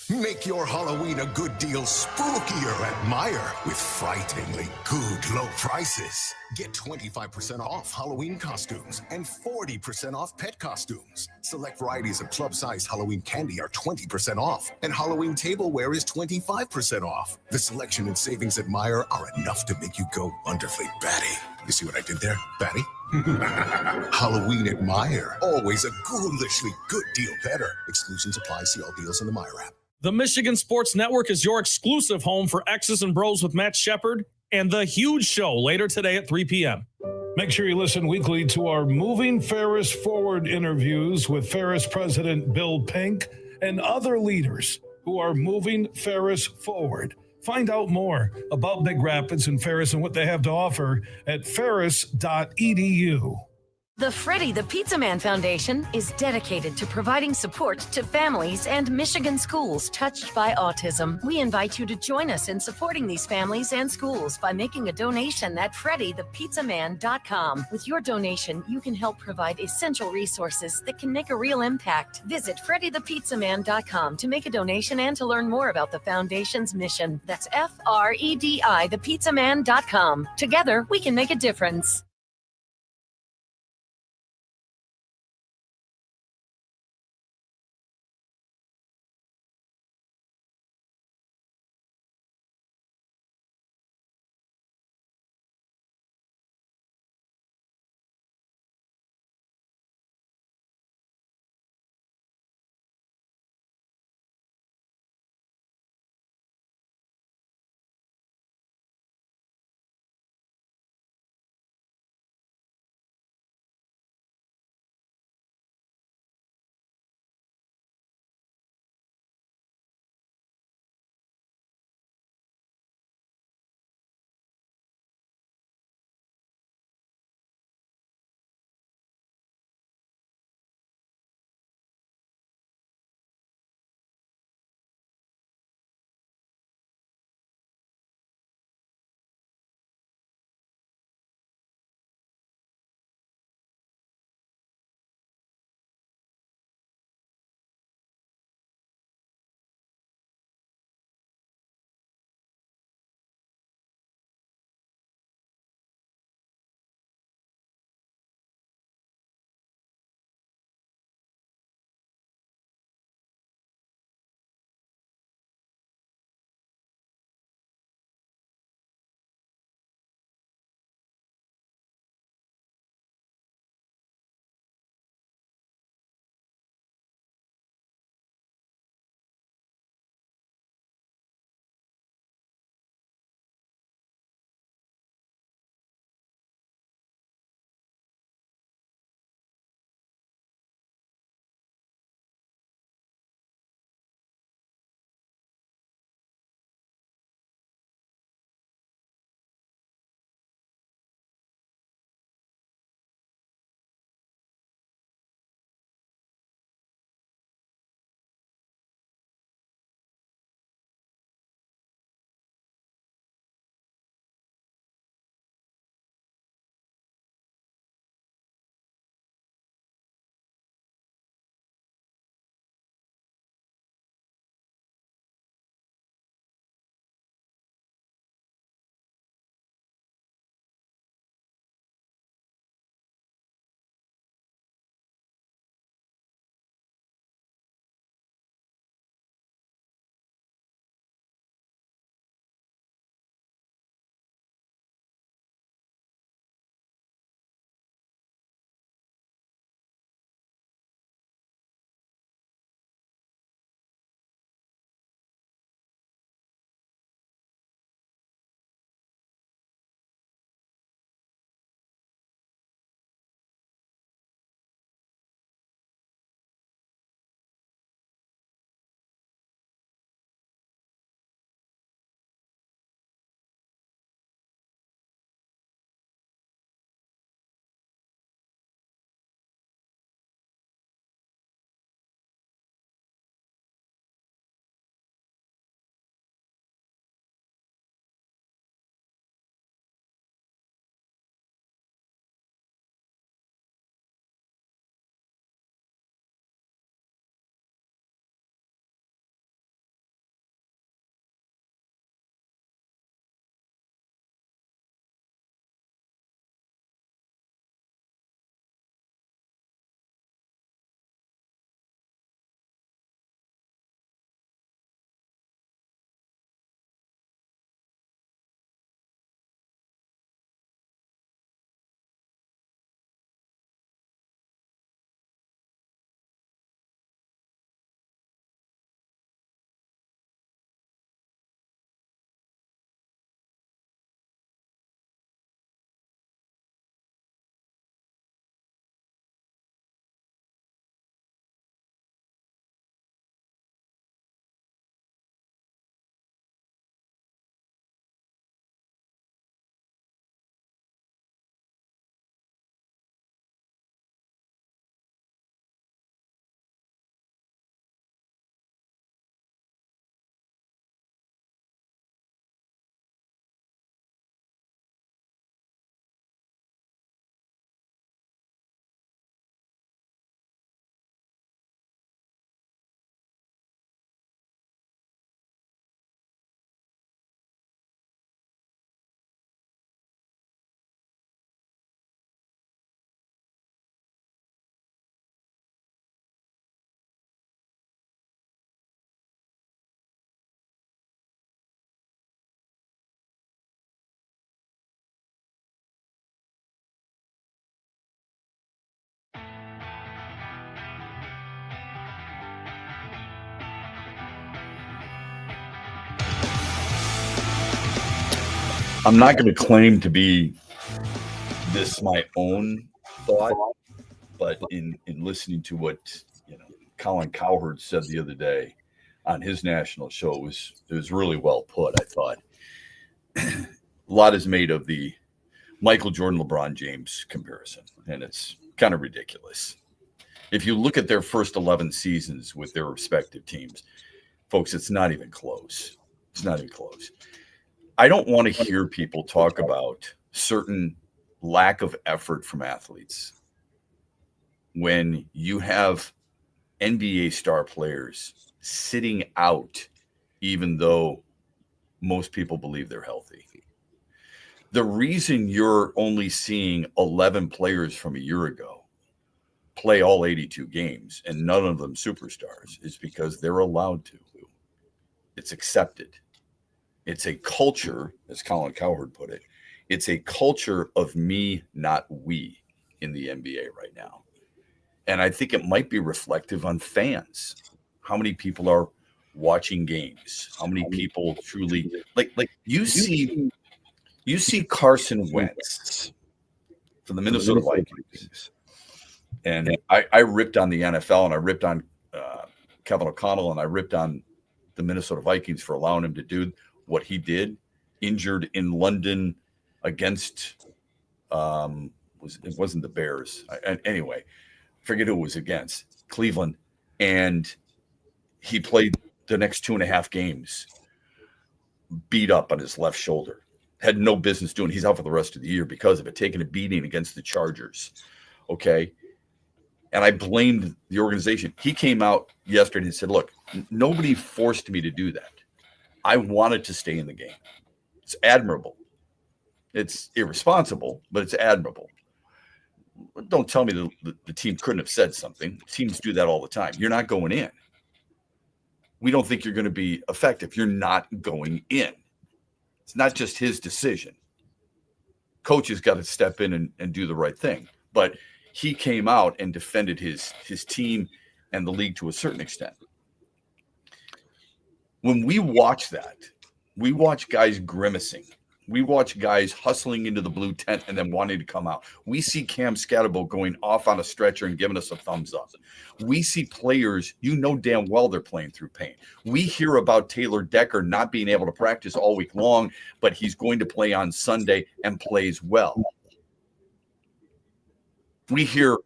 Make your Halloween a good deal spookier at Meijer with frighteningly good low prices. Get 25% off Halloween costumes and 40% off pet costumes. Select varieties of club-sized Halloween candy are 20% off, and Halloween tableware is 25% off. The selection and savings at Meijer are enough to make you go wonderfully batty. You see what I did there, batty? Halloween at Meijer. Always a ghoulishly good deal better. Exclusions apply. See all deals in the Meijer app. The Michigan Sports Network is your exclusive home for X's and Bros with Matt Shepard and The Huge Show later today at 3 p.m. Make sure you listen weekly to our Moving Ferris Forward interviews with Ferris President Bill Pink and other leaders who are moving Ferris forward. Find out more about Big Rapids and Ferris and what they have to offer at ferris.edu. The Freddie the Pizza Man Foundation is dedicated to providing support to families and Michigan schools touched by autism. We invite you to join us in supporting these families and schools by making a donation at freddythepizzaman.com. With your donation, you can help provide essential resources that can make a real impact. Visit freddythepizzaman.com to make a donation and to learn more about the foundation's mission. That's FREDI thepizzaman.com. Together, we can make a difference. I'm not going to claim to be this my own thought, but in listening to what Colin Cowherd said the other day on his national show, it was really well put. I thought a lot is made of the Michael Jordan, LeBron James comparison, and it's kind of ridiculous. If you look at their first 11 seasons with their respective teams, folks, it's not even close. It's not even close. I don't want to hear people talk about certain lack of effort from athletes when you have NBA star players sitting out, even though most people believe they're healthy. The reason you're only seeing 11 players from a year ago play all 82 games and none of them superstars is because they're allowed to. It's accepted. It's a culture, as Colin Cowherd put it, it's a culture of me, not we in the NBA right now. And I think it might be reflective on fans. How many people are watching games? How many people truly like you see Carson Wentz for the Minnesota Vikings. And I ripped on the NFL, and I ripped on Kevin O'Connell, and I ripped on the Minnesota Vikings for allowing him to do what he did, injured in London against it wasn't the Bears. Anyway, forget who it was against, Cleveland. And he played the next 2.5 games, beat up on his left shoulder. Had no business doing. He's out for the rest of the year because of it, taking a beating against the Chargers. Okay. And I blamed the organization. He came out yesterday and said, look, nobody forced me to do that. I wanted to stay in the game. It's admirable. It's irresponsible, but it's admirable. Don't tell me the team couldn't have said something. Teams do that all the time. You're not going in. We don't think you're going to be effective. You're not going in. It's not just his decision. Coach has got to step in and do the right thing. But he came out and defended his team and the league to a certain extent. When we watch that, we watch guys grimacing. We watch guys hustling into the blue tent and then wanting to come out. We see Cam Scatterbo going off on a stretcher and giving us a thumbs up. We see players, damn well they're playing through pain. We hear about Taylor Decker not being able to practice all week long, but he's going to play on Sunday and plays well. We hear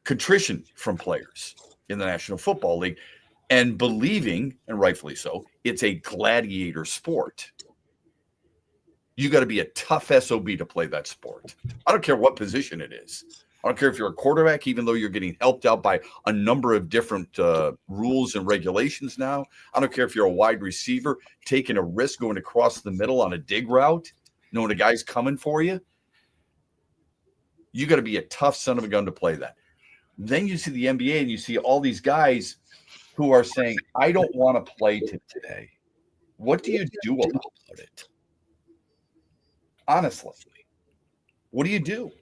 contrition from players in the National Football League and believing, and rightfully so, it's a gladiator sport. You got to be a tough SOB to play that sport. I don't care what position it is. I don't care if you're a quarterback, even though you're getting helped out by a number of different rules and regulations now. I don't care if you're a wide receiver, taking a risk going across the middle on a dig route, knowing a guy's coming for you. You got to be a tough son of a gun to play that. Then you see the NBA and you see all these guys who are saying, I don't want to play today. What do you do about it? Honestly, what do you do?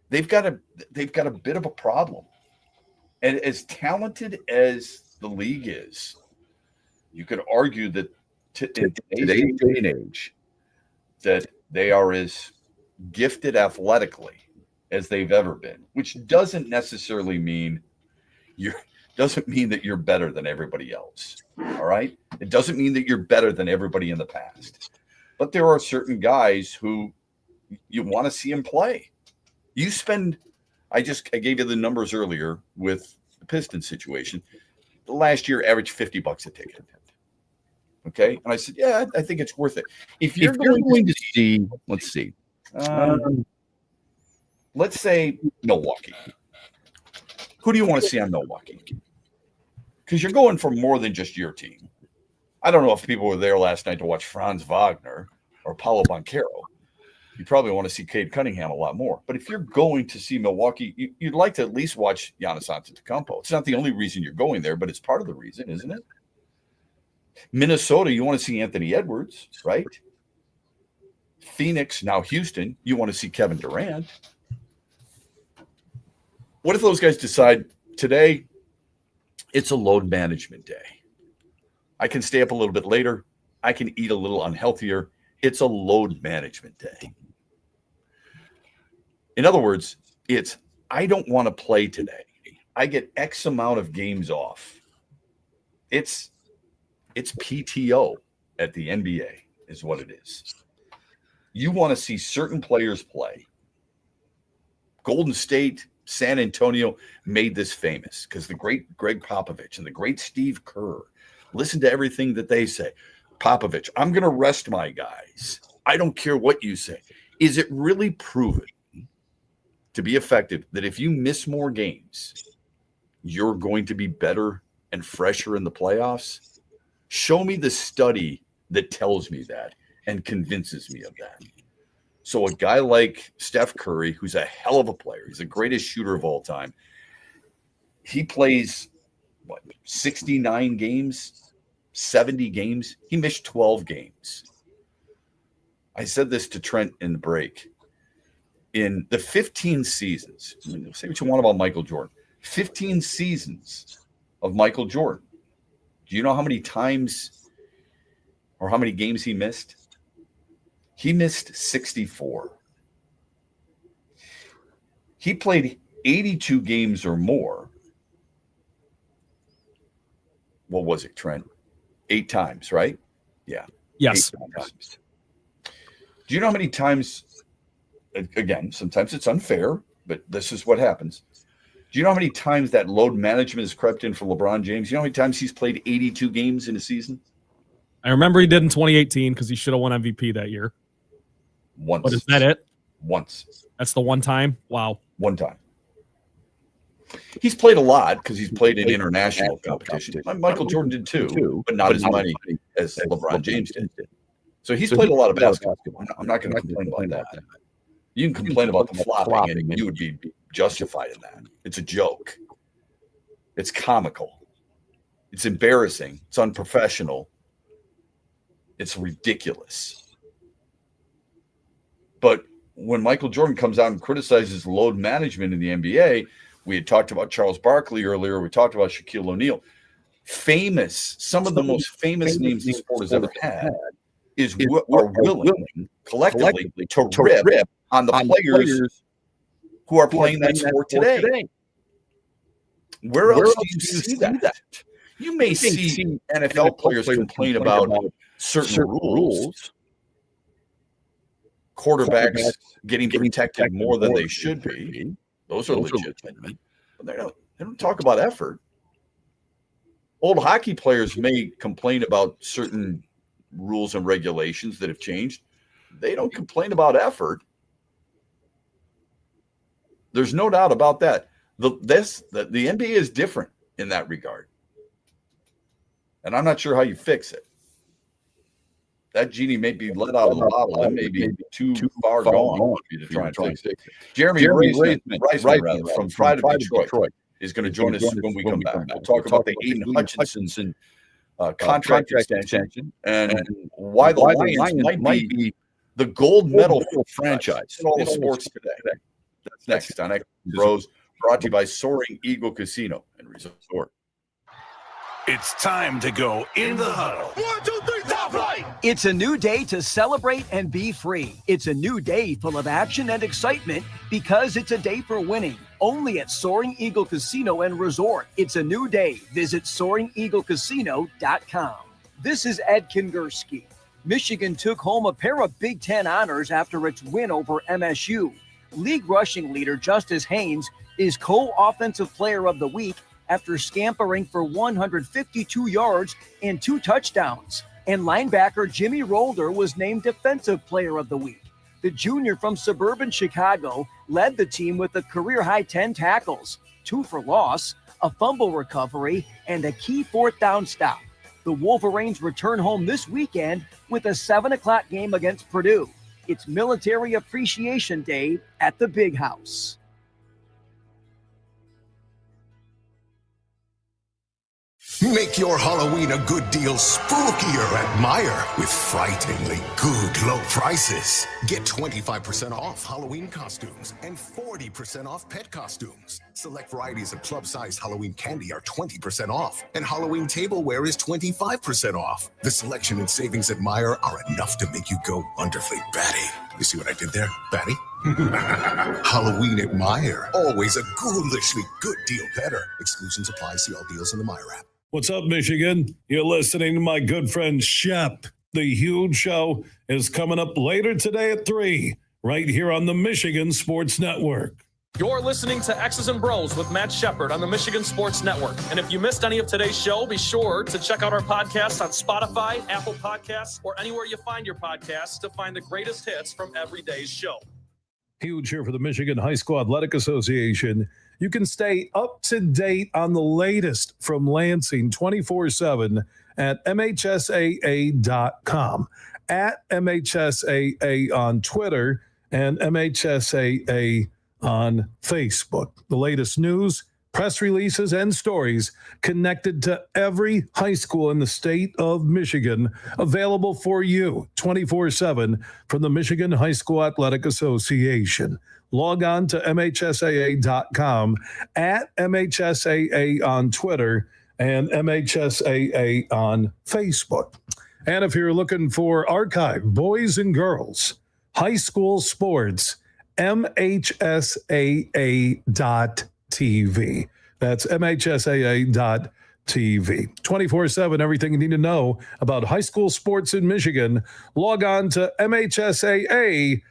They've got a bit of a problem. And as talented as the league is, you could argue that in today's day and age, that they are as gifted athletically as they've ever been, which doesn't necessarily mean that you're better than everybody else. All right. It doesn't mean that you're better than everybody in the past. But there are certain guys who you want to see him play. I gave you the numbers earlier with the Pistons situation. The last year averaged $50 a ticket. Okay. And I said, yeah, I think it's worth it. If you're going to see, let's see. Let's say Milwaukee. Who do you want to see on Milwaukee? Because you're going for more than just your team. I don't know if people were there last night to watch Franz Wagner or Paolo Banchero. You probably want to see Cade Cunningham a lot more. But if you're going to see Milwaukee, you'd like to at least watch Giannis Antetokounmpo. It's not the only reason you're going there, but it's part of the reason, isn't it? Minnesota, you want to see Anthony Edwards, right? Phoenix, now Houston, you want to see Kevin Durant. What if those guys decide today it's a load management day? I can stay up a little bit later. I can eat a little unhealthier. It's a load management day. In other words, it's I don't want to play today. I get X amount of games off. It's PTO at the NBA is what it is. You want to see certain players play. Golden State, San Antonio made this famous because the great Greg Popovich and the great Steve Kerr, listen to everything that they say. Popovich, I'm going to rest my guys. I don't care what you say. Is it really proven to be effective that if you miss more games, you're going to be better and fresher in the playoffs? Show me the study that tells me that and convinces me of that. So a guy like Steph Curry, who's a hell of a player, he's the greatest shooter of all time. He plays, 69 games, 70 games? He missed 12 games. I said this to Trent in the break. In the 15 seasons, say what you want about Michael Jordan, 15 seasons of Michael Jordan. Do you know how many times or how many games he missed? He missed 64. He played 82 games or more. What was it, Trent? 8 times, right? Yeah. Yes. 8 times. Do you know how many times, again, sometimes it's unfair, but this is what happens. Do you know how many times that load management has crept in for LeBron James? You know how many times he's played 82 games in a season? I remember he did in 2018 because he should have won MVP that year. Once. But is that it? Once. That's the one time? Wow. One time. He's played a lot because he's played in international competition. Michael Jordan did too, but not as many as LeBron James did. So he's played a lot of basketball. I'm not going to complain about that. You can complain about the flopping, and you would be justified in that. It's a joke. It's comical. It's embarrassing. It's unprofessional. It's ridiculous. But when Michael Jordan comes out and criticizes load management in the NBA, we had talked about Charles Barkley earlier. We talked about Shaquille O'Neal. Some of the most famous names the sport has ever had are willing collectively to rip on the players who are playing that sport today. Where else do you see that? You may see NFL players complain about certain rules. Quarterbacks getting protected more than they should be. Those are legitimate. But they don't talk about effort. Old hockey players may complain about certain rules and regulations that have changed. They don't complain about effort. There's no doubt about that. The NBA is different in that regard. And I'm not sure how you fix it. That genie may be let out of the bottle. It may be too far gone for you to try and fix it. Jeremy Reisman from Pride of Detroit is going to join us when we come back. We'll talk about the Aiden Hutchinson contract extension and why the Lions might be the gold medal franchise in sports today. That's next on BrO's, brought to you by Soaring Eagle Casino and Resort. It's time to go in the huddle. 1, 2, 3, top flight! It's a new day to celebrate and be free. It's a new day full of action and excitement because it's a day for winning. Only at Soaring Eagle Casino and Resort. It's a new day. Visit SoaringEagleCasino.com. This is Ed Kingerski. Michigan took home a pair of Big Ten honors after its win over MSU. League rushing leader Justice Haynes is co-offensive player of the week after scampering for 152 yards and 2 touchdowns. And linebacker Jimmy Rolder was named Defensive Player of the Week. The junior from suburban Chicago led the team with a career-high 10 tackles, 2 for loss, a fumble recovery, and a key 4th down stop. The Wolverines return home this weekend with a 7 o'clock game against Purdue. It's Military Appreciation Day at the Big House. Make your Halloween a good deal spookier at Meijer with frighteningly good low prices. Get 25% off Halloween costumes and 40% off pet costumes. Select varieties of club-sized Halloween candy are 20% off, and Halloween tableware is 25% off. The selection and savings at Meijer are enough to make you go wonderfully batty. You see what I did there, batty? Halloween at Meijer. Always a ghoulishly good deal better. Exclusions apply. See all deals in the Meijer app. What's up, Michigan? You're listening to my good friend Shep. The Huge Show is coming up later today at 3, right here on the Michigan Sports Network. You're listening to X's and Bros with Matt Shepard on the Michigan Sports Network. And if you missed any of today's show, be sure to check out our podcast on Spotify, Apple Podcasts, or anywhere you find your podcasts to find the greatest hits from every day's show. Huge here for the Michigan High School Athletic Association. You can stay up to date on the latest from Lansing 24/7 at MHSAA.com, at MHSAA on Twitter, and MHSAA on Facebook. The latest news, press releases, and stories connected to every high school in the state of Michigan, available for you 24/7 from the Michigan High School Athletic Association. Log on to MHSAA.com, at MHSAA on Twitter, and MHSAA on Facebook. And if you're looking for archive, boys and girls, high school sports, MHSAA.TV. That's MHSAA.TV. 24/7, everything you need to know about high school sports in Michigan. Log on to MHSAA.com.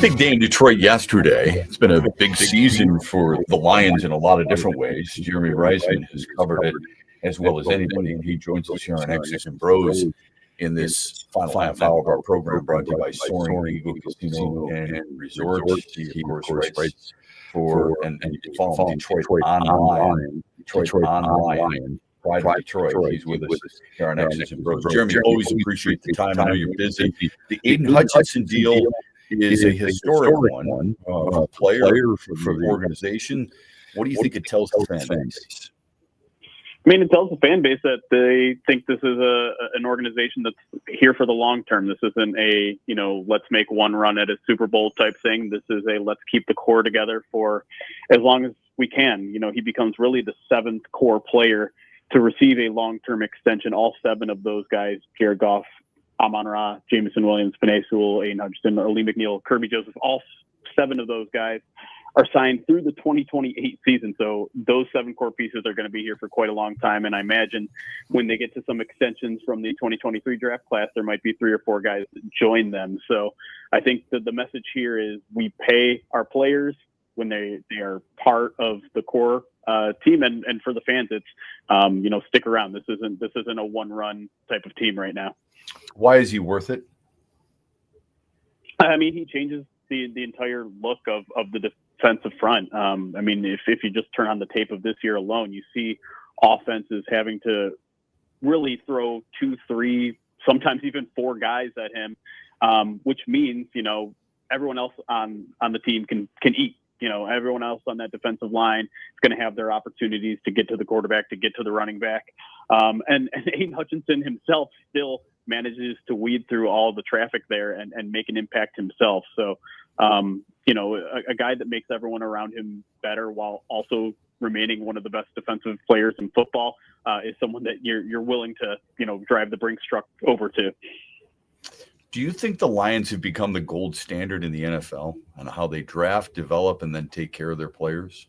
Big day in Detroit yesterday. It's been a big season for the Lions in a lot of different ways. Jeremy Reisman has covered it as well as anybody, and he joins us here on X's and Bros in this final half hour of our program, brought to you by Soaring Eagle Casino and Resort. He, of course, writes for and you can follow Detroit Online. Detroit Online. Pride of Detroit. He's with us here on X's and Bros. Jeremy, always appreciate the time. I know you're busy. The Aiden Hutchinson deal is a historic one for a player, for the organization. What do you think it tells the fan base? I mean, it tells the fan base that they think this is an organization that's here for the long term. This isn't a, let's make one run at a Super Bowl type thing. This is a let's keep the core together for as long as we can. He becomes really the seventh core player to receive a long-term extension. All seven of those guys, Jared Goff, Amon-Ra, Jameson Williams, Penei Sewell, Aiden Hutchinson, Lee McNeil, Kirby Joseph, all seven of those guys are signed through the 2028 season. So those seven core pieces are going to be here for quite a long time. And I imagine when they get to some extensions from the 2023 draft class, there might be 3 or 4 guys that join them. So I think that the message here is we pay our players when they are part of the core team, and for the fans, it's stick around. This isn't a one-run type of team right now. Why is he worth it? I mean, he changes the entire look of the defensive front. I mean, if you just turn on the tape of this year alone, you see offenses having to really throw 2, 3, sometimes even 4 guys at him, which means everyone else on the team can eat. Everyone else on that defensive line is going to have their opportunities to get to the quarterback, to get to the running back. And Aiden Hutchinson himself still manages to weed through all the traffic there and make an impact himself. So, a guy that makes everyone around him better while also remaining one of the best defensive players in football is someone that you're willing to, drive the Brinks truck over to. Do you think the Lions have become the gold standard in the NFL on how they draft, develop, and then take care of their players?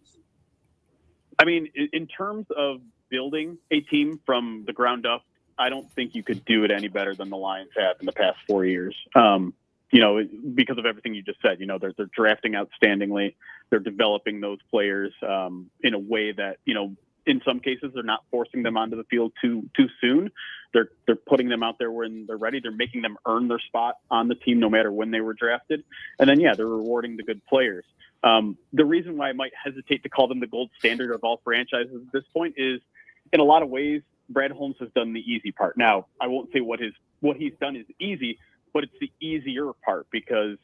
I mean, in terms of building a team from the ground up, I don't think you could do it any better than the Lions have in the past 4 years. Because of everything you just said, they're drafting outstandingly. They're developing those players in a way that, in some cases, they're not forcing them onto the field too soon. They're putting them out there when they're ready. They're making them earn their spot on the team, no matter when they were drafted. And then, they're rewarding the good players. The reason why I might hesitate to call them the gold standard of all franchises at this point is, in a lot of ways, Brad Holmes has done the easy part. Now, I won't say what he's done is easy, but it's the easier part because,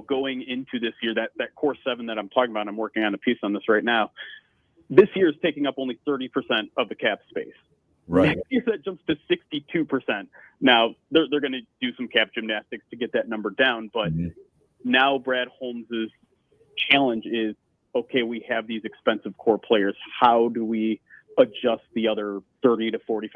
going into this year, that core 7 that I'm talking about, I'm working on a piece on this right now. This year is taking up only 30% of the cap space. Right. Next year that jumps to 62%. Now they're going to do some cap gymnastics to get that number down, but now Brad Holmes's challenge is, okay, we have these expensive core players. How do we adjust the other 30 to 40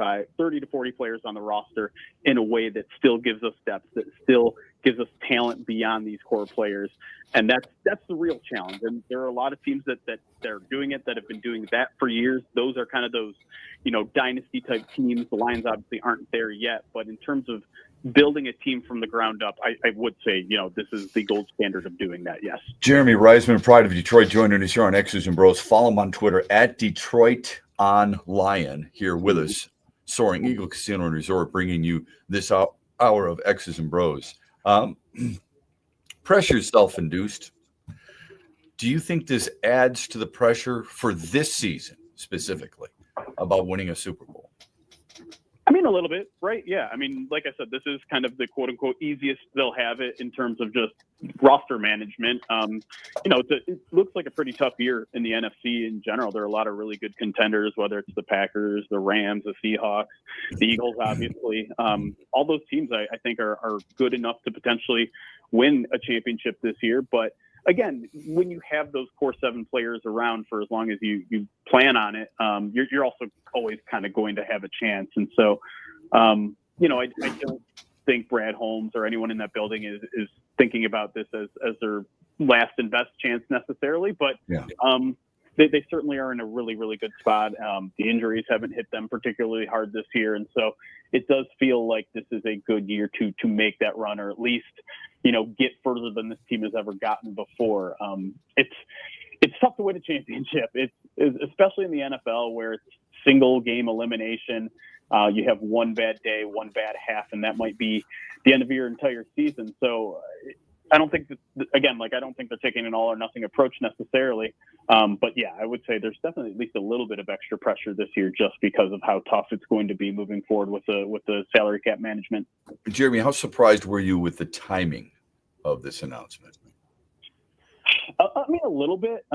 players on the roster in a way that still gives us depth, that still gives us talent beyond these core players? And that's the real challenge. And there are a lot of teams that they're doing it, that have been doing that for years. Those are kind of those, dynasty type teams. The Lions obviously aren't there yet, but in terms of building a team from the ground up, I would say, this is the gold standard of doing that. Yes. Jeremy Reisman, Pride of Detroit, joining us here on X's and Bros. Follow him on Twitter at Detroit on Lion, here with us, Soaring Eagle Casino and Resort, bringing you this hour of X's and Bros. Pressure is self-induced. Do you think this adds to the pressure for this season specifically about winning a Super Bowl? I mean, a little bit, right? Yeah. I mean, like I said, this is kind of the quote unquote easiest they'll have it in terms of just roster management. It looks like a pretty tough year in the NFC in general. There are a lot of really good contenders, whether it's the Packers, the Rams, the Seahawks, the Eagles, obviously. All those teams I think are good enough to potentially win a championship this year. But again, when you have those core 7 players around for as long as you plan on it, you're also always kind of going to have a chance. And so, I don't think Brad Holmes or anyone in that building is thinking about this as their last and best chance necessarily. But, they certainly are in a really, really good spot. The injuries haven't hit them particularly hard this year. And so it does feel like this is a good year to make that run, or at least, get further than this team has ever gotten before. It's tough to win a championship. It's especially in the NFL where it's single game elimination. You have one bad day, one bad half, and that might be the end of your entire season. So I don't think I don't think they're taking an all or nothing approach necessarily. But yeah, I would say there's definitely at least a little bit of extra pressure this year just because of how tough it's going to be moving forward with the salary cap management. Jeremy, how surprised were you with the timing of this announcement? I mean, a little bit.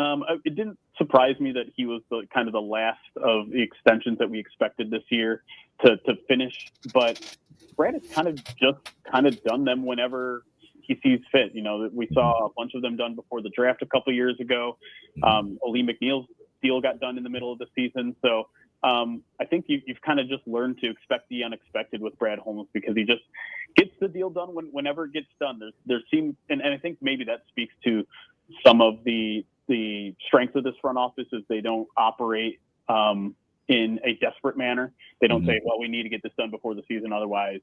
It didn't surprise me that he was kind of the last of the extensions that we expected this year to finish. But Brad has kind of done them whenever he sees fit. We saw a bunch of them done before the draft a couple of years ago. Aleem McNeil's deal got done in the middle of the season. So I think you've kind of just learned to expect the unexpected with Brad Holmes because he just gets the deal done whenever it gets done. There seems, and I think maybe that speaks to some of the strength of this front office is they don't operate in a desperate manner. They don't say, well, we need to get this done before the season. Otherwise,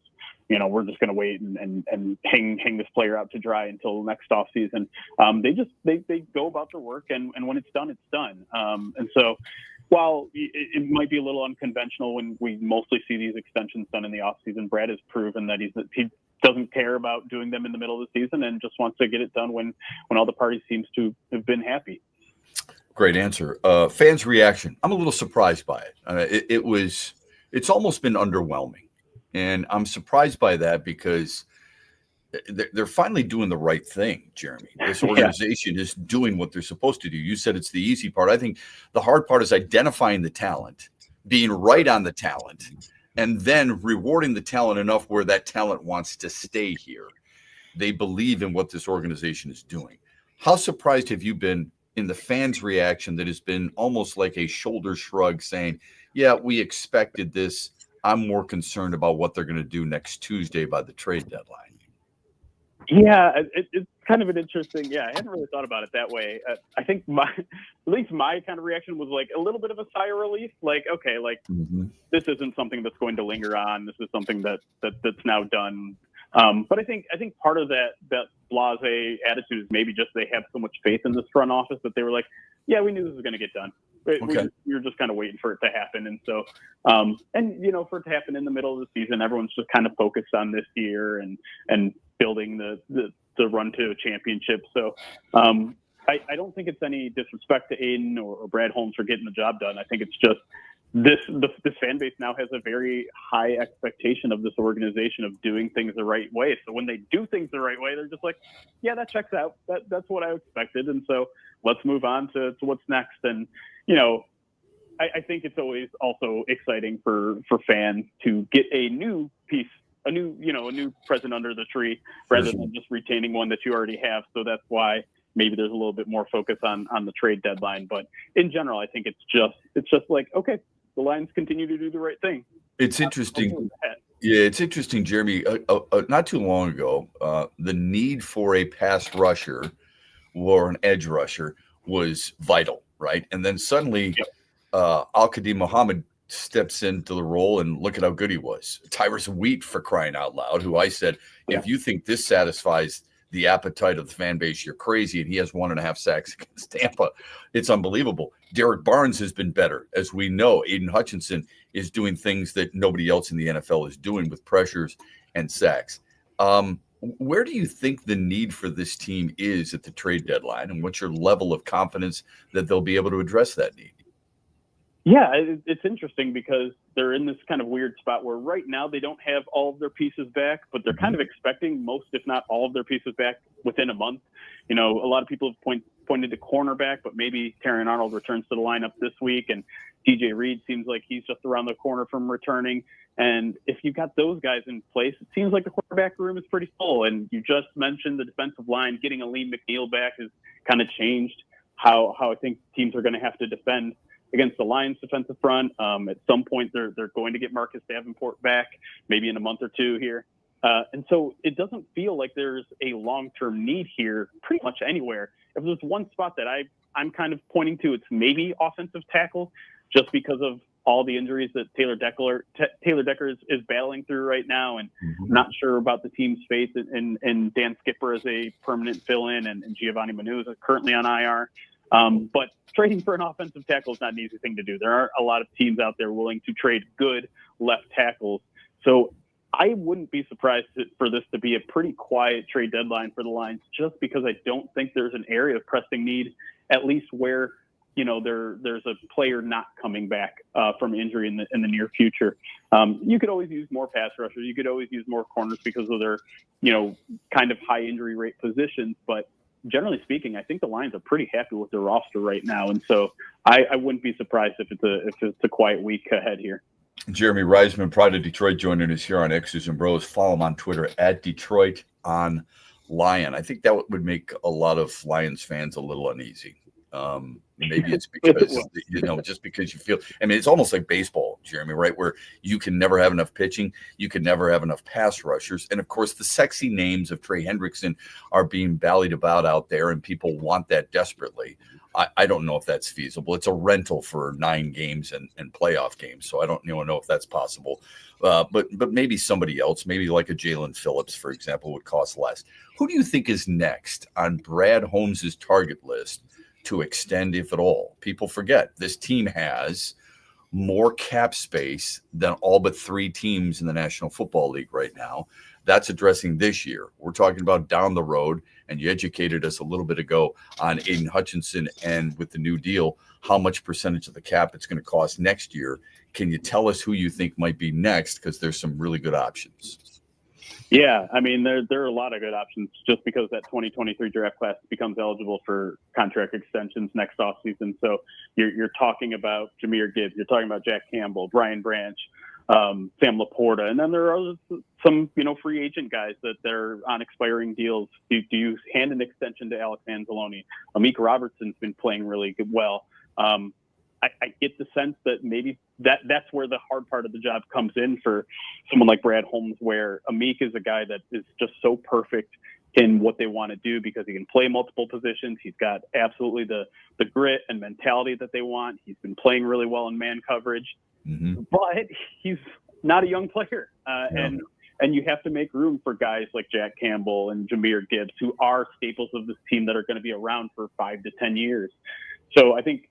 we're just going to wait and hang this player out to dry until next off season. They go about their work and when it's done, it's done. And so while it might be a little unconventional when we mostly see these extensions done in the off season, Brad has proven that he doesn't care about doing them in the middle of the season and just wants to get it done when all the parties seems to have been happy. Great answer. Fans' reaction. I'm a little surprised by it. It's almost been underwhelming. And I'm surprised by that because they're finally doing the right thing, Jeremy. This organization is doing what they're supposed to do. You said it's the easy part. I think the hard part is identifying the talent, being right on the talent, and then rewarding the talent enough where that talent wants to stay here. They believe in what this organization is doing. How surprised have you been in the fans' reaction that has been almost like a shoulder shrug saying, yeah, we expected this. I'm more concerned about what they're going to do next Tuesday by the trade deadline. Yeah, it's kind of an interesting. Yeah, I hadn't really thought about it that way. I think at least my kind of reaction was like a little bit of a sigh of relief. Like, okay, this isn't something that's going to linger on. This is something that's now done. But I think part of that blasé attitude is maybe just they have so much faith in this front office that they were like, yeah, we knew this was going to get done. We were just kind of waiting for it to happen. And so, for it to happen in the middle of the season, everyone's just kind of focused on this year and building the run to a championship. So I don't think it's any disrespect to Aiden or Brad Holmes for getting the job done. I think it's just this fan base now has a very high expectation of this organization of doing things the right way. So when they do things the right way, they're just like, yeah, that checks out. That's what I expected. And so let's move on to what's next. And, I think it's always also exciting for fans to get a new piece, a new present under the tree rather than just retaining one that you already have. So that's why maybe there's a little bit more focus on the trade deadline. But in general, I think it's just like, okay, the Lions continue to do the right thing. It's interesting. Yeah, it's interesting, Jeremy. Not too long ago, the need for a pass rusher or an edge rusher was vital, right? And then suddenly Al-Qadim Muhammad steps into the role, and look at how good he was. Tyrus Wheat, for crying out loud, who I said, if you think this satisfies the appetite of the fan base, you're crazy. And he has 1.5 sacks against Tampa. It's unbelievable. Derek Barnes has been better. As we know, Aiden Hutchinson is doing things that nobody else in the NFL is doing with pressures and sacks. Where do you think the need for this team is at the trade deadline? And what's your level of confidence that they'll be able to address that need? Yeah, it's interesting because they're in this kind of weird spot where right now they don't have all of their pieces back, but they're kind of expecting most, if not all of their pieces back within a month. A lot of people have pointed to cornerback, but maybe Terrion Arnold returns to the lineup this week, and DJ Reed seems like he's just around the corner from returning. And if you've got those guys in place, it seems like the quarterback room is pretty full. And you just mentioned the defensive line. Getting Aleem McNeil back has kind of changed how I think teams are going to have to defend against the Lions defensive front. At some point, they're going to get Marcus Davenport back, maybe in a month or two here. And so it doesn't feel like there's a long-term need here pretty much anywhere. If there's one spot that I'm kind of pointing to, it's maybe offensive tackle, just because of all the injuries that Taylor Decker is battling through right now, and not sure about the team's faith and Dan Skipper as a permanent fill-in, and Giovanni Manu is currently on IR. But trading for an offensive tackle is not an easy thing to do. There are a lot of teams out there willing to trade good left tackles. So I wouldn't be surprised for this to be a pretty quiet trade deadline for the Lions, just because I don't think there's an area of pressing need, at least where, you know, there's a player not coming back from injury in the near future. You could always use more pass rushers. You could always use more corners because of their, you know, kind of high injury rate positions. But generally speaking, I think the Lions are pretty happy with their roster right now. And so I wouldn't be surprised if it's a quiet week ahead here. Jeremy Reisman, Pride of Detroit, joining us here on X's and Bros. Follow him on Twitter at Detroit on Lion. I think that would make a lot of Lions fans a little uneasy. Maybe it's because, you know, just because you feel, I mean, it's almost like baseball, Jeremy, right? Where you can never have enough pitching. You can never have enough pass rushers. And of course, the sexy names of Trey Hendrickson are being ballied about out there, and people want that desperately. I don't know if that's feasible. It's a rental for 9 games and playoff games. So I don't even know if that's possible. But maybe somebody else, maybe like a Jalen Phillips, for example, would cost less. Who do you think is next on Brad Holmes's target list to extend, if at all? People forget this team has more cap space than all but 3 teams in the National Football League right now. That's addressing this year. We're talking about down the road, and you educated us a little bit ago on Aiden Hutchinson, and with the new deal, how much percentage of the cap it's going to cost next year. Can you tell us who you think might be next? Because there's some really good options. Yeah, I mean, there are a lot of good options just because that 2023 draft class becomes eligible for contract extensions next offseason. So you're talking about Jahmyr Gibbs, you're talking about Jack Campbell, Brian Branch, Sam Laporta, and then there are some, you know, free agent guys that they're on expiring deals. Do you hand an extension to Alex Anzalone? Amik Robertson's been playing really well. I get the sense that maybe that's where the hard part of the job comes in for someone like Brad Holmes, where Amik is a guy that is just so perfect in what they want to do because he can play multiple positions. He's got absolutely the grit and mentality that they want. He's been playing really well in man coverage, but he's not a young player. And you have to make room for guys like Jack Campbell and Jahmyr Gibbs, who are staples of this team that are going to be around for 5 to 10 years. So I think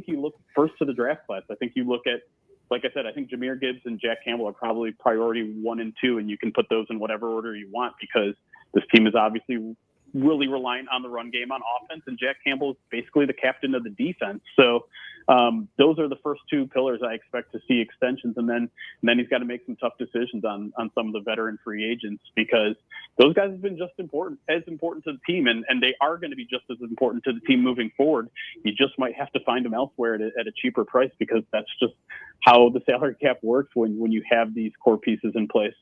you look first to the draft class. I think you look at, like I said, I think Jahmyr Gibbs and Jack Campbell are probably priority 1 and 2, and you can put those in whatever order you want because this team is obviously really reliant on the run game on offense, and Jack Campbell is basically the captain of the defense. So those are the first 2 pillars I expect to see extensions, and then he's got to make some tough decisions on some of the veteran free agents because those guys have been just as important to the team, and they are going to be just as important to the team moving forward. You just might have to find them elsewhere at a cheaper price because that's just how the salary cap works when you have these core pieces in place.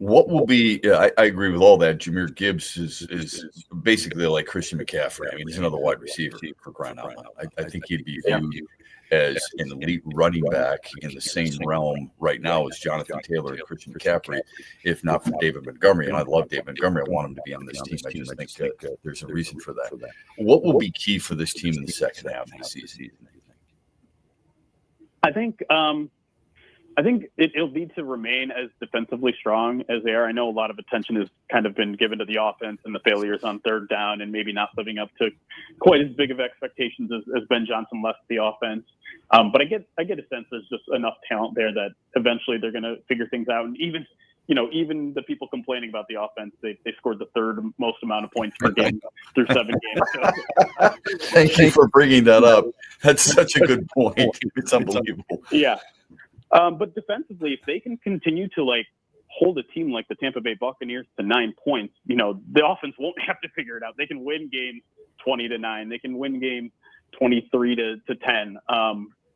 What will be? I agree with all that. Jahmyr Gibbs is basically like Christian McCaffrey. I mean, he's another wide receiver for crying out loud. I think he'd be viewed as an elite running back in the same realm right now as Jonathan Taylor and Christian McCaffrey, if not for David Montgomery. And I love David Montgomery. I want him to be on this team. I just think there's a reason for that. What will be key for this team in the second half of the season? I think it'll be to remain as defensively strong as they are. I know a lot of attention has kind of been given to the offense and the failures on third down and maybe not living up to quite as big of expectations as Ben Johnson left the offense. But I get a sense there's just enough talent there that eventually they're going to figure things out. And even the people complaining about the offense, they scored the 3rd most amount of points per game through 7 games. So, Thank you for bringing that up. That's such a good point. It's unbelievable. Yeah. But defensively, if they can continue to hold a team like the Tampa Bay Buccaneers to 9 points, the offense won't have to figure it out. They can win games 20-9. They can win games 23-10.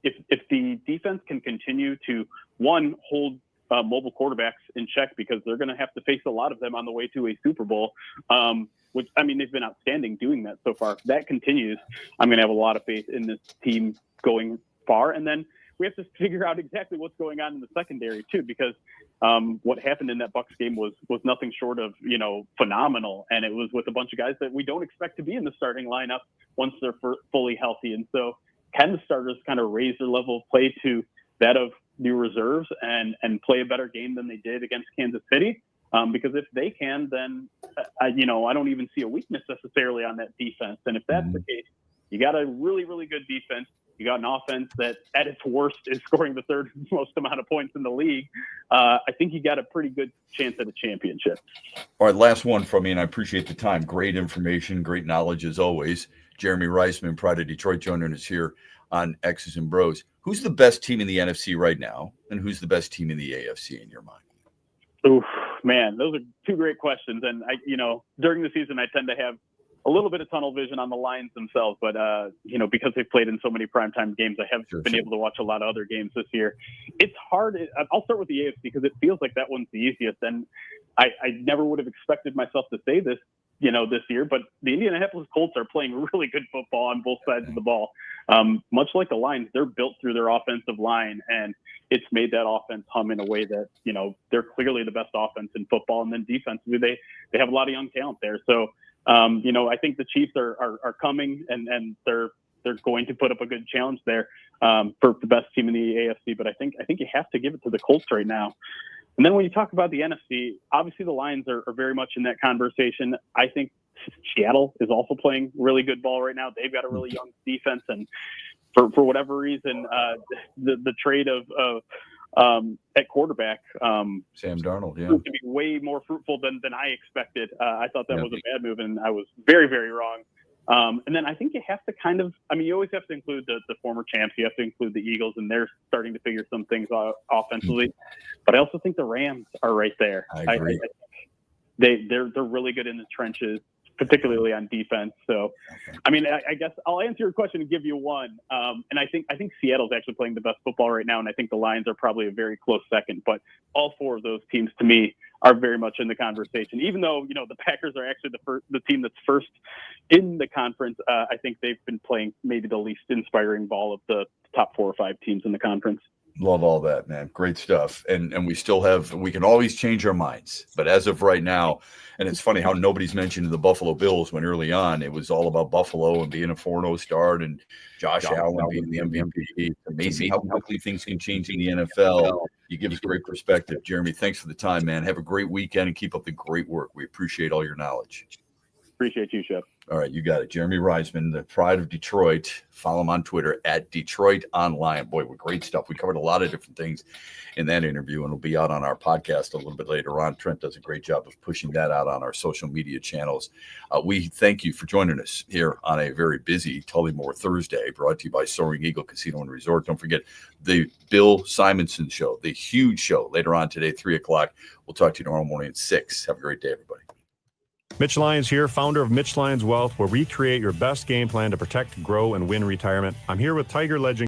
If the defense can continue to hold mobile quarterbacks in check, because they're going to have to face a lot of them on the way to a Super Bowl, which, I mean, they've been outstanding doing that so far. If that continues, I'm going to have a lot of faith in this team going far. And then we have to figure out exactly what's going on in the secondary too, because what happened in that Bucs game was nothing short of, phenomenal. And it was with a bunch of guys that we don't expect to be in the starting lineup once they're fully healthy. And so can the starters kind of raise their level of play to that of new reserves and play a better game than they did against Kansas City? Because if they can, then, I don't even see a weakness necessarily on that defense. And if that's the case, you got a really, really good defense. You got an offense that at its worst is scoring the third most amount of points in the league. I think you got a pretty good chance at a championship. All right, last one from me, and I appreciate the time. Great information, great knowledge as always. Jeremy Reisman, Pride of Detroit, joining us here on X's and Bros. Who's the best team in the NFC right now, and who's the best team in the AFC in your mind? Oof, man, those are two great questions. And during the season, I tend to have a little bit of tunnel vision on the Lions themselves, but because they've played in so many primetime games, I have been able to watch a lot of other games this year. It's hard. I'll start with the AFC because it feels like that one's the easiest. And I never would have expected myself to say this, this year, but the Indianapolis Colts are playing really good football on both sides of the ball. Much like the Lions, they're built through their offensive line, and it's made that offense hum in a way that, they're clearly the best offense in football. And then defensively, they have a lot of young talent there. So, I think the Chiefs are coming and they're going to put up a good challenge there for the best team in the AFC. But I think you have to give it to the Colts right now. And then when you talk about the NFC, obviously the Lions are very much in that conversation. I think Seattle is also playing really good ball right now. They've got a really young defense, and for whatever reason, the trade of at quarterback, Sam Darnold, proved to be way more fruitful than I expected. I thought that was a bad move, and I was very, very wrong. And then I think you have to you always have to include the former champs. You have to include the Eagles, and they're starting to figure some things out offensively. But I also think the Rams are right there. I agree. They're really good in the trenches, particularly on defense. So, I guess I'll answer your question and give you one. And I think Seattle's actually playing the best football right now, and I think the Lions are probably a very close second. But all four of those teams, to me, are very much in the conversation. Even though the Packers are actually the team that's first in the conference, I think they've been playing maybe the least inspiring ball of the top 4 or 5 teams in the conference. Love all that, man. Great stuff. And we can always change our minds. But as of right now, and it's funny how nobody's mentioned the Buffalo Bills when early on it was all about Buffalo and being a 4-0 start and Josh Allen being the MVP. It's amazing how quickly things can change in the NFL. You give us great perspective. Jeremy, thanks for the time, man. Have a great weekend and keep up the great work. We appreciate all your knowledge. Appreciate you, Shep. All right, you got it. Jeremy Reisman, the Pride of Detroit. Follow him on Twitter at Detroit Online. Boy, with great stuff. We covered a lot of different things in that interview, and it'll be out on our podcast a little bit later on. Trent does a great job of pushing that out on our social media channels. We thank you for joining us here on a very busy Tullymore Thursday, brought to you by Soaring Eagle Casino and Resort. Don't forget the Bill Simonson Show, the huge show later on today, 3 o'clock. We'll talk to you tomorrow morning at 6. Have a great day, everybody. Mitch Lyons here, founder of Mitch Lyons Wealth, where we create your best game plan to protect, grow, and win retirement. I'm here with Tiger legend